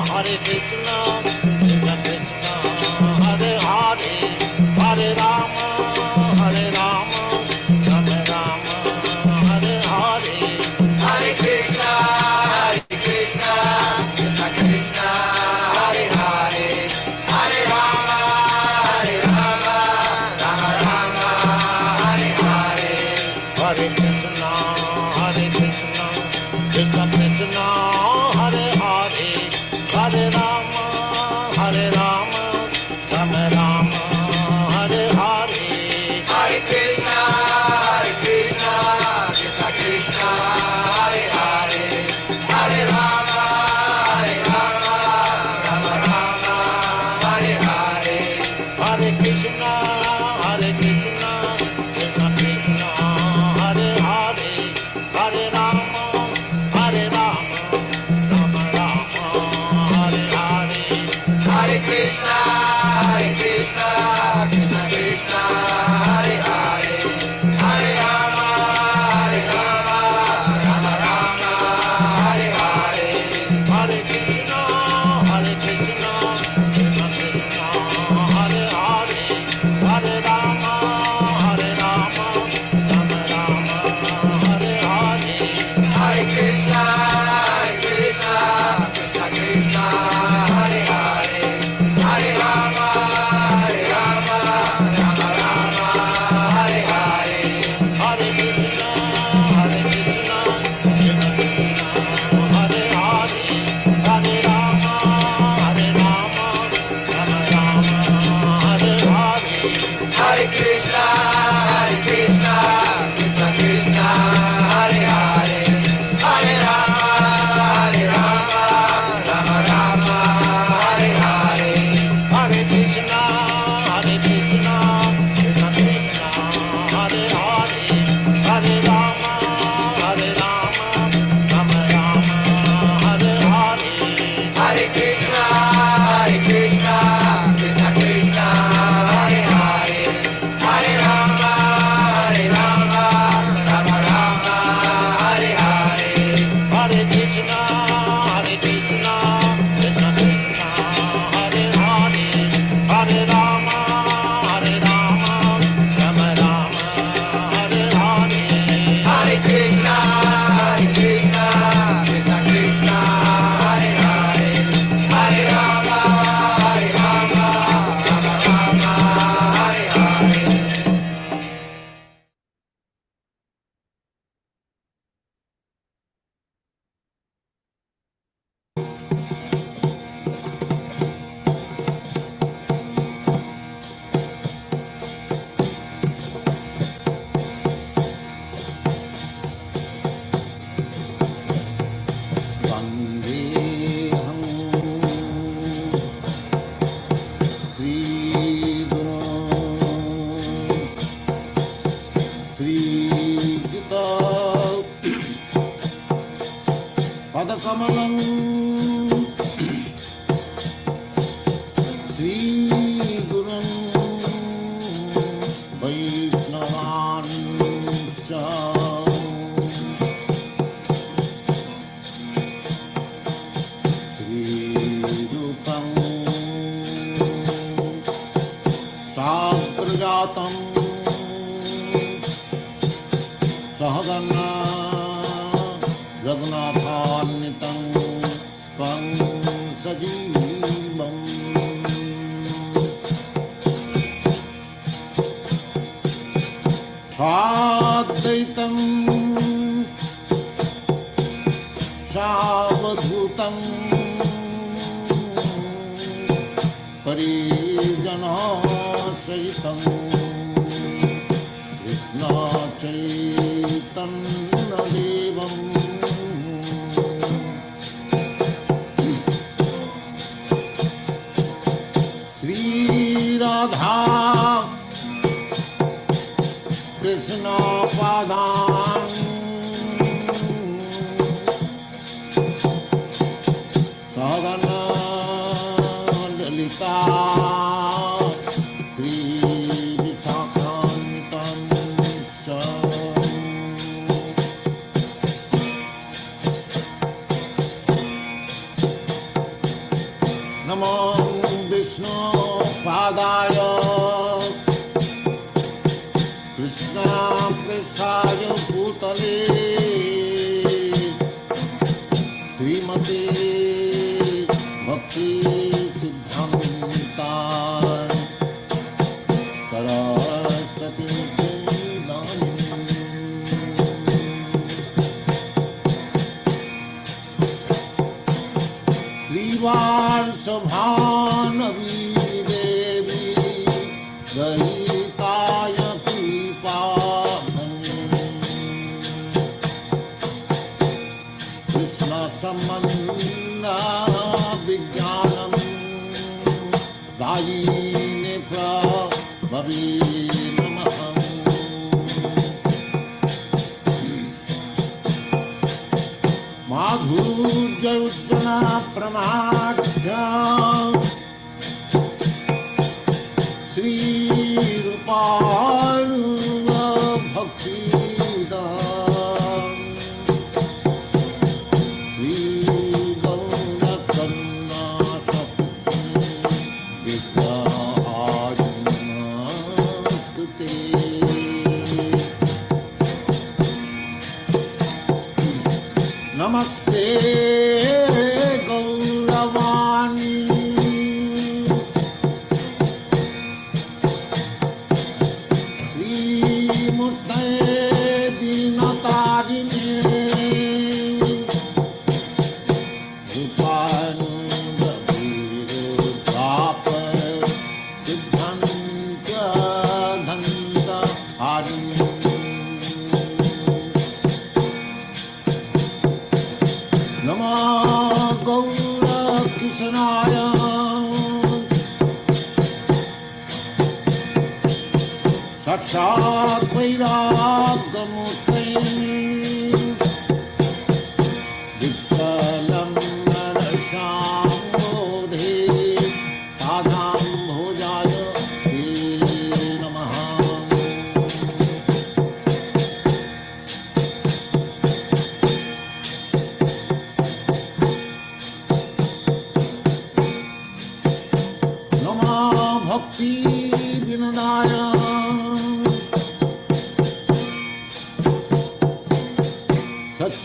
Hare Krishna, Krishna Krishna, Hare Hare, Hare Rama, Hare Rama, Rama Rama, Hare Hare.
Hare Krishna, Krishna Krishna, Hare Hare, Hare Rama, Rama Rama, Hare Hare.
Hare Krishna, Hare Krishna, Krishna Krishna, Hare Hare, Hare Rama, Rama Rama, Hare Hare.
Hare Krishna, Krishna Krishna, Hare Hare, Hare Rama, Rama Rama, Hare Hare.
Hare Krishna, Krishna Krishna, Hare Hare, Hare Rama, Rama Rama, Hare Hare.
Hare Krishna, Krishna Krishna, Hare Hare, Hare Rama, Rama Rama, Hare Hare.
Hare Krishna, Krishna Krishna, Hare Hare, Hare Rama, Rama Rama, Hare Hare.
Hare Krishna, Krishna Krishna, Hare Hare, Hare Rama, Rama Rama, Hare Hare.
Hare Krishna, Krishna Krishna, Hare Hare, Hare Rama, Rama Rama, Hare Hare.
Hare Krishna, Krishna Krishna, Hare Hare, Hare Rama, Rama Rama, Hare Hare.
Hare Krishna, Krishna Krishna, Hare Hare, Hare Rama, Rama Rama, Hare Hare.
Hare Krishna, Krishna Krishna, Hare Hare, Hare Rama, Rama Rama, Hare Hare.
Hare Krishna, Krishna Krishna, Hare Hare, Hare Rama, Rama Rama, Hare Hare.
Hare Krishna, Krishna Krishna, Hare Hare, Hare Rama, Rama Rama, Hare Hare.
Vandeham Sri Guru Sri Gita Padakamalam Sri Guru Vaishnavanscha Srirupam Sagrajatam Sahagana Raghunathannitam Tvam Sajeevam Sadvaitam Savadhutam Parijana Sahitam Krishna Chaitanya Devam Sri Radha Krishna Padam Sagana Lalita Sri Visakhantam
नमो विष्णु पादाय कृष्ण पृष्ठाय भूतले श्रीमते भक्ति सिद्धांता सरस्वती श्रीवासभानवी देवी रहिताय कृपाभनि कृष्ण संबंध विज्ञानम दायिने प्रभवे नमः माधुर्योज्जना प्रमाद्य श्रीरूपानुग भक्तिदा नमस्ते गौरवाणी श्रीमूर्ते दीनतारिणे रूपानुगवीरुद्धाप सिद्धान्त धन्त हारिणे नमो गौर कृष्णाय साक्षात् वैराग्यमूर्ते विठ्ठलं नरश्यामोधे पादाम्भोजाय ते नमः भक्ति विनदाय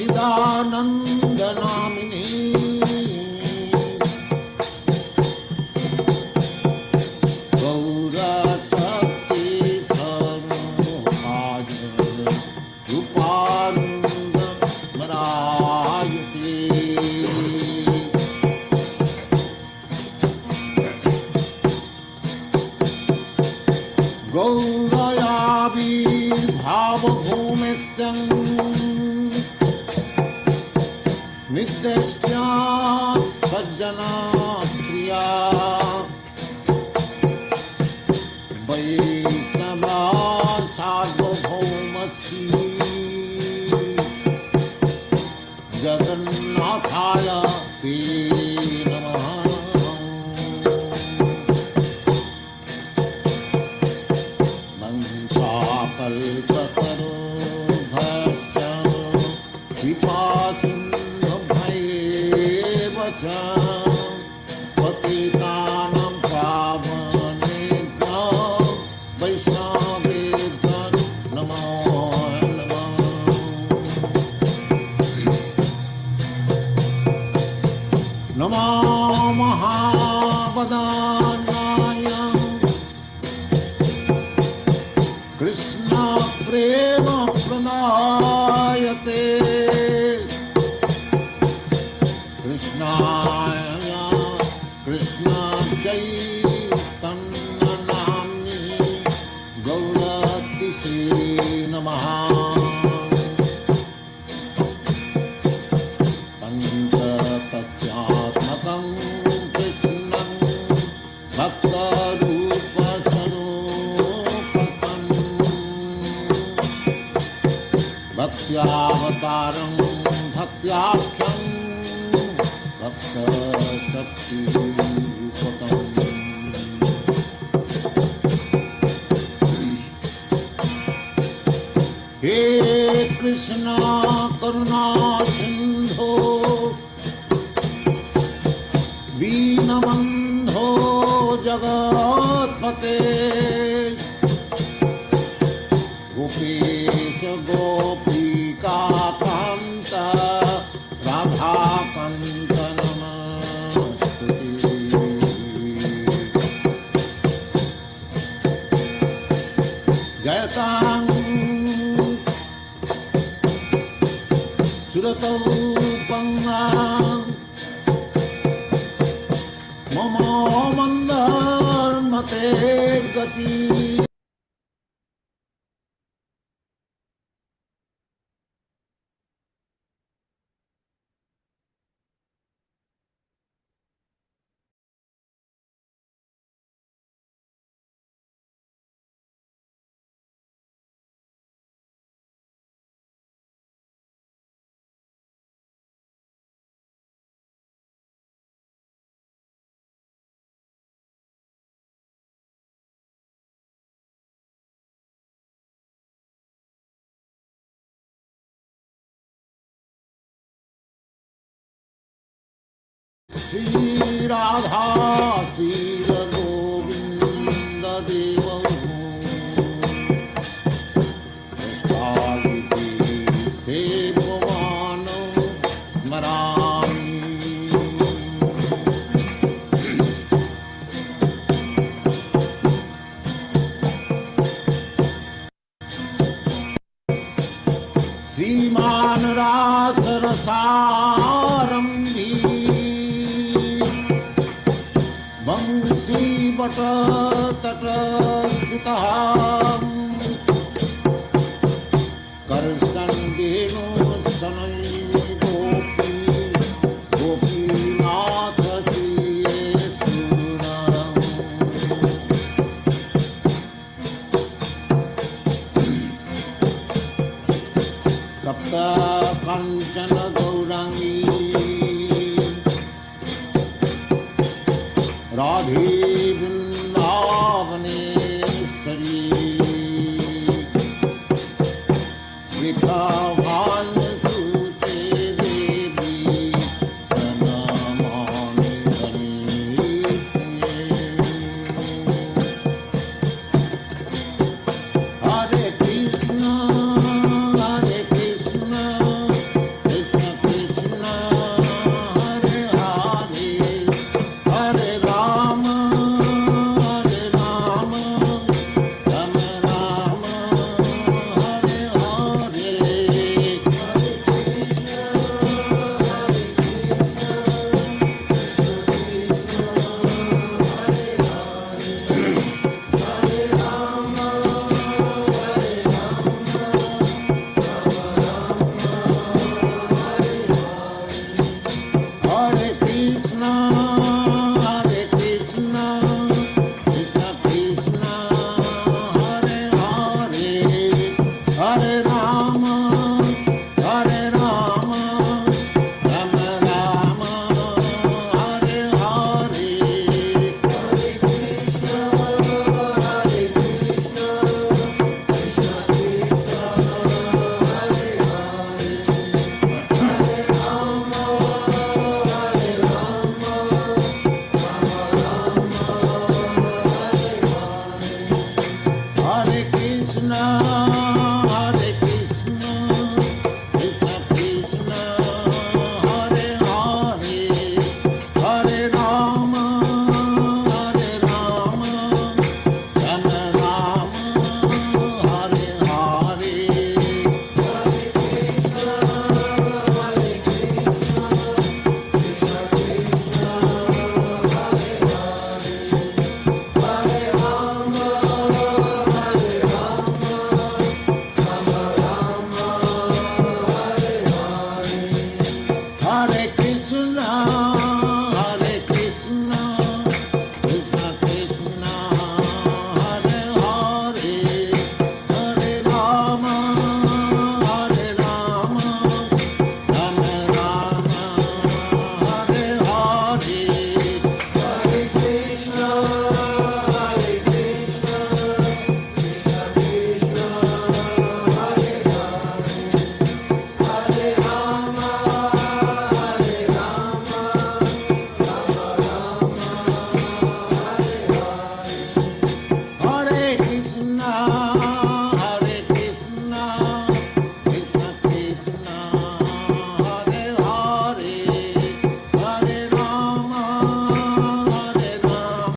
सच्चिदानंद नामिने गौरशक्ति समूहाय रूपानंद मरायते गौरयाविर्भावभूमिस्थं नित्यस्या सज्जना प्रिया वैष्णवा सार्वभौमस्य जगन्नाथाय ते नमः कल्पतरुभ्यश्च कृपासिन्धुभ्येव च पतितानां पावनेभ्यो वैष्णवेभ्यो नमो नमः नमो महावदानाय कृष्ण प्रेम प्रदायते कृष्णाय कृष्ण चैतन्य नाम्नि गौरतिसे नमः पंचतत्त्वात्मकं कृष्णं भक्तरूपस्वरूपकं भक्त्यावतारं भक्त्याख्यं भक्तशक्तिरूपकम् हे कृष्ण करुणा सिंधु दीनबंधु जगत्पते गोपेश गोपिका कांत राधा कांत नमस्तुते जयतां सुरतौ पंगां मम मंदमते गति श्री राधा श्री गोविंद देव सेवमान स्मरामि श्रीमान रास रसारंभी बंसी बट तट स्थितः करसन वेणु सनई गोपी गोपीनाथ सप्त कंचन गौरांगी राधे